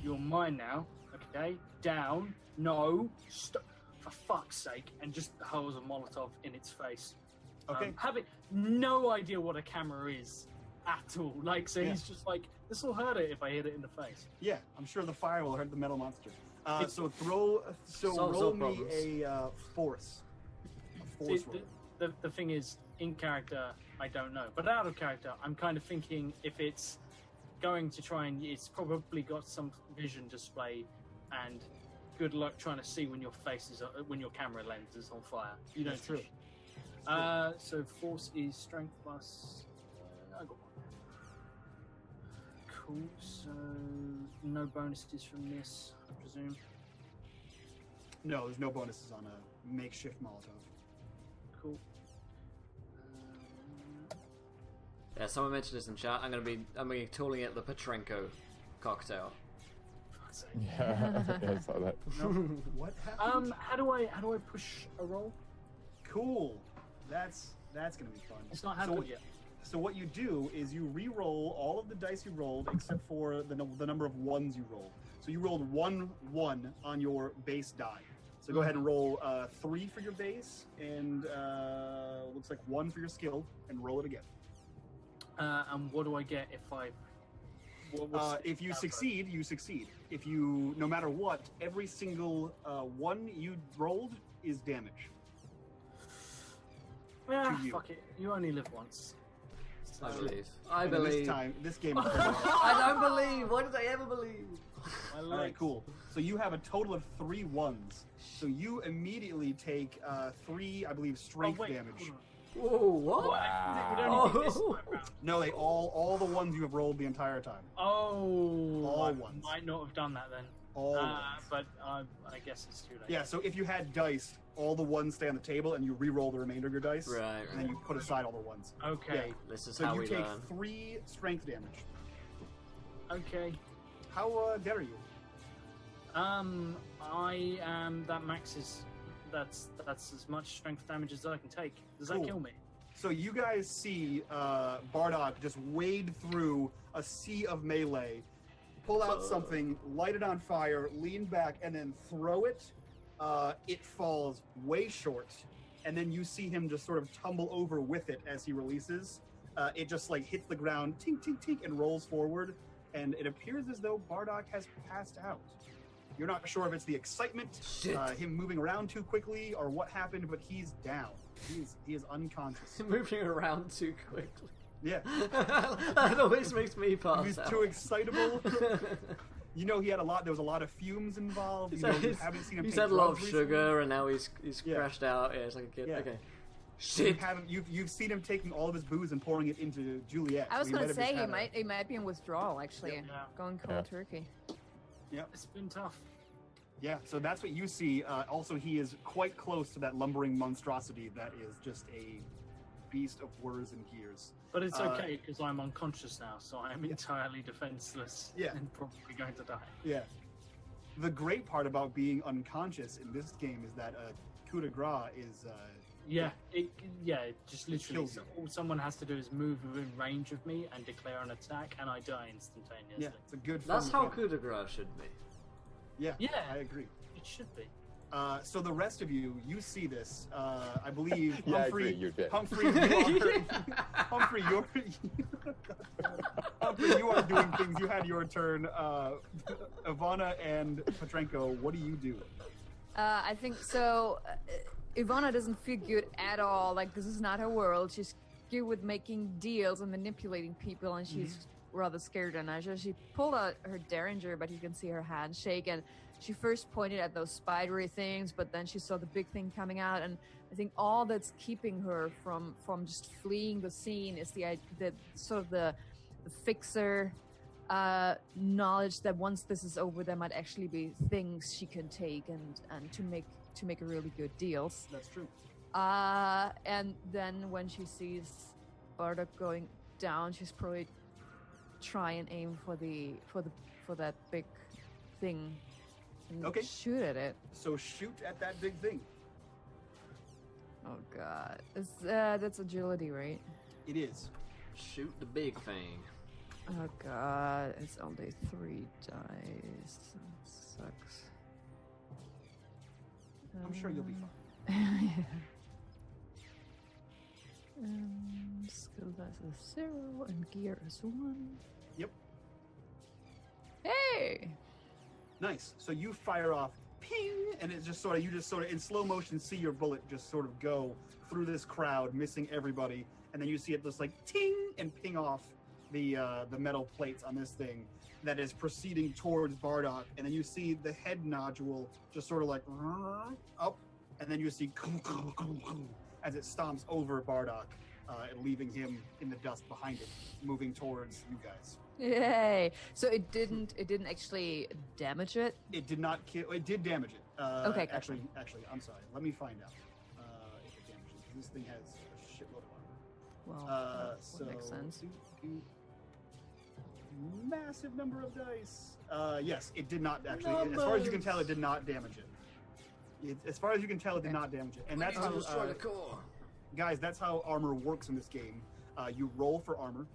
You're mine now, okay? Down. No. Stop. For fuck's sake." And just hurls a Molotov in its face. Okay. Having no idea what a camera is at all. Like, so he's just like, this will hurt it if I hit it in the face. Yeah, I'm sure the fire will hurt the metal monster. Roll me a force. A force roll. The thing is, in character, I don't know. But out of character, I'm kind of thinking if it's going to try and it's probably got some vision display, and good luck trying to see when your when your camera lens is on fire. You know, That's true. So force is strength plus. I got one. Cool. So no bonuses from this, I presume. No, there's no bonuses on a makeshift Molotov. Cool. Yeah, someone mentioned this in chat. I'm gonna be calling it the Petrenko cocktail. Yeah, I saw that. No, what happened? How do I push a roll? Cool. That's gonna be fun. It's not happened yet. So what you do is you re-roll all of the dice you rolled except for the number of ones you rolled. So you rolled 1 on your base die. So go ahead and roll 3 for your base, and looks like 1 for your skill, and roll it again. And what do I get if I? If you succeed, you succeed. If you, no matter what, every single 1 you rolled is damage. Yeah, you. fuck it. You only live once. So, I And believe. This time, this game is I don't believe. Why did I ever believe? All right, cool. So you have a total of 3 ones. So you immediately take 3, I believe, strength damage. Whoa, what? We don't need this time round. No, all the ones you have rolled the entire time. Oh, All I ones. might not have done that then. All ones. But I guess it's too late. Yeah. So if you had dice, all the ones stay on the table, and you re-roll the remainder of your dice. Right. And then you put aside all the ones. Okay. This is So how you we take learn. 3 strength damage. Okay. How dead are you? I am. That maxes. That's as much strength damage as I can take. Does that Cool. kill me? So you guys see Bardock just wade through a sea of melee, pull out something, light it on fire, lean back, and then throw it. It falls way short, and then you see him just sort of tumble over with it as he releases. It just like hits the ground, tink, tink, tink, and rolls forward, and it appears as though Bardock has passed out. You're not sure if it's the excitement, him moving around too quickly, or what happened, but he's down. He is unconscious. Moving around too quickly. Yeah. That always makes me He pass was out. too excitable. You know, there was a lot of fumes involved. You know, you haven't seen him He's take had a lot of drugs sugar, recently. and now he's Yeah. crashed out. Yeah, it's like a kid. Yeah. Okay. Shit. You've seen him taking all of his booze and pouring it into Juliet. I was so gonna might have just say had he might be in withdrawal actually, Yeah. going cold Yeah. turkey. It's been tough. Yeah, so that's what you see. Also, he is quite close to that lumbering monstrosity that is just a beast of whirs and gears. But it's okay because I'm unconscious now, so I am entirely defenseless and probably going to die. Yeah. The great part about being unconscious in this game is that coup de grace is just literally all someone has to do is move within range of me and declare an attack, and I die instantaneously. Yeah, it's a good. That's how coup de grace should be. Yeah, yeah, I agree. It should be. So the rest of you see this. I believe Yeah, I Humphrey. agree, you're dead. Humphrey, you are doing things. You had your turn. Ivana and Petrenko, what do you do? I think so. Ivana doesn't feel good at all. Like, this is not her world. She's good with making deals and manipulating people, and she's rather scared and anxious. She pulled out her derringer, but you can see her hand shake, and she first pointed at those spidery things, but then she saw the big thing coming out, and I think all that's keeping her from just fleeing the scene is the sort of the fixer knowledge that once this is over, there might actually be things she can take and to make a really good deals. That's true. And then when she sees Bardock going down, she's probably try and aim for that big thing and shoot at it. So shoot at that big thing. Oh god, that's agility, right? It is. Shoot the big thing. Oh god, it's only 3 dice. That sucks. I'm sure you'll be fine. Skill dice is 0 and gear is 1. Yep. Hey! Nice. So you fire off, ping, and it just sort of in slow motion see your bullet just sort of go through this crowd, missing everybody, and then you see it just like ting and ping off the metal plates on this thing that is proceeding towards Bardock, and then you see the head nodule just sort of like up, and then you see as it stomps over Bardock, and leaving him in the dust behind it, moving towards you guys. Yay! So it didn't actually damage it? It did not kill. It did damage it. Okay. Actually, I'm sorry. Let me find out if it damages it. This thing has a shitload of armor. Well, So that makes sense. Massive number of dice. Yes, it did not actually. As far as you can tell, it did not damage it. As far as you can tell, it did not damage it. And that's how, destroy the core. guys, that's how armor works in this game. You roll for armor,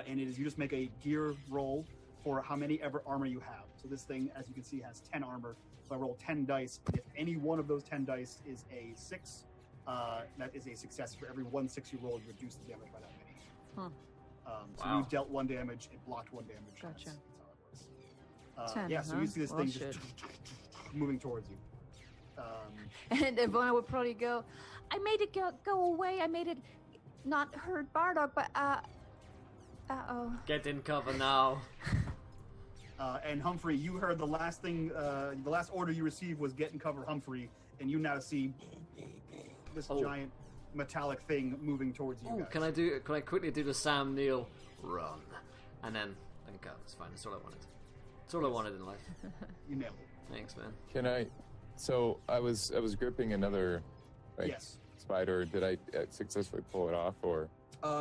and it is you just make a gear roll for how many ever armor you have. So this thing, as you can see, has 10 armor. So I roll 10 dice. If any one of those 10 dice is a 6, that is a success. For every 1 6 you roll, you reduce the damage by that many. Huh. So you dealt 1 damage, it blocked 1 damage. Gotcha. That's how it works. 10, yeah, so you see this Well, thing shit. just moving towards you. And Ivana would probably go, I made it go away. I made it not hurt Bardock, but uh-oh. Get in cover now. And Humphrey, you heard the last thing, the last order you received was get in cover Humphrey, and you now see this giant metallic thing moving towards you guys. Can I quickly do the Sam Neill run? And then go. It's fine. That's all I wanted. That's all I wanted in life. You nailed it. Thanks, man. Can I? So I was gripping another Yes. spider. Did I successfully pull it off, or?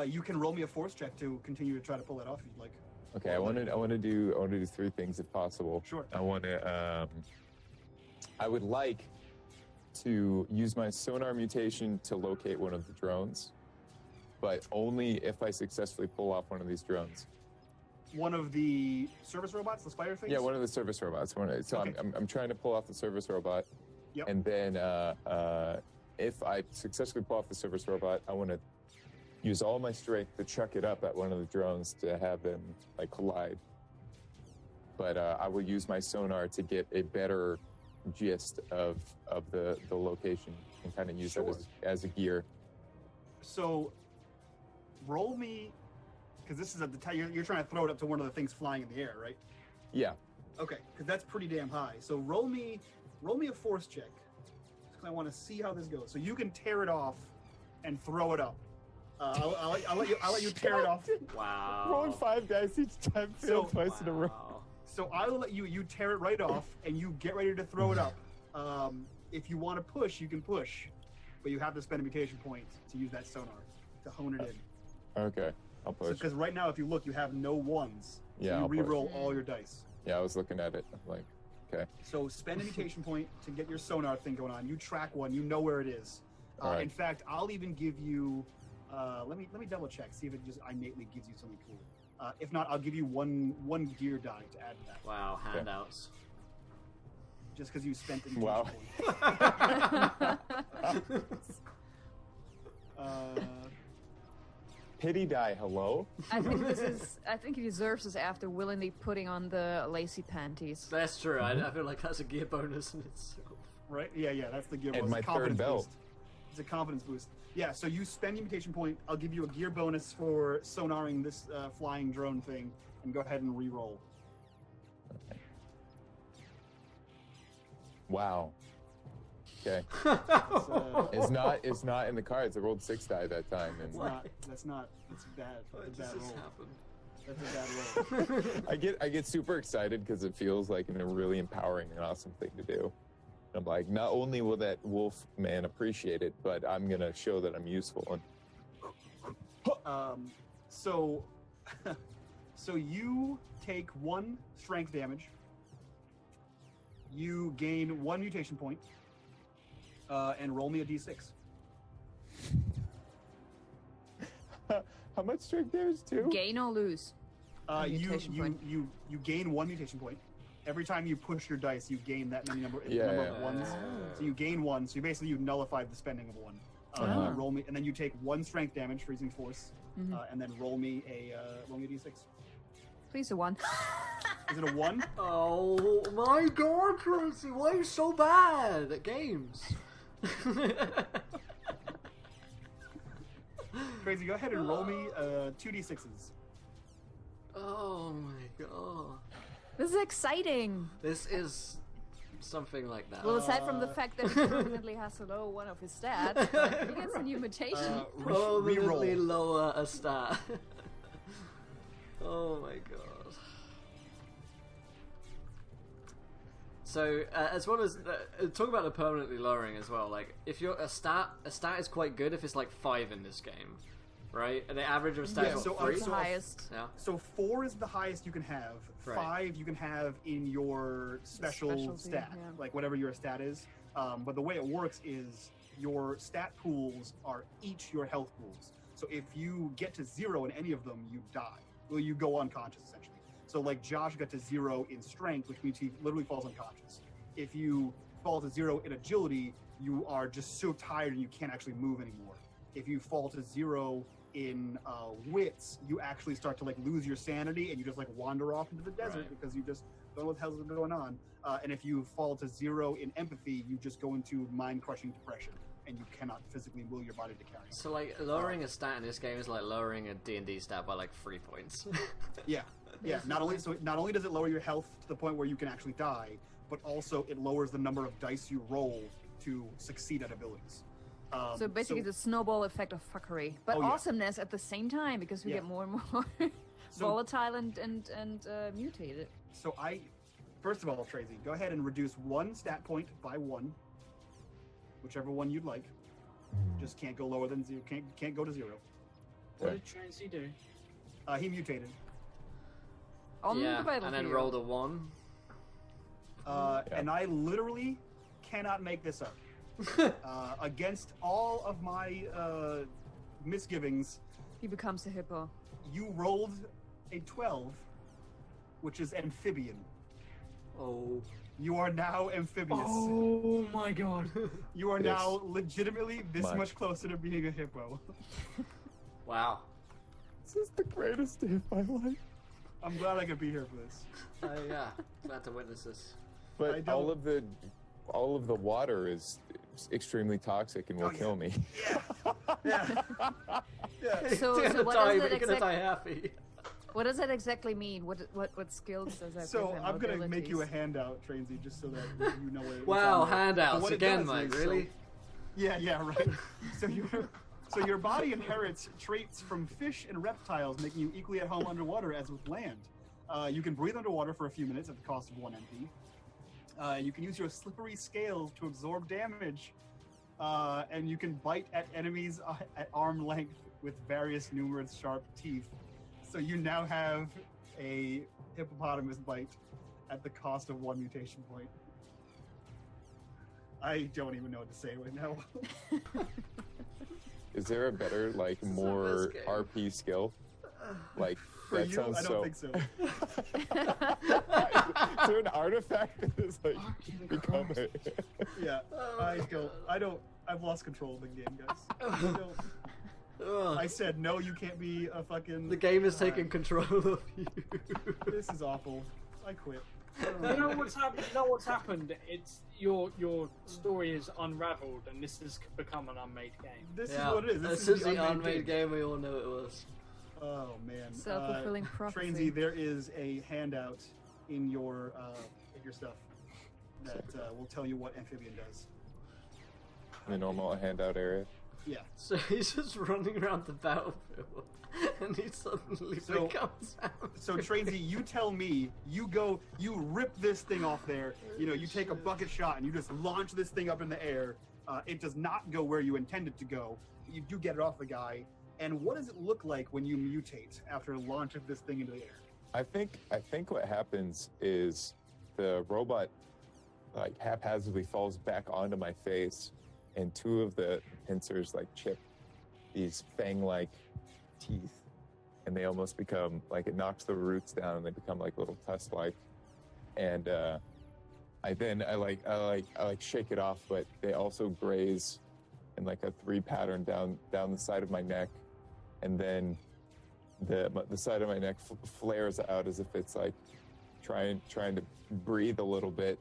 You can roll me a force check to continue to try to pull it off if you'd like. Okay, I want to do 3 things if possible. Sure. I want to. I would like to use my sonar mutation to locate one of the drones, but only if I successfully pull off one of these drones. One of the service robots, the spider things? Yeah, one of the service robots. So Okay. I'm trying to pull off the service robot, Yep. and then if I successfully pull off the service robot, I want to use all my strength to chuck it up at one of the drones to have them collide. But I will use my sonar to get a better gist of the location and kind of use Sure. it as a gear. So, roll me, because this is you're trying to throw it up to one of the things flying in the air, right? Yeah. Okay, because that's pretty damn high. So roll me a force check, because I want to see how this goes. So you can tear it off and throw it up. I'll let you tear it off. Wow. Rolling 5 dice each time, fail twice in a row. Wow. So I'll let you tear it right off, and you get ready to throw it up. If you want to push, you can push, but you have to spend a mutation point to use that sonar. to hone it in. Okay, I'll push. Because right now, if you look, you have no ones. So Yeah, you I'll push. re-roll all your dice. Yeah, I was looking at it. I'm like, okay. So spend a mutation point to get your sonar thing going on. You track one. You know where it is. All right. In fact, I'll even give you. Let me double check. See if it just innately gives you something cool. If not, I'll give you one gear die to add to that. Wow, handouts. Just because you spent a mutation Wow. point. Pity die, hello? I think this is. I think he deserves this after willingly putting on the lacy panties. That's true. I feel like that's a gear bonus in itself. Right? Yeah, that's the gear And bonus. my It's a confidence third belt. boost. It's a confidence boost. Yeah, so you spend your mutation point. I'll give you a gear bonus for sonaring this flying drone thing, and go ahead and re-roll. Wow. Okay. It's not in the cards. I rolled 6 die that time, and That's bad. What That's a just bad happened? roll. That's a bad roll. I get super excited because it feels like a really empowering and awesome thing to do. I'm like, not only will that wolf man appreciate it, but I'm gonna show that I'm useful. And So you take 1 strength damage. You gain 1 mutation point, and roll me a d6. how much strength damage? 2? Gain or lose? Mutation point. You gain 1 mutation point. Every time you push your dice, you gain that many number of Yeah. ones. So you gain 1. So you basically nullified the spending of 1. Roll me, and then you take 1 strength damage, freezing force, and then roll me a d6. Please a 1. Is it a 1? Oh my god, Tracy, why are you so bad at games? Crazy, go ahead and roll me 2d6s. Oh my god. This is exciting. This is something like that. Well, aside from the fact that he permanently has to lower one of his stats, but he gets a new mutation. Permanently lower a stat. Oh my god. So, as well as talk about the permanently lowering as well. Like, if you're a stat is quite good if it's like 5 in this game, right? And the average of stats is so 3. It's the highest. Yeah. So 4 is the highest you can have. Right. 5 you can have in your special Specialty, stat, yeah. like whatever your stat is. But the way it works is your stat pools are each your health pools. So if you get to 0 in any of them, you die. Well, you go unconscious essentially. So like Josh got to 0 in strength, which means he literally falls unconscious. If you fall to 0 in agility, you are just so tired and you can't actually move anymore. If you fall to 0 in wits, you actually start to like lose your sanity and you just like wander off into the desert because you just don't know what the hell's going on. And if you fall to 0 in empathy, you just go into mind-crushing depression and you cannot physically will your body to carry it. So, like, lowering a stat in this game is like lowering a D&D stat by like 3 points. Yeah. Not only does it lower your health to the point where you can actually die, but also it lowers the number of dice you roll to succeed at abilities. So basically, the snowball effect of fuckery, but awesomeness at the same time because we get more and more volatile and mutated. So first of all, Tracy, go ahead and reduce 1 stat point by 1, whichever one you'd like. Just can't go lower than 0. Can't go to 0. What did Tracy do? He mutated. On the battlefield. and then rolled a 1. And I literally cannot make this up. Against all of my misgivings, He becomes a hippo. you rolled a 12, which is amphibian. Oh. You are now amphibious. Oh my god. You are Yes. now legitimately this Much. much closer to being a hippo. Wow. this is the greatest day of my life. I'm glad I could be here for this. Yeah. Glad to witness this. I But don't- all of the water is extremely toxic and will kill me. Yeah. So You're gonna what die, does but that you're gonna die happy. What does that exactly mean? What skills does that give So him? I'm gonna make you a abilities? handout, Trainsy, just so that you know what it is. Wow, on there. But handouts what it again, does Mike. is, Really? Yeah, right. So your body inherits traits from fish and reptiles, making you equally at home underwater as with land. You can breathe underwater for a few minutes at the cost of 1 MP. You can use your slippery scales to absorb damage, and you can bite at enemies at arm length with various numerous sharp teeth. So you now have a hippopotamus bite at the cost of 1 mutation point. I don't even know what to say right now. Is there a better, like, more RP skill? Like, For that you, sounds I don't think so. Is there an artifact that is like become it? Yeah, I've lost control of the game, guys. I don't. I said, no, you can't be a fucking... The game is taking control of you. This is awful. I quit. You know what's happened? You know what's happened? It's your story is unraveled, and this has become an unmade game. This is what it is. This is the unmade game we all knew it was. Oh man. Self-fulfilling prophecy. Trainsy, there is a handout in your stuff that will tell you what amphibian does. The normal handout area. Yeah. So he's just running around the battlefield, and he suddenly becomes out. So Trainsy, you tell me, you rip this thing off there. You know, you take a bucket shot and you just launch this thing up in the air. It does not go where you intend it to go. You do get it off the guy. And what does it look like when you mutate after launch of this thing into the air? I think what happens is the robot like haphazardly falls back onto my face, and 2 of the pincers like chip these fang-like teeth, and they almost become like, it knocks the roots down and they become like little tusk-like. And I shake it off, but they also graze in like a 3 pattern down the side of my neck. And then the side of my neck flares out as if it's like trying to breathe a little bit,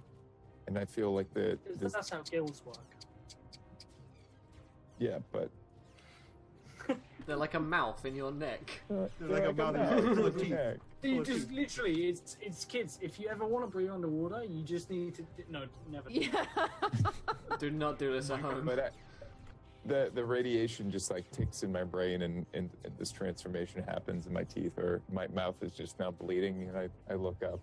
and I feel like that's how gills work. Yeah, but They're like a mouth in your neck. They're like a mouth full of teeth. You just literally, it's kids. If you ever want to breathe underwater, you just need to never. Yeah. Do not do this at home. But the radiation just like ticks in my brain, and this transformation happens, and my teeth or my mouth is just now bleeding, and I look up,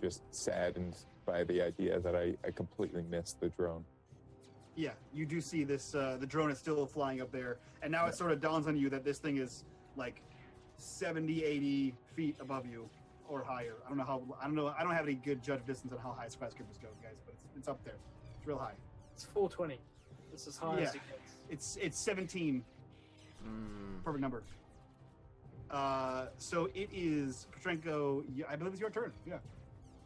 just saddened by the idea that I completely missed the drone. Yeah, you do see this. The drone is still flying up there, and now it sort of dawns on you that this thing is like 70, 80 feet above you or higher. I don't know. I don't have any good judge distance on how high skyscrapers go, guys, but it's up there. It's real high. It's 420. It's as high as it gets. It's 17. Perfect number. So it is Petrenko. I believe it's your turn. Yeah.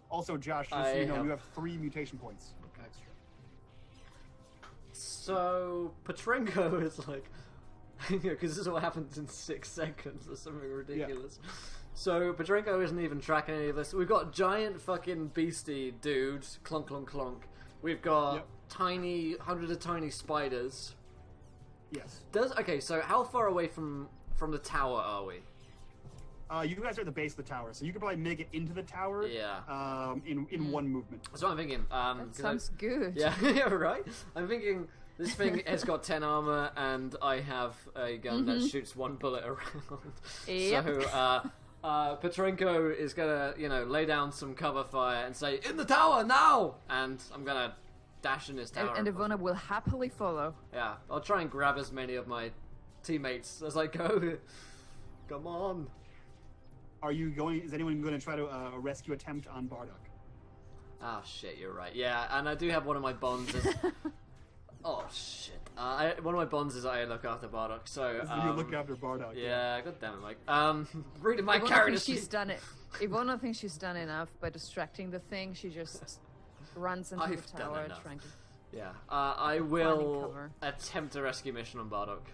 Also, Josh, just so you know, you have 3 mutation points extra. So Petrenko is like, because this is what happens in 6 seconds or something ridiculous. Yeah. So Petrenko isn't even tracking any of this. We've got giant fucking beastie dude, clunk clunk clunk. We've got hundreds of tiny spiders. Yes. Okay, so how far away from the tower are we? You guys are at the base of the tower, so you could probably make it into the tower. Yeah. In 1 movement. That's what I'm thinking. That sounds good. Yeah, yeah, right. I'm thinking this thing has got 10 armor, and I have a gun that shoots 1 bullet around. Yep. So Petrenko is gonna, lay down some cover fire and say, "In the tower now!" And I'm gonna dash in this tower. And Ivona will happily follow. Yeah, I'll try and grab as many of my teammates as I go. Come on. Is anyone going to try to rescue attempt on Bardock? Oh shit, you're right. Yeah, and I do have one of my bonds. Oh shit. One of my bonds is I look after Bardock. So you look after Bardock. Yeah, god damn it, Mike. Reading my Ivona character thinks she's done it. Ivona thinks she's done enough by distracting the thing. She just runs into the tower trying to. Yeah, I will attempt a rescue mission on Bardock.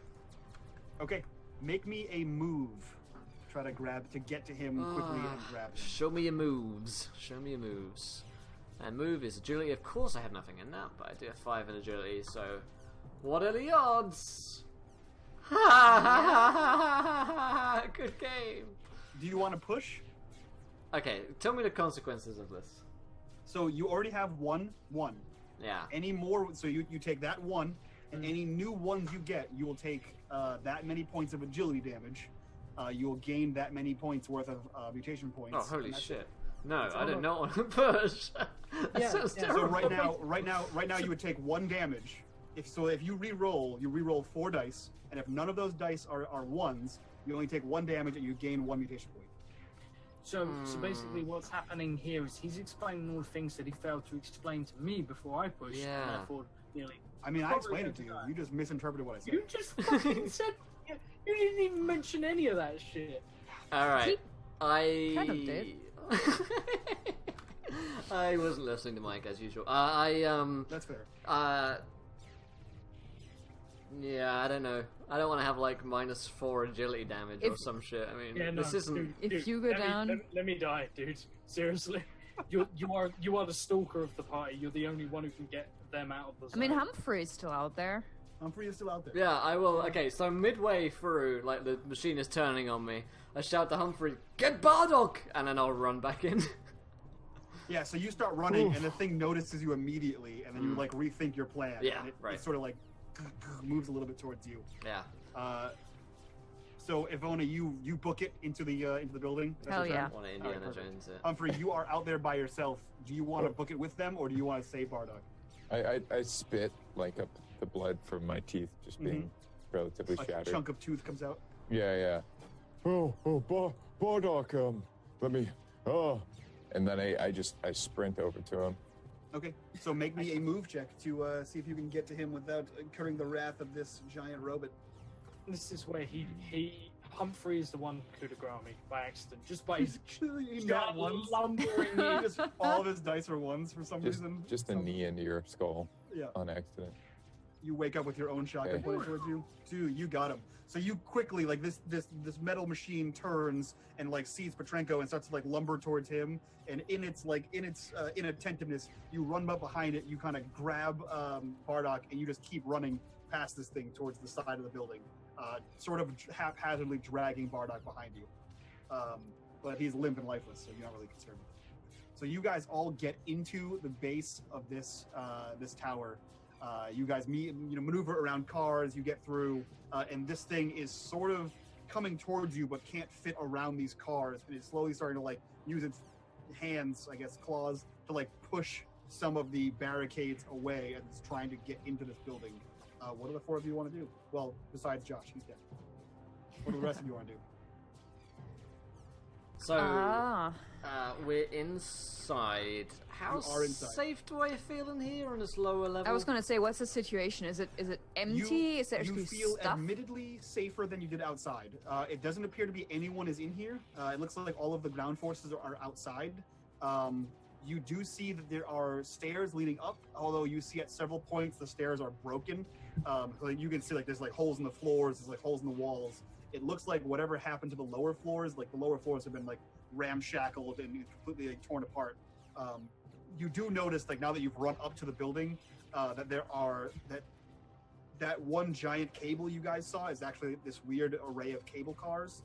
Okay, make me a move. Try to get to him quickly and grab him. Show me your moves. And move is agility. Of course I have nothing in that, but I do have 5 in agility, so what are the odds? Good game. Do you want to push? Okay, tell me the consequences of this. So you already have 1. Yeah. Any more, so you take that 1, and any new ones you get, you will take that many points of agility damage. You will gain that many points worth of mutation points. Oh, holy shit! No, I did not want to push. That sounds terrible. So right now, you would take 1 damage If you re-roll 4 dice, and if none of those dice are ones, you only take 1 damage and you gain 1 mutation point. So basically, what's happening here is he's explaining all the things that he failed to explain to me before I pushed, Yeah. and therefore nearly. I mean, I Probably explained it to going you. to die. You just misinterpreted what I said. You just fucking said. You didn't even mention any of that shit. All right. I kind of did. I wasn't listening to Mike as usual. That's fair. Yeah, I don't know. I don't want to have like -4 agility damage or some shit. I mean, Yeah, no, this isn't. If you go down- let me die, dude. Seriously, you are the stalker of the party. You're the only one who can get them out of the I zone. mean, Humphrey's still out there. Humphrey is still out there. Yeah, I will. Okay, so midway through, like the machine is turning on me, I shout to Humphrey, "Get Bardock!" and then I'll run back in. Yeah, so you start running, and the thing notices you immediately, and then you like rethink your plan. Yeah, and right. it sort of like moves a little bit towards you. Yeah. So Ivona, you book it into the building. That's Hell your turn? yeah. Want to Alright, Indiana perfect. Jones it. Humphrey, you are out there by yourself. Do you want to book it with them, or do you want to save Bardock? I spit like up the blood from my teeth just being relatively A shattered. chunk of tooth comes out. Yeah. Bardock, let me. And then I sprint over to him. Okay, so make me a move check to see if you can get to him without incurring the wrath of this giant robot. This is where Humphrey is the one who could have grabbed me by accident, just by his Not ones. lumbering He just, all of his dice are ones for some reason. Just a knee into your skull Yeah. on accident. You wake up with your own shotgun Okay. pointed towards you. Dude, you got him. So you quickly, like this metal machine turns and like sees Petrenko and starts to like lumber towards him. And in its inattentiveness, you run up behind it. You kind of grab Bardock and you just keep running past this thing towards the side of the building, sort of haphazardly dragging Bardock behind you. But he's limp and lifeless, so you're not really concerned. So you guys all get into the base of this tower. You guys maneuver around cars, you get through, and this thing is sort of coming towards you but can't fit around these cars, and it's slowly starting to like use its hands, I guess claws, to like push some of the barricades away, and it's trying to get into this building. What do the 4 of you want to do? Well, besides Josh, he's dead. What do the rest of you want to do? So we're inside. How You are inside. safe do I feel in here on this lower level? I was gonna say, what's the situation? Is it empty? Is there You actually feel stuff? admittedly safer than you did outside. It doesn't appear to be anyone is in here. It looks like all of the ground forces are outside. You do see that there are stairs leading up, although you see at several points the stairs are broken. Like you can see like there's like holes in the floors, there's like holes in the walls. It looks like whatever happened to the lower floors, like the lower floors have been like ramshackled and completely like, torn apart. You do notice, like now that you've run up to the building, that there are that one giant cable you guys saw is actually this weird array of cable cars.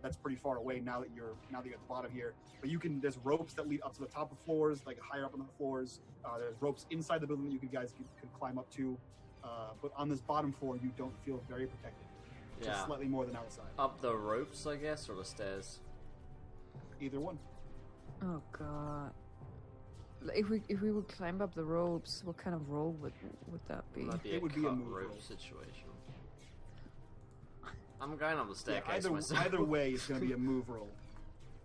That's pretty far away now that you're at the bottom here. But there's ropes that lead up to the top of floors, like higher up on the floors. There's ropes inside the building that you guys could climb up to. But on this bottom floor, you don't feel very protected. Just Yeah. slightly more than outside. Up the ropes, I guess, or the stairs. Either one. Oh god. If we would climb up the ropes, what kind of roll would that be? Might be It a would be a cut move rope roll. situation. I'm going up the Yeah, staircase myself. either way, it's going to be a move roll.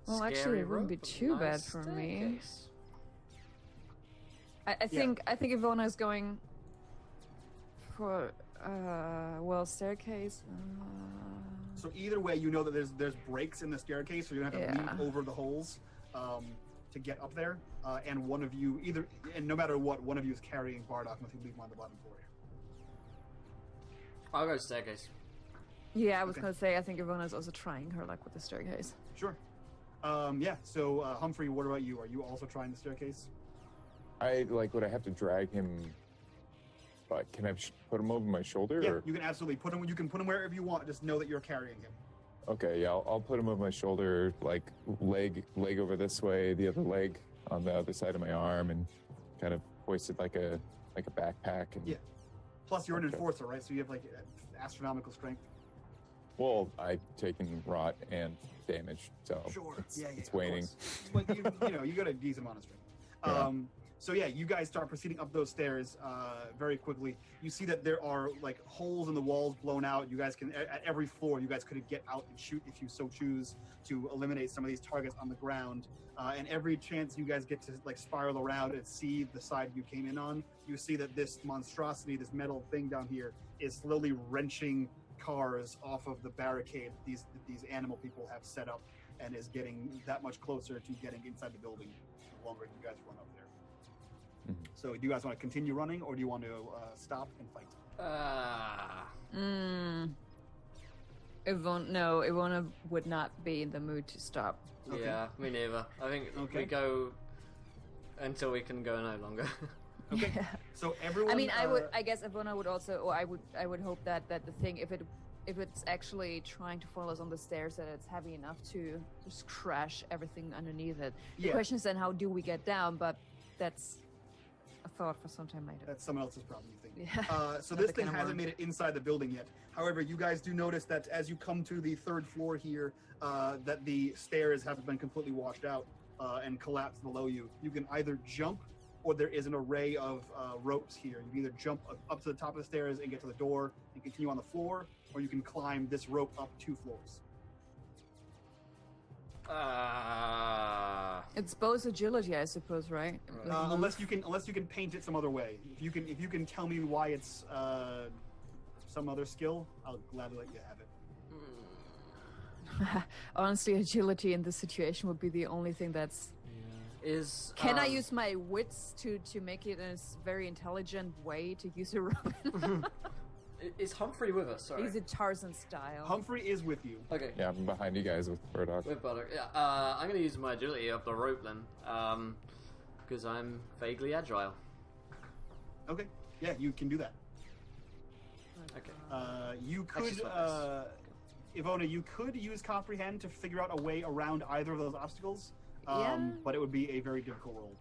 Well, actually, Scary it wouldn't be rope, too nice bad for me. staircase. I think Ivona is going for staircase. So either way, you know that there's breaks in the staircase, so you don't have to Yeah. lean over the holes to get up there. And one of you no matter what, one of you is carrying Bardock unless you leave him on the bottom floor. I'll go staircase. Yeah, I was Okay. gonna say I think Ivona is also trying her luck with the staircase. Sure. Yeah. So Humphrey, what about you? Are you also trying the staircase? Would I have to drag him? But can I put him over my shoulder? Yeah, Or? you can absolutely put him. You can put him wherever you want. Just know that you're carrying him. Okay, yeah, I'll put him over my shoulder, like leg over this way, the other leg on the other side of my arm, and kind of hoist it like a backpack. And, Yeah. Plus, you're an Okay. enforcer, right? So you have like astronomical strength. Well, I've taken rot and damage, so Sure. it's, Yeah. it's of waning. course. But you got a decent amount of strength. Yeah. So yeah, you guys start proceeding up those stairs very quickly. You see that there are like holes in the walls blown out. You guys can, at every floor, you guys could get out and shoot if you so choose to eliminate some of these targets on the ground. And every chance you guys get to like spiral around and see the side you came in on, you see that this monstrosity, this metal thing down here, is slowly wrenching cars off of the barricade these animal people have set up, and is getting that much closer to getting inside the building the longer you guys run up there. So do you guys want to continue running, or do you want to stop and fight? Ivona would not be in the mood to stop. Okay. Yeah, me neither. I think we go until we can go no longer. Okay. Yeah. So everyone. I mean, I guess Ivona would also, or I would hope that the thing, if it's actually trying to follow us on the stairs, that it's heavy enough to just crash everything underneath it. The question is then, how do we get down? But that's a thought for some time later. That's someone else's problem, you think. Yeah. So this thing hasn't made it inside the building yet. However, you guys do notice that as you come to the third floor here, that the stairs have been completely washed out and collapsed below you. You can either jump, or there is an array of ropes here. You can either jump up to the top of the stairs and get to the door and continue on the floor, or you can climb this rope up 2 floors. It's both agility, I suppose, right? Unless you can paint it some other way. If you can tell me why it's some other skill, I'll gladly let you have it. Honestly, agility in this situation would be the only thing that's. Can I use my wits to make it a very intelligent way to use a rope? Is Humphrey with us? Sorry. Is it Tarzan style? Humphrey is with you. Okay. Yeah, I'm behind you guys with Burdock. With Burdock, yeah. I'm going to use my agility up the rope then, because I'm vaguely agile. Okay. Yeah, you can do that. Okay. You could, Ivona, you could use comprehend to figure out a way around either of those obstacles. But it would be a very difficult roll.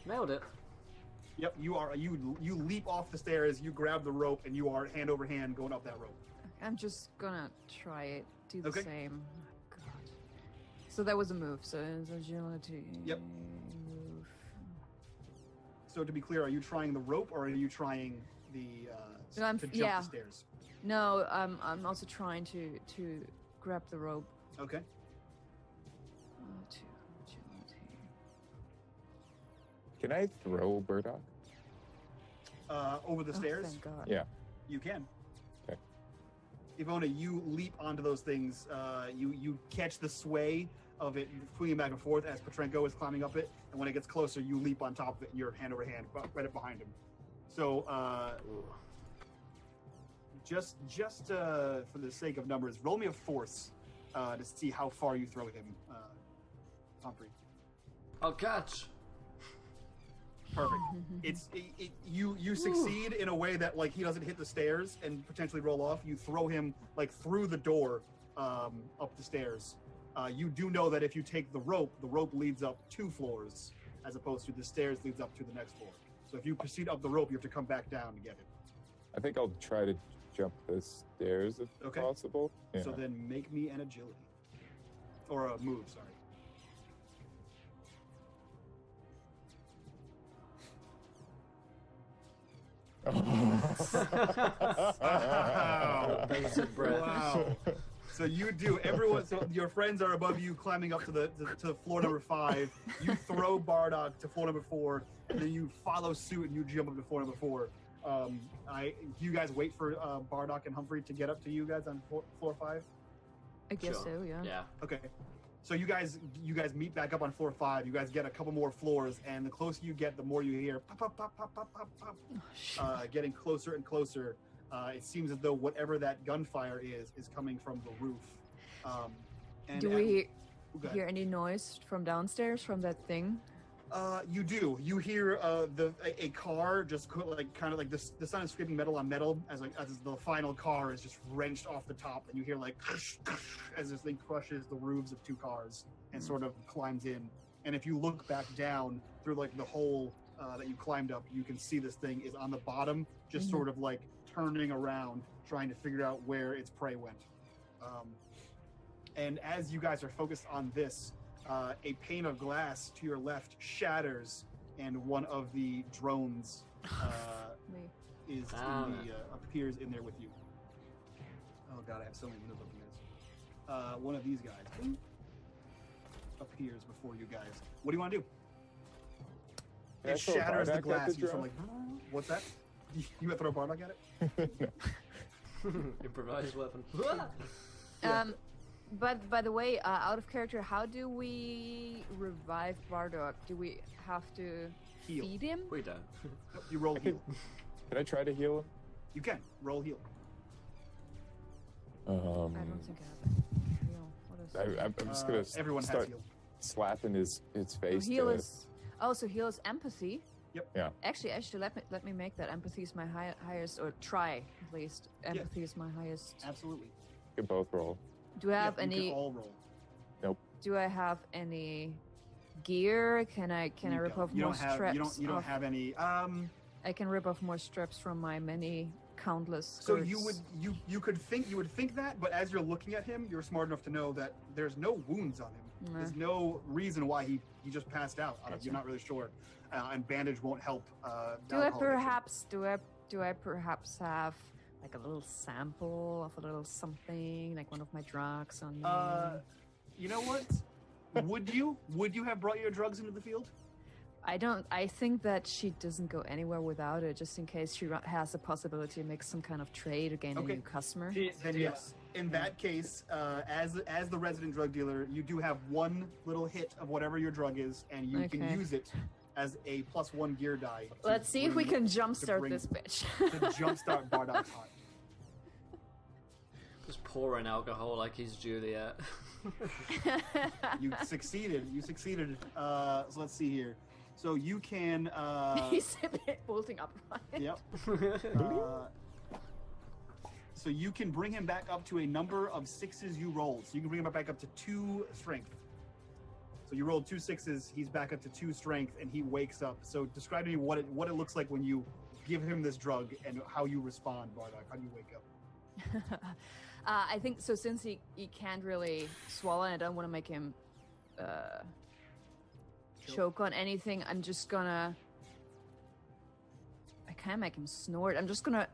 Nailed it. Yep, you leap off the stairs, you grab the rope, and you are hand over hand going up that rope. I'm just gonna try it. Do the Okay. same. Oh, God. So that was a move. So it's agility. Yep. Move. So to be clear, are you trying the rope, or are you trying the No, I'm- to jump yeah. the stairs? No, I'm also trying to grab the rope. Okay. To agility. Can I throw Burdock? Over the stairs? Thank God. Yeah. You can. Okay. Ivona, you leap onto those things. You catch the sway of it swinging back and forth as Petrenko is climbing up it, and when it gets closer, you leap on top of it, and you're hand over hand, right up behind him. So, just for the sake of numbers, roll me a force to see how far you throw him, Humphrey. I'll catch. Perfect. You succeed in a way that like he doesn't hit the stairs and potentially roll off. You throw him like through the door up the stairs. You do know that if you take the rope leads up 2 floors as opposed to the stairs leads up to the next floor. So if you proceed up the rope, you have to come back down to get it. I think I'll try to jump the stairs if Okay. possible. Yeah. So then make me an agility. Or a move, sorry. Wow. Bated breath. Wow. So you do. Everyone. So your friends are above you, climbing up to the floor number 5. You throw Bardock to floor number 4, and then you follow suit and you jump up to floor number 4. Do you guys wait for Bardock and Humphrey to get up to you guys on floor 5? I guess Sure. so. Yeah. Yeah. Okay. So you guys meet back up on floor 5. You guys get a couple more floors, and the closer you get, the more you hear pop, pop, pop, pop, pop, pop, pop. Getting closer and closer. It seems as though whatever that gunfire is coming from the roof. Do we Go ahead. hear any noise from downstairs from that thing? You do. You hear a car just kind of like this. The sound of scraping metal on metal as the final car is just wrenched off the top, and you hear like as this thing crushes the roofs of 2 cars and sort of climbs in. And if you look back down through like the hole that you climbed up, you can see this thing is on the bottom, just sort of like turning around, trying to figure out where its prey went. And as you guys are focused on this, a pane of glass to your left shatters, and one of the drones Me. appears in there with you. Oh god, I have so many windows open this. One of these guys appears before you guys. What do you want to do? Can I It throw a shatters the Bardock at glass. the You sort drone? of like, what's that? You gonna throw a Bardock at it? Improvised weapon. Yeah. But by the way, out of character, how do we revive Bardock? Do we have to Heal. feed him? We don't. Nope, you roll heal. Can I try to heal him? You can roll heal. I don't think I have it. Heal. What is I'm just gonna Everyone has start heal. slapping his face. heal to, is so heal is empathy. Yeah. Actually, let me make that. Empathy is my highest, or try at least. Empathy is my highest. Absolutely. We can both roll. Do I have You any? can all roll. Do I have any gear? Can I You rip don't. off You more don't have. straps? You don't off- have any. I can rip off more straps from my many countless. So skirts. you would think that, but as you're looking at him, you're smart enough to know that there's no wounds on him. Nah. There's no reason why he just passed out. Gotcha. You're not really sure, and bandage won't help. Do I perhaps have like a little sample of a little something, like one of my drugs on me? You know what? Would you have brought your drugs into the field? I don't. I think that she doesn't go anywhere without it, just in case she has the possibility to make some kind of trade or gain a Okay. new customer. Then yes. In that case, as the resident drug dealer, you do have one little hit of whatever your drug is, and you can Okay. use it as a +1 gear die. to Let's see if we bring- can jumpstart bring- this bitch. to jumpstart Bardock's heart. Just pouring alcohol like he's Juliet. You succeeded. You succeeded. So let's see here. So you can. He's bolting up. Yep. So you can bring him back up to a number of 6s you rolled. So you can bring him back up to 2 strength. So you rolled 2 6s. He's back up to 2 strength, and he wakes up. So describe to me what it looks like when you give him this drug and how you respond, Bardock. How do you wake up? I think so. Since he can't really swallow, and I don't want to make him choke on anything. I'm just gonna. I can't make him snort. I'm just gonna.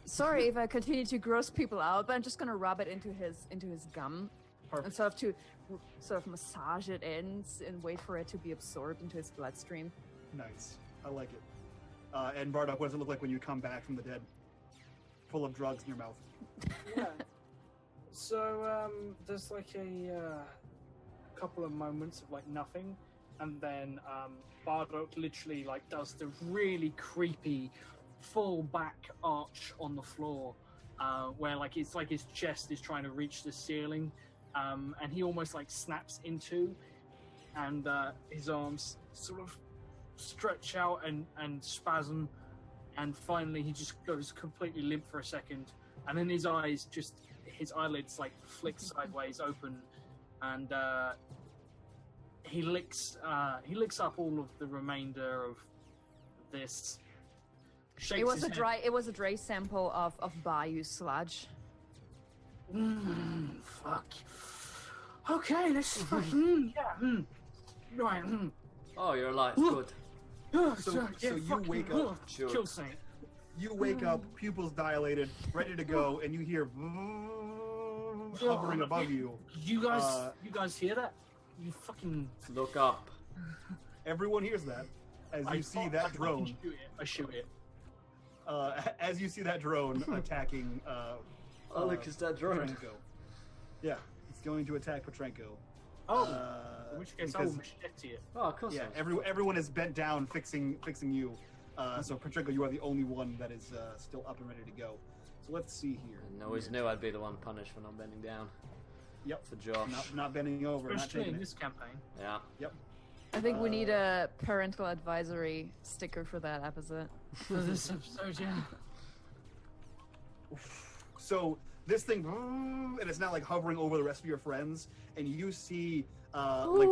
Sorry if I continue to gross people out, but I'm just gonna rub it into his gum, and Perfect. sort of massage it in and wait for it to be absorbed into his bloodstream. Nice. I like it. And Bardock, what does it look like when you come back from the dead? Full of drugs in your mouth. Yeah. So there's like a couple of moments of like nothing, and then Bardock literally like does the really creepy full back arch on the floor, where like it's like his chest is trying to reach the ceiling, and he almost like snaps into, and his arms sort of stretch out and spasm, and finally he just goes completely limp for a second, and then his eyelids like flick sideways open, and he licks up all of the remainder of this. It was a dry sample of bayou sludge. Fuck. Okay, let's fucking right. Oh, you're alive. Good. So you wake up. Sure. Kill Saint. You wake up, pupils dilated, ready to go, and you hear hovering above you. You guys hear that? You fucking. Look up. Everyone hears that as you see that drone. I shoot it. As you see that drone attacking. Oh, look, it's that drone. Petrenko. Yeah, it's going to attack Petrenko. Oh, in which case I will because- machete it. Oh, of course. Yeah, it was. everyone is bent down fixing you. So Petrenko, you are the only one that is still up and ready to go. So let's see here. I always knew I'd be the one punished for not bending down. Yep. For Josh. Not bending over, not Especially taking in it. this campaign. Yeah. Yep. I think we need a parental advisory sticker for that episode. For this episode, yeah. So this thing, and it's now like hovering over the rest of your friends, and you see like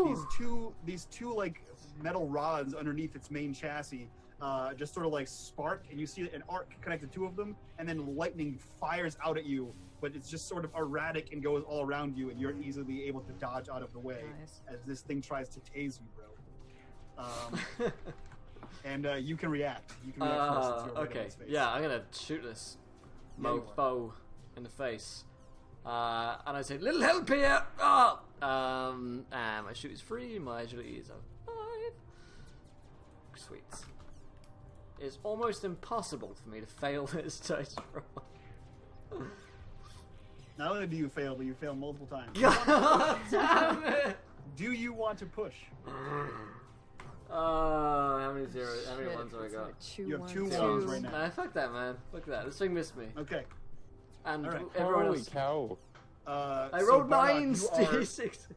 these two like metal rods underneath its main chassis, just sort of like spark, and you see an arc connect the two of them, and then lightning fires out at you, but it's just sort of erratic and goes all around you, and you're easily able to dodge out of the way Nice. as this thing tries to tase you, bro. And you can react. You can react first. Since you're right in Okay. his face. Yeah, I'm gonna shoot this Yeah, you mofo in the face. And I say, "Little help here!" Oh! And my shoot is free. My agility is a 5. Sweet. It's almost impossible for me to fail this dice roll. Not only do you fail, but you fail multiple times. God damn it! Do you want to push? How many zeros? How many Shit, ones have I it's got? like two You have ones. 2 Two. ones right now. Nah, fuck that, man. Look at that. This thing missed me. Okay. And All right. everyone Holy else. cow. I So rolled Bardock, 9 you are- d6.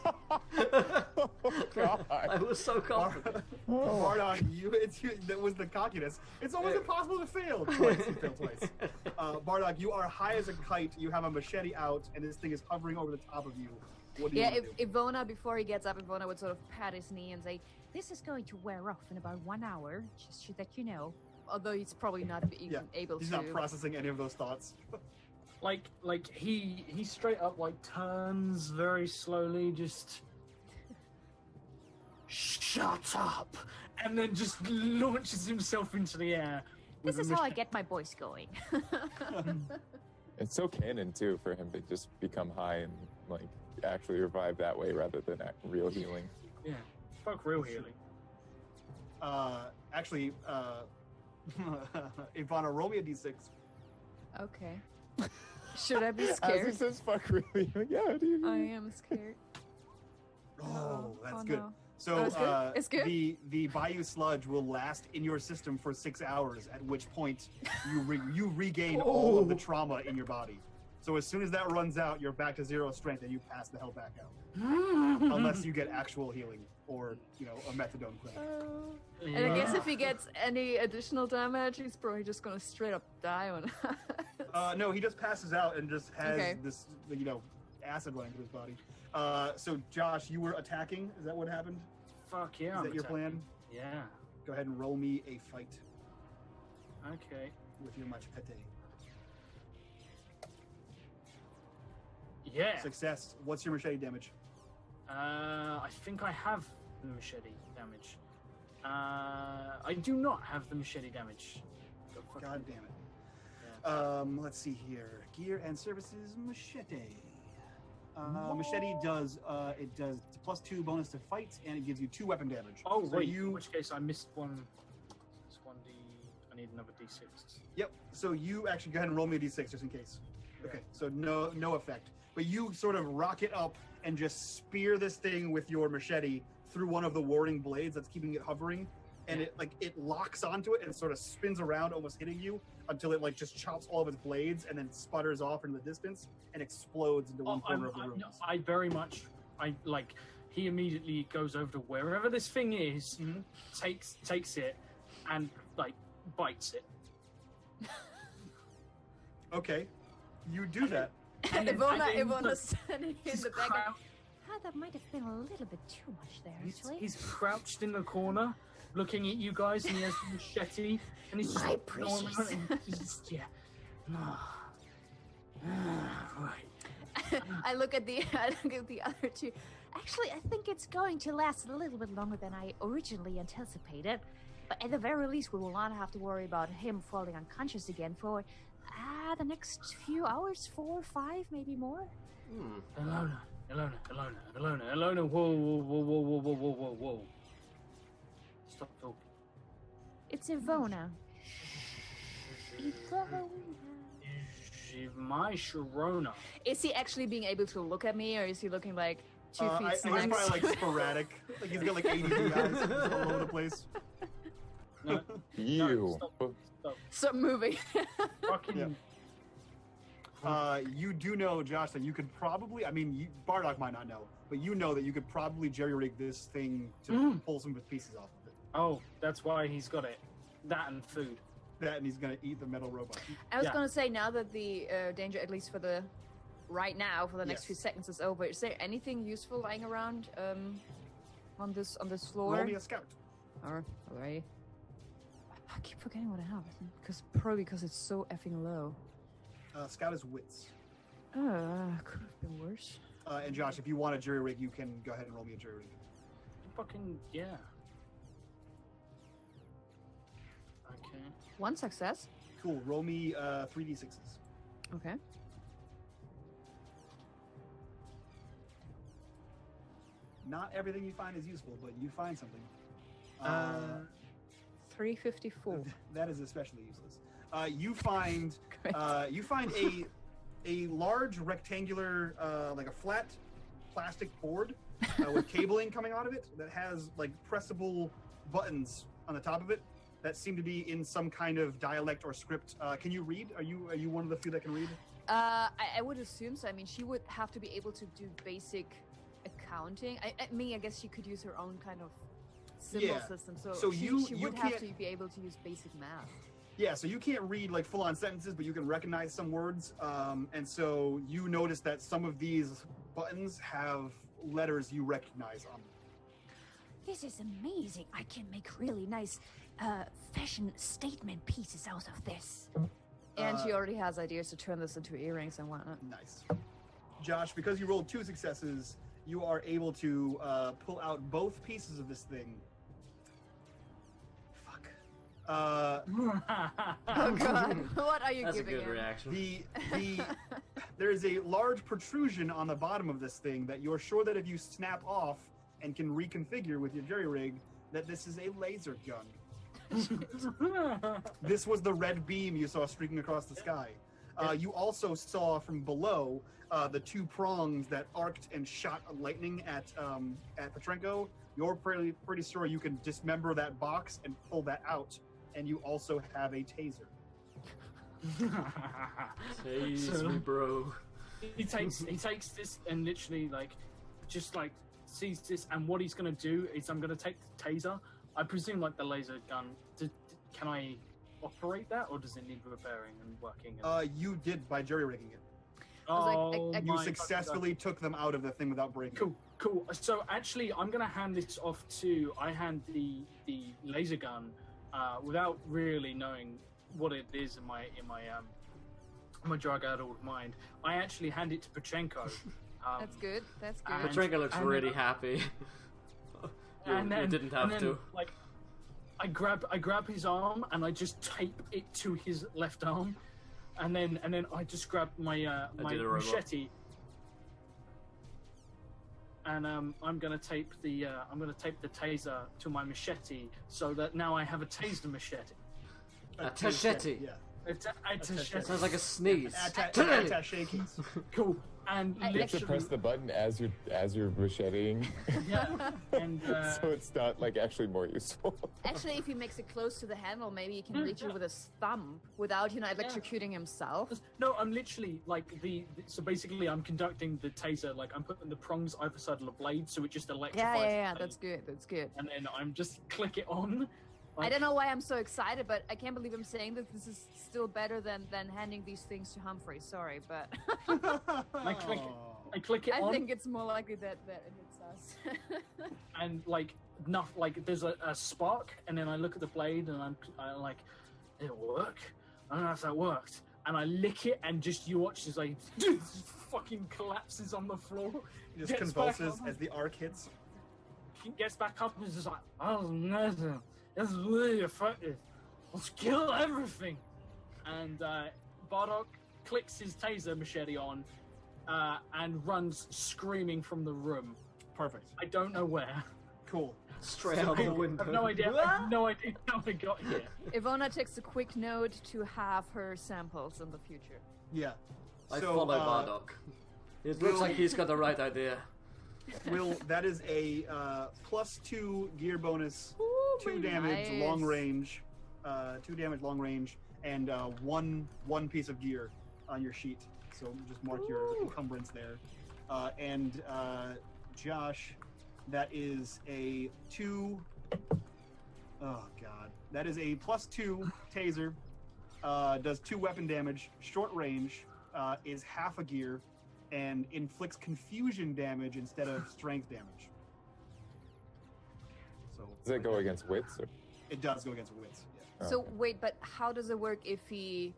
Oh, God. I was so confident. Bardock, that was the cockiness. It's almost impossible to fail. Twice, you failed twice. Bardock, you are high as a kite. You have a machete out, and this thing is hovering over the top of you. What do you Yeah, want to do? Ivona, before he gets up, Ivona would sort of pat his knee and say, This is going to wear off in about 1 hour, just so that you know. although he's probably not even Yeah, able He's to. not processing any of those thoughts. Like he straight up like turns very slowly, just shut up, and then just launches himself into the air. This with is a how I machete. get my voice going. It's so canon, too, for him to just become high and, like, actually revive that way rather than real healing. Yeah, fuck real healing. Actually, Ivana, roll me a d6. Okay. Should I be As he scared? says, fuck really? Yeah, dude. I am scared. Oh, that's oh, good. no. So Oh, it's good? It's good? the Bayou sludge will last in your system for 6 hours, at which point you regain all of the trauma in your body. So as soon as that runs out, you're back to 0 strength and you pass the hell back out. Unless you get actual healing or, a methadone clinic. And I guess if he gets any additional damage, he's probably just gonna straight up die on No, he just passes out and just has Okay. this, acid running through his body. So Josh, you were attacking. Is that what happened? Fuck yeah. Is I'm that your attacking. plan? Yeah. Go ahead and roll me a fight Okay. with your machete. Yeah. Success. What's your machete damage? I think I have the machete damage. I do not have the machete damage. Go fuck God you. damn it. Yeah. Let's see here. Gear and services machete. Machete does it does +2 bonus to fight, and it gives you 2 weapon damage. Oh So wait, in which case I missed one. It's 1d. I need another d6. Yep. So you actually go ahead and roll me a d6 just in case. Okay. So no effect, but you sort of rocket up and just spear this thing with your machete through one of the warding blades that's keeping it hovering, and it locks onto it and sort of spins around, almost hitting you until it just chops all of its blades and then sputters off into the distance and explodes into one corner of the room. I very much. He immediately goes over to wherever this thing is, takes it, and bites it. Okay, you do that. And then- and then Ivona's standing in he's the back. crou- That might have been a little bit too much there, actually. He's crouched in the corner, looking at you guys, and he has the machete, and he's just My going around precious. and he's just, yeah. Right. I look at the other two. Actually, I think it's going to last a little bit longer than I originally anticipated. But at the very least, we will not have to worry about him falling unconscious again for the next few hours, 4 or 5, maybe more. Ilona, whoa. Stop talking. It's Ivona. Ivona. My Sharona. Is he actually being able to look at me, or is he looking like 2 feet I guess next? probably sporadic. He's got ADD eyes just all over the place. No, You. stop. Stop moving. Fucking. You do know, Josh, that you could probably, Bardock might not know, but you know that you could probably jerry-rig this thing to pull some pieces off of it. Oh, that's why he's got it. That and food. That, and he's going to eat the metal robot. I was Yeah. gonna say, now that the danger, at least for the right now, for the next Yes. few seconds, is over, is there anything useful lying around on this floor? Roll me a scout. Alright. I keep forgetting what I have, probably because it's so effing low. Scout is wits. Could have been worse. And Josh, if you want a jury rig, you can go ahead and roll me a jury rig. fucking yeah. Okay. One success. Cool. Roll me 3d6s. Okay. Not everything you find is useful, but you find something. 354. That is especially useless. You find Great. you find a large rectangular, like a flat plastic board with cabling coming out of it that has like pressable buttons on the top of it that seem to be in some kind of dialect or script. Can you read? Are you one of the few that can read? I would assume so. I mean, she would have to be able to do basic accounting. I guess she could use her own kind of symbol Yeah. system. So she you would have can't- to be able to use basic math. Yeah, so you can't read like full-on sentences, but you can recognize some words. And so you notice that some of these buttons have letters you recognize on them. This is amazing. I can make really nice fashion statement pieces out of this. And she Uh, already has ideas to turn this into earrings and whatnot. Nice. Josh, because you rolled 2 successes, you are able to pull out both pieces of this thing. Fuck. Oh god, what are you That's a giving good him? reaction. There is a large protrusion on the bottom of this thing that you're sure that if you snap off and can reconfigure with your jerry rig, that this is a laser gun. This was the red beam you saw streaking across the sky. You also saw from below the 2 prongs that arced and shot lightning at Petrenko. You're pretty sure you can dismember that box and pull that out, and you also have a taser. Tase me, bro. he takes this and literally just sees this, and what he's gonna do is I'm gonna take the taser. I presume like the laser gun. Can I operate that, or does it need repairing and working? You did by jerry rigging it. Oh, I- You my successfully took them out of the thing without breaking. fucking God. Cool. So actually, I'm gonna hand this off to. I hand the laser gun without really knowing what it is in my drug-addled mind. I actually hand it to Petrenko. That's good. That's good. And- Petrenko looks and really then- happy. you and then, didn't have and then, to. Like, I grab his arm and I just tape it to his left arm, and then I just grab my my did a robot. machete, and I'm gonna tape the taser to my machete so that now I have a taser machete. A tachete. Yeah. Sounds like a sneeze. Attaché case. Cool. And I- You have to literally, press the button as you're macheting, yeah, and so it's not like actually more useful. Actually, if he makes it close to the handle, maybe he can reach it with his thumb without, electrocuting himself. no, I'm literally so basically I'm conducting the taser, like I'm putting the prongs either side of the blade so it just electrifies. Yeah. the That's blade, good. That's good. And then I'm just click it on. I don't know why I'm so excited, but I can't believe I'm saying that this is still better than handing these things to Humphrey. Sorry, but I click it I on, think it's more likely that it hits us. and there's a spark, and then I look at the blade, and I like, did it work? I don't know if that worked. And I lick it, and just you watch as I fucking collapses on the floor. He just Gets back convulses up. as the arc hits. He gets back up and is just like, oh, nothing. That's really effective. Let's kill everything. And Bardock clicks his taser machete on and runs screaming from the room. Perfect. I don't know where. Cool. Straight out the I window. have no idea. I have no idea how I got here. Ivona takes a quick note to have her samples in the future. Yeah. I So, follow Bardock. It looks like he's got the right idea. Will, that is a +2 gear bonus, Ooh, 2 very damage nice. long range, 2 damage long range, and one piece of gear on your sheet. So just mark your encumbrance there. And Josh, that is a 2. Oh god, that is a +2 taser. Does 2 weapon damage, short range, is half a gear, and inflicts confusion damage instead of strength damage. So Does it go against wits? Or? It does go against wits. Yeah. So wait, but how does it work if he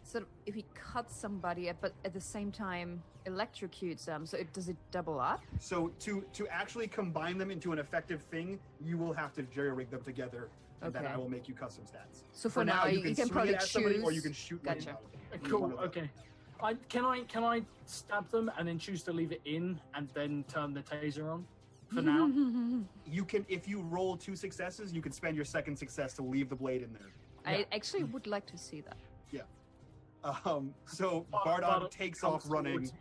sort of if he cuts somebody, but at the same time electrocutes them, so does it double up? So to actually combine them into an effective thing, you will have to jerry-rig them together, and then Okay. I will make you custom stats. So for now, you you can swing probably it at somebody, or you choose- can shoot. Gotcha. one out. Cool. One of them. Okay. Can I stab them and then choose to leave it in and then turn the taser on? For now. You can, if you roll 2 successes, you can spend your second success to leave the blade in there. I actually would like to see that. So Bardock takes off running.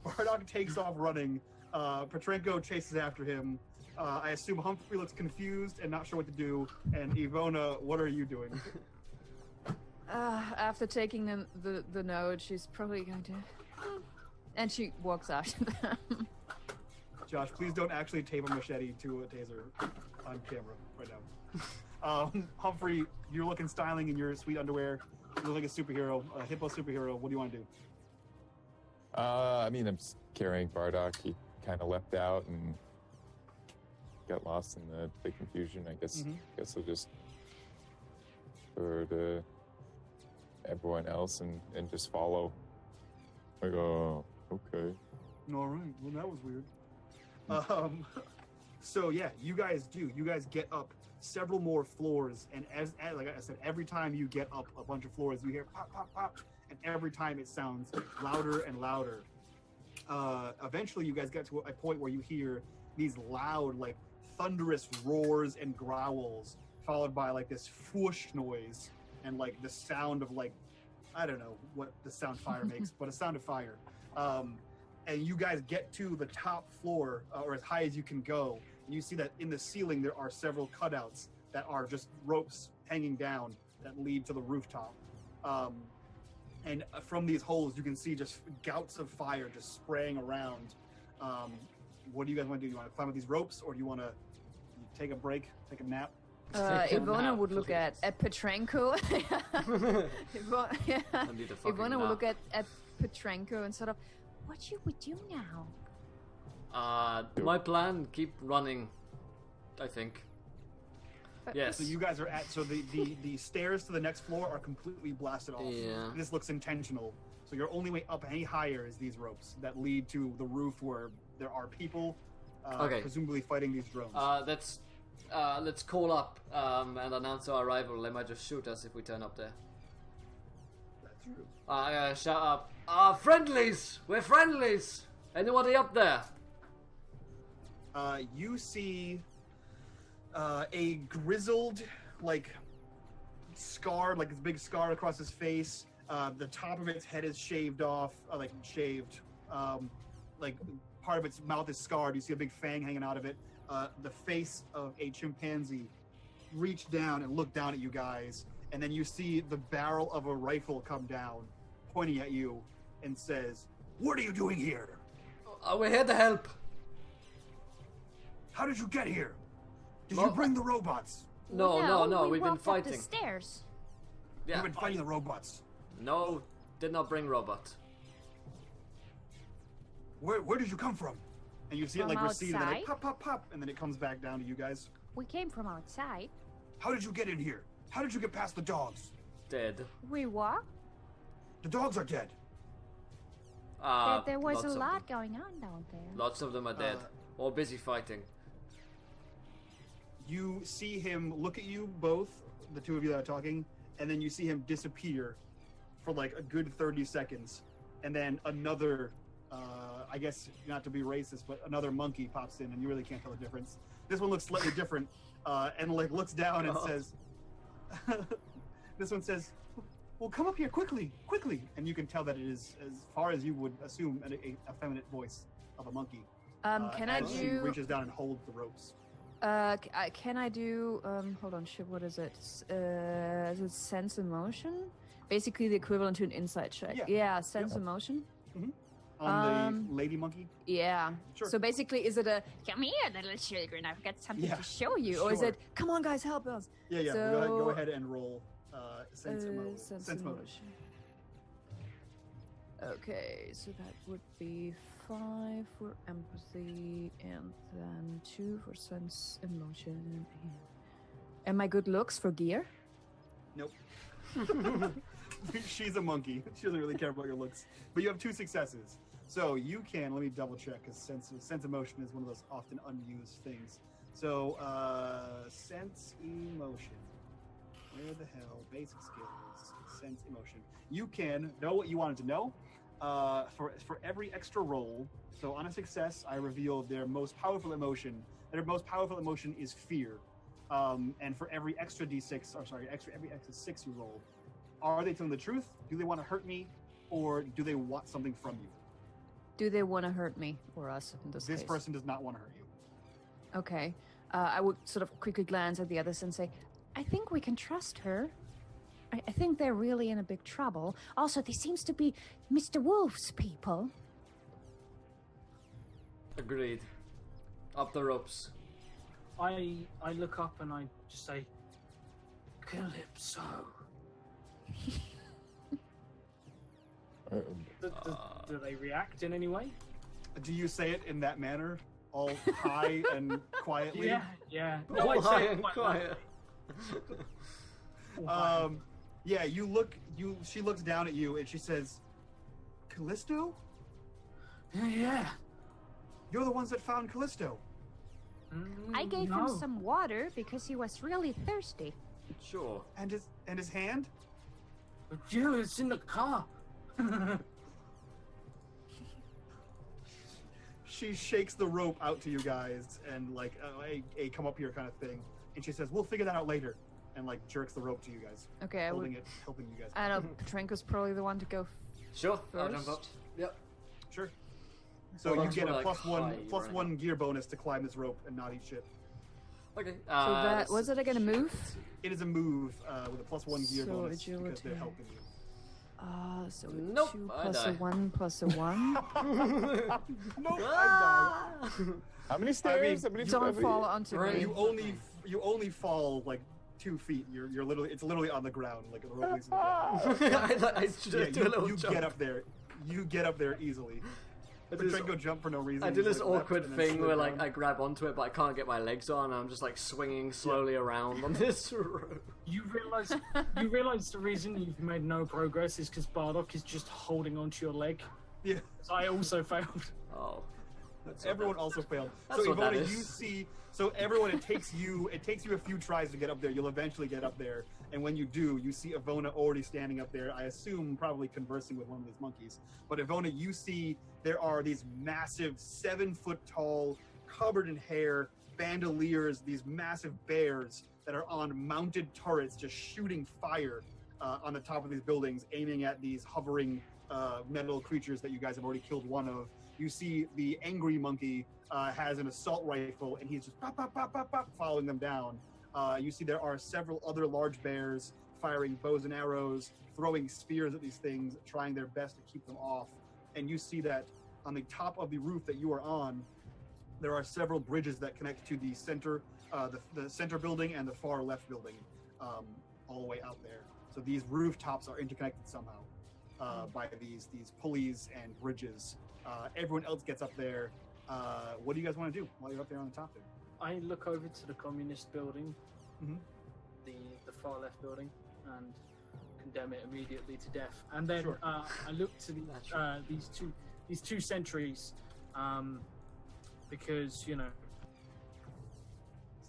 Bardock takes off running. Petrenko chases after him. I assume Humphrey looks confused and not sure what to do. And Ivona, what are you doing? After taking the note, she's probably going to, and she walks out. Josh, please don't actually tape a machete to a taser on camera right now. Humphrey, you're looking styling in your sweet underwear. You look like a superhero, a hippo superhero. What do you want to do? I mean, I'm carrying Bardock. He kind of leapt out and got lost in the big confusion. I guess I'll just go to everyone else and just follow. Like, oh, okay. All right. Well, that was weird. So yeah, you guys get up several more floors, and as like I said, every time you get up a bunch of floors, you hear pop, pop, pop, and every time it sounds louder and louder. Eventually, you guys get to a point where you hear these loud, like thunderous roars and growls, followed by like this whoosh noise and like the sound of like, I don't know what the sound fire makes, but a sound of fire. And you guys get to the top floor, or as high as you can go. And you see that in the ceiling there are several cutouts that are just ropes hanging down that lead to the rooftop. And from these holes, you can see just gouts of fire just spraying around. What do you guys want to do? You want to climb up these ropes, or do you want to take a break, take a nap? Ivona would look at Petrenko. I need a fucking Ivona would nap. look at Petrenko and sort of, what you would do now? My plan, keep running, I think. But- Yes. So you guys are at, so the stairs to the next floor are completely blasted off. Yeah. This looks intentional. So your only way up any higher is these ropes that lead to the roof where there are people, Okay. presumably fighting these drones. Let's call up and announce our arrival. They might just shoot us if we turn up there. That's true. Shout up, friendlies! We're friendlies! Anybody up there? You see a grizzled, like, scar, like this big scar across his face. The top of its head is shaved off, like shaved. Like part of its mouth is scarred. You see a big fang hanging out of it. The face of a chimpanzee reach down and look down at you guys, and then you see the barrel of a rifle come down, pointing at you, and says, "What are you doing here? We're here to help. How did you get here? Did Well, you bring the robots? No, we we've been walked up fighting. the stairs. Yeah. You've been fighting the robots. No, did not bring robot. Where did you come from?" And you see it From like recede, and then outside? it pop, pop, pop, and then it comes back down to you guys. We came from outside. How did you get in here? How did you get past the dogs? Dead. We walked. The dogs are dead. There was lots a of lot them. going on down there. Lots of them are dead. Or busy fighting. You see him look at you both, the two of you that are talking, and then you see him disappear for like a good 30 seconds. And then another, I guess not to be racist, but another monkey pops in, and you really can't tell the difference. This one looks slightly different, and like looks down and says, this one says, "Well, come up here quickly, quickly." And you can tell that it is, as far as you would assume, a effeminate voice of a monkey. Can I as she do? reaches down and holds the ropes. Can I do? Hold on, shit. What is it? Is it sense emotion? Basically, the equivalent to an insight check. Yeah. Sense emotion. On the lady monkey? Yeah. Sure. So basically, is it a "come here, little children, I've got something Yeah, to show you," or is sure. it "come on, guys, help us"? Yeah. So- Go ahead and roll sense emotion. Sense Sense motive. emotion. Okay, so that would be 5 for empathy, and then 2 for sense emotion. And my good looks for gear. Nope. She's a monkey. She doesn't really care about your looks. But you have 2 successes. So you can, let me double check, because sense emotion is one of those often unused things. So, sense emotion. Where the hell? Basic skills. Sense emotion. You can know what you wanted to know. For every extra roll, so on a success, I reveal their most powerful emotion. Their most powerful emotion is fear. And for every extra d6, every extra 6 you roll, are they telling the truth? Do they want to hurt me? Or do they want something from you? Do they want to hurt me or us in this This case? person does not want to hurt you. Okay. I would sort of quickly glance at the others and say, I think we can trust her. I think they're really in a big trouble. Also, they seems to be Mr. Wolf's people. Agreed. Up the ropes. I look up and I just say, Calypso. Do they react in any way? Do you say it in that manner? All high and quietly? Yeah. All I say high it and quite quiet. loudly. Yeah, she looks down at you and she says, Callisto? Yeah. You're the ones that found Callisto. I gave him some water because he was really thirsty. Sure. And his hand? Yeah, it's in the car. She shakes the rope out to you guys and like a come up here kind of thing. And she says, we'll figure that out later. And like jerks the rope to you guys. Okay, helping you guys. I don't know, Petrenko's probably the one to go Sure. I'll first. jump up. Yep. Sure. So Well, you that's get a more like high, plus right? one gear bonus to climb this rope and not eat shit. Okay. So that was it gonna move? It is a move with a plus 1 gear So bonus because agility. they're helping you. So Nope, 2 I plus die. a 1 plus a 1. Nope, Ah! I died. How many stairs? How many Don't fall onto Right. me. You only fall like 2 feet. You're literally on the ground, like the rope leads to the ground. I do Yeah, a little you jump. get up there. You get up there easily. I do this- Petrenko jump for no reason. I do He's, this like, left awkward and then thing slid where like down. I grab onto it but I can't get my legs on and I'm just like swinging slowly around on this rope. You realize the reason you've made no progress is because Bardock is just holding onto your leg. Yeah. So I also failed. Oh. Everyone also failed. That's So what that Ivona, is. you see. So everyone, it takes you a few tries to get up there. You'll eventually get up there, and when you do, you see Ivona already standing up there. I assume probably conversing with one of these monkeys. But Ivona, you see there are these massive 7-foot tall, covered in hair bandoliers, these massive bears that are on mounted turrets, just shooting fire on the top of these buildings, aiming at these hovering metal creatures that you guys have already killed one of. You see the angry monkey has an assault rifle, and he's just pop, pop, pop, pop, pop, following them down. You see there are several other large bears firing bows and arrows, throwing spears at these things, trying their best to keep them off. And you see that on the top of the roof that you are on, there are several bridges that connect to the center, the center building and the far left building, all the way out there. So these rooftops are interconnected somehow by these pulleys and bridges. Everyone else gets up there. What do you guys want to do while you're up there on the top there? I look over to the communist building, Mhm. the far left building, and condemn it immediately to death. And then Sure. I look to these two sentries, because It's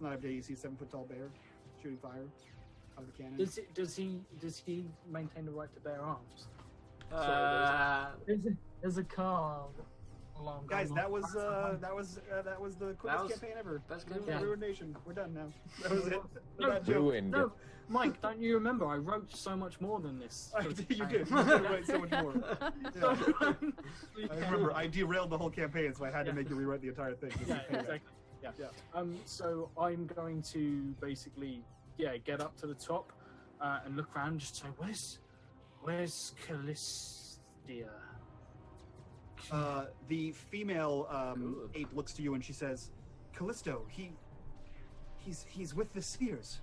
not every day you see a 7-foot tall bear shooting fire out of a cannon. does he maintain the right to bear arms? There's a car along. Guys, going that was on. the quickest was campaign ever. best We campaign. ruined Nation. We're done now. That was it. No, That joke. Ruined. No, Mike, don't you remember? I wrote so much more than this. You did. You did write so much more. Yeah. Yeah, I remember. I derailed the whole campaign, so I had to make you rewrite the entire thing. exactly. Yeah. So I'm going to basically, get up to the top and look around and just say, where's Callistia? The female Good. ape looks to you and she says, "Callisto, he's with the Seers.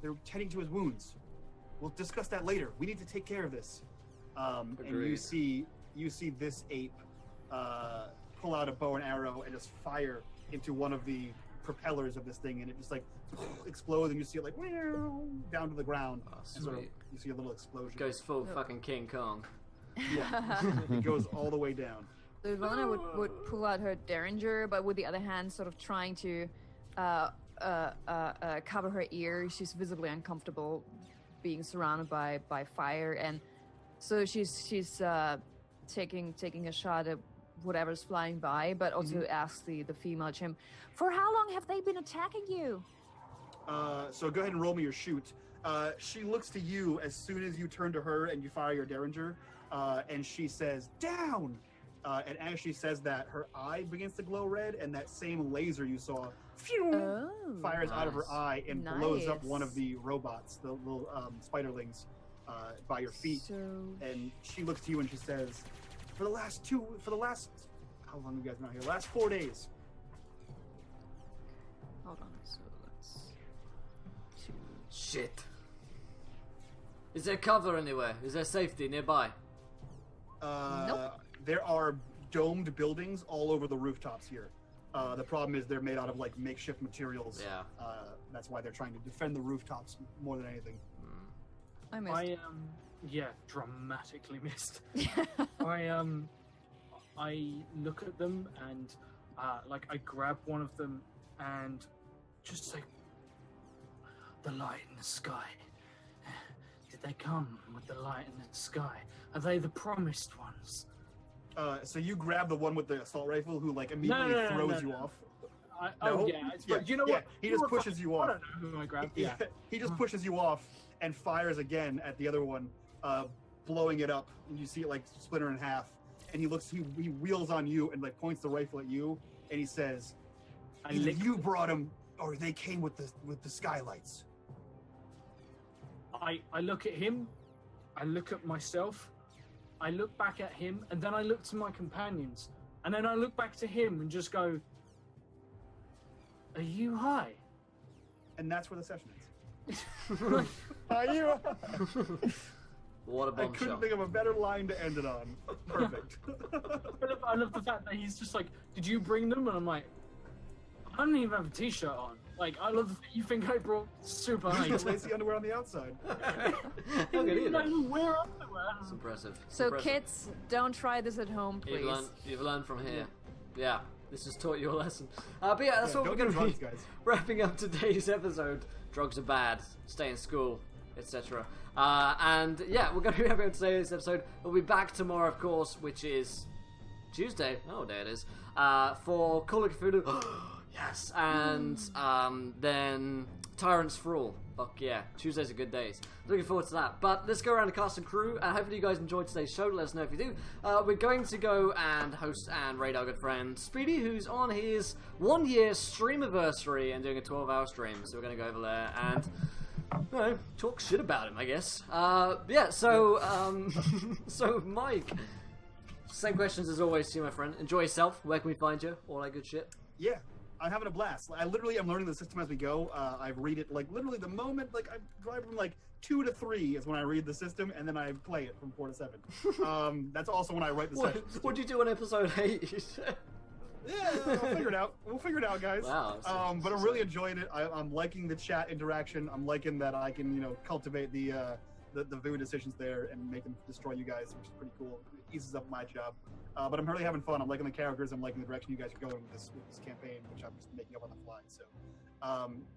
They're tending to his wounds. We'll discuss that later. We need to take care of this." And you see this ape pull out a bow and arrow and just fire into one of the propellers of this thing, and it just like explodes, and you see it like down to the ground. Oh, And sort of, sweet. you see a little explosion. Goes full fucking King Kong. Yeah, it goes all the way down. So Ivona would pull out her derringer, but with the other hand, sort of trying to cover her ear. She's visibly uncomfortable being surrounded by fire, and so she's taking a shot at whatever's flying by, but also asks the female chimp, For how long have they been attacking you? So go ahead and roll me your shoot. She looks to you as soon as you turn to her and you fire your derringer, and she says, "Down!" And as she says that, her eye begins to glow red, and that same laser you saw fires out of her Nice. eye and blows up one of Nice. the robots, the little spiderlings, by your feet. So And she looks to you and she says, for the last, how long have you guys been out here? Last 4 days. hold on. So let's. Shit. Is there cover anywhere? Is there safety nearby? Nope. There are domed buildings all over the rooftops here. The problem is they're made out of like makeshift materials. Yeah. That's why they're trying to defend the rooftops more than anything. I missed. I dramatically missed. I look at them and I grab one of them and just say, "The light in the sky. Did they come with the light in the sky? Are they the promised ones?" So you grab the one with the assault rifle who like immediately No, throws you no. off. Oh yeah, it's, but you know what? He You just were pushes fucking- you I off. don't know who I grabbed. Yeah. He just pushes you off and fires again at the other one, blowing it up, and you see it like splinter in half. And he wheels on you and like points the rifle at you, and he says, I "Either lick- you brought them, or they came with the skylights." I look at him, I look at myself, I look back at him, and then I look to my companions, and then I look back to him and just go, "Are you high?" And that's where the session ends. Are you? What a I couldn't bombshell. think of a better line to end it on. Perfect. I love the fact that he's just like, "Did you bring them?" And I'm like, "I don't even have a t-shirt on." Like, I love the fact you think I brought super high. Just lacy underwear on the outside. How I good didn't is that? even wear underwear. It's impressive. It's So impressive. kids, don't try this at home, please. You've learned from here. Yeah, this has taught you a lesson. But yeah, that's what we're don't going do to be drugs, guys. wrapping up today's episode. Drugs are bad. Stay in school, etc. And yeah, we're going to be wrapping up today's episode. We'll be back tomorrow, of course, which is Tuesday. Oh, there it is. For Call of Cthulhu. Yes. And then Tyrants for All. Fuck yeah. Tuesdays are good days. Looking forward to that. But let's go around the cast and crew. And hopefully you guys enjoyed today's show. Let us know if you do. We're going to go and host and raid our good friend Speedy, who's on his 1 year stream anniversary and doing a 12-hour stream. So we're going to go over there and, you know, talk shit about him, I guess. Yeah, so, so Mike, same questions as always to you, my friend. Enjoy yourself. Where can we find you? All that good shit. Yeah, I'm having a blast. I literally am learning the system as we go. I read it like literally the moment I drive from like 2 to 3 is when I read the system, and then I play it from 4 to 7. That's also when I write the sessions. What'd you do on episode 8? Yeah, we'll figure it out. We'll figure it out, guys. Wow, But I'm really enjoying it. I'm liking the chat interaction. I'm liking that I can, cultivate the viewer decisions there and make them destroy you guys, which is pretty cool. It eases up my job. But I'm really having fun. I'm liking the characters. I'm liking the direction you guys are going with this campaign, which I'm just making up on the fly. So,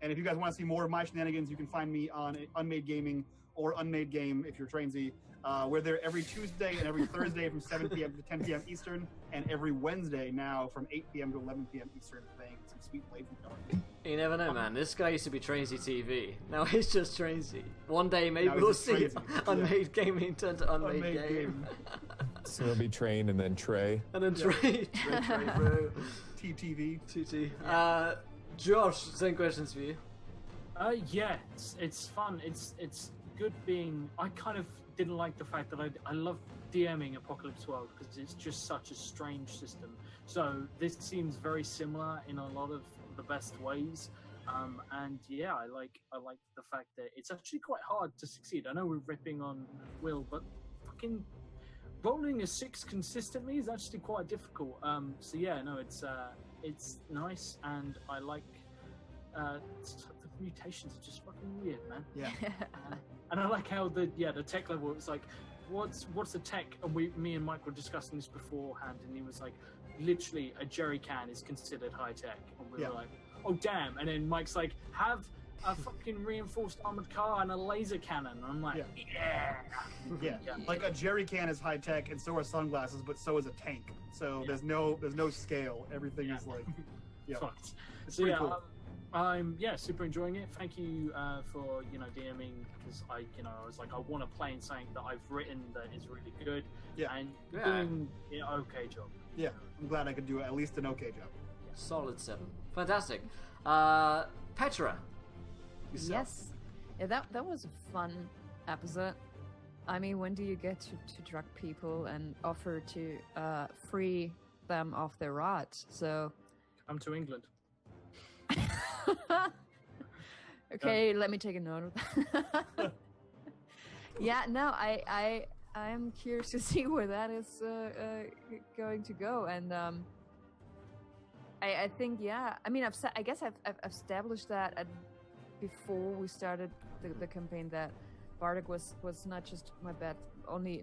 and if you guys want to see more of my shenanigans, you can find me on Unmade Gaming or Unmade Game if you're Trainsy. We're there every Tuesday and every Thursday from 7 p.m. to 10 p.m. Eastern, and every Wednesday now from 8 p.m. to 11 p.m. Eastern, playing some sweet Blades in the Dark. You never know, man. This guy used to be Trainsy TV. Now he's just Trainsy. One day maybe Now he's we'll just see Trainsy. Unmade Gaming turn to Unmade, Unmade Game. Game. So it'll be Train and then Trey. And then Trey. bro. TTV. TT. Josh, same questions for you. Yeah, it's fun. It's good being. I kind of didn't like the fact that I love DMing Apocalypse World because it's just such a strange system. So this seems very similar in a lot of the best ways. And yeah, I like the fact that it's actually quite hard to succeed. I know we're ripping on Will, but fucking rolling a 6 consistently is actually quite difficult. So yeah, no, it's nice, and I like the mutations are just fucking weird, man. Yeah. And I like how the tech level, it was like, what's the tech? And me and Mike were discussing this beforehand, and he was like, literally a jerry can is considered high tech, and we were like, oh damn. And then Mike's like, have a fucking reinforced armored car and a laser cannon. And I'm like, yeah. Like a jerry can is high tech, and so are sunglasses, but so is a tank. So there's no scale. Everything is like, Fucked. It's So pretty yeah, cool. I'm super enjoying it. Thank you for DMing, because I was like, I want to play in something that I've written that is really good. And doing an okay job. Yeah, I'm glad I could do at least an okay job. Solid 7. Fantastic. Petra. Yourself. Yes. Yeah, that was a fun episode. I mean, when do you get to drug people and offer to free them off their rods? So. Come to England. Okay, let me take a note of that. Yeah, no, I am curious to see where that is going to go, and I think I mean I guess I've established that before we started the campaign that Bardock was not just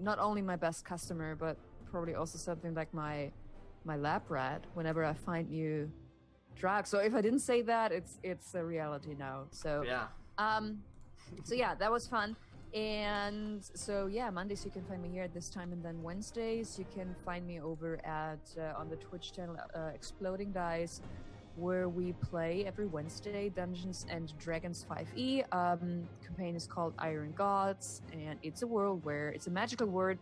not only my best customer, but probably also something like my lab rat whenever I find new drugs. So if I didn't say that, it's a reality now. So so yeah, that was fun. And so Mondays you can find me here at this time, and then Wednesdays you can find me over at on the Twitch channel Exploding Dice, where we play every Wednesday Dungeons and Dragons 5e. Campaign is called Iron Gods, and it's a world where it's a magical world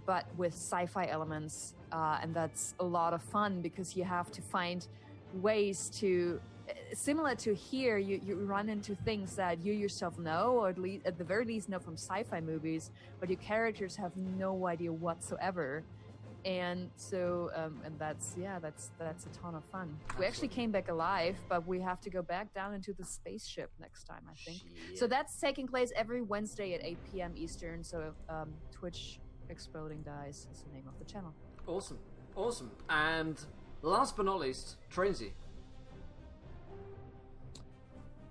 but with sci-fi elements, and that's a lot of fun because you have to find ways to, similar to here, you run into things that you yourself know, or at the very least know from sci-fi movies, but your characters have no idea whatsoever. And so and that's a ton of fun. We actually came back alive, but we have to go back down into the spaceship next time, I think. So that's taking place every Wednesday at 8 p.m. Eastern. So Twitch Exploding Dice is the name of the channel. Awesome. And last but not least, Trainsy.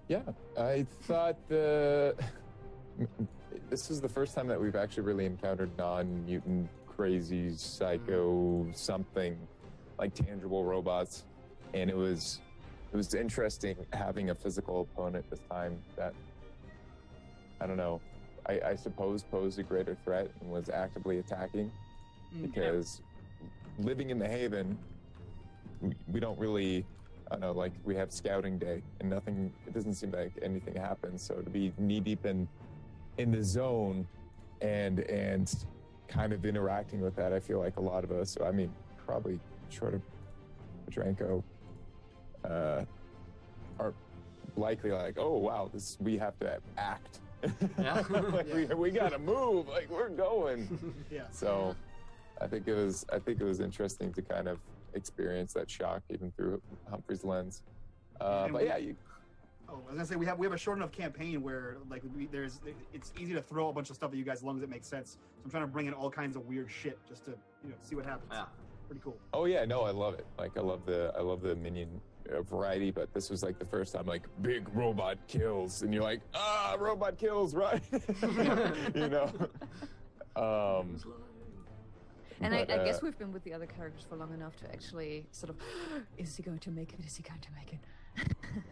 Yeah, I thought this is the first time that we've actually really encountered non-mutant, crazy, psycho, something like tangible robots, and it was interesting having a physical opponent this time that, I don't know, I suppose posed a greater threat and was actively attacking, because living in the Haven, we don't really, I don't know, like we have scouting day and nothing, it doesn't seem like anything happens. So to be knee deep in the zone and kind of interacting with that, I feel like a lot of us, I mean, probably short of Petrenko, are likely like, oh wow, we have to act. Like, we gotta move, like we're going. So I think it was interesting to kind of experience that shock even through Humphrey's lens. But yeah, I was gonna say we have a short enough campaign where like it's easy to throw a bunch of stuff at you guys as long as it makes sense. So I'm trying to bring in all kinds of weird shit just to see what happens. Yeah, pretty cool. Oh yeah, no, I love it. Like I love the minion variety, but this was like the first time like big robot kills, and you're like, robot kills, right? And I guess we've been with the other characters for long enough to actually sort of, is he going to make it? Is he going to make it?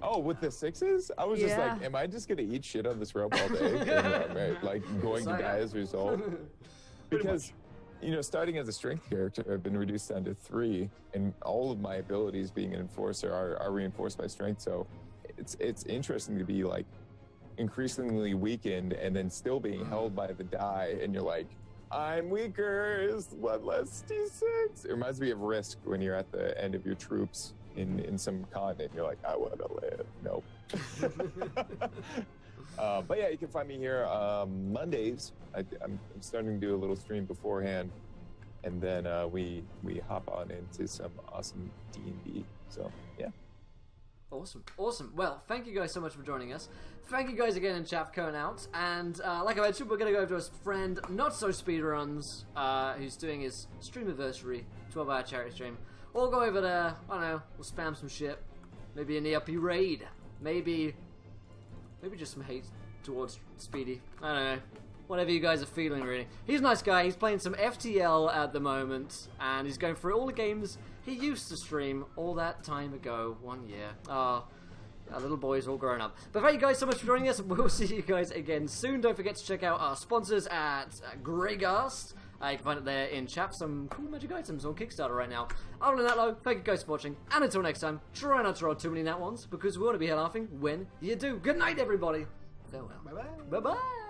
Oh, with the 6s? I was just like, am I just going to eat shit on this rope all day? And, like, going to die as a result? Because, starting as a strength character, I've been reduced down to 3, and all of my abilities being an enforcer are reinforced by strength, so it's interesting to be, like, increasingly weakened and then still being held by the die, and you're like, I'm weaker, is one less D6. It reminds me of Risk when you're at the end of your troops in some continent. You're like, I want to live. Nope. But yeah, you can find me here Mondays. I'm starting to do a little stream beforehand, and then we hop on into some awesome D&D. So yeah. Awesome. Well, thank you guys so much for joining us. Thank you guys again in chat for coming out. And like I mentioned, we're going to go over to his friend Not So Speedruns, who's doing his streamiversary 12-hour charity stream. We'll go over there, I don't know, we'll spam some shit. Maybe an ERP raid. maybe just some hate towards Speedy. I don't know. Whatever you guys are feeling, really. He's a nice guy. He's playing some FTL at the moment, and he's going through all the games he used to stream all that time ago. 1 year. Ah. Our little boy's all grown up. But thank you guys so much for joining us. We'll see you guys again soon. Don't forget to check out our sponsors at Greygast. You can find it there in chat. Some cool magic items on Kickstarter right now. Other than that, though, thank you guys for watching. And until next time, try not to roll too many nat ones, because we want to be here laughing when you do. Good night, everybody. Farewell. Bye-bye. Bye-bye.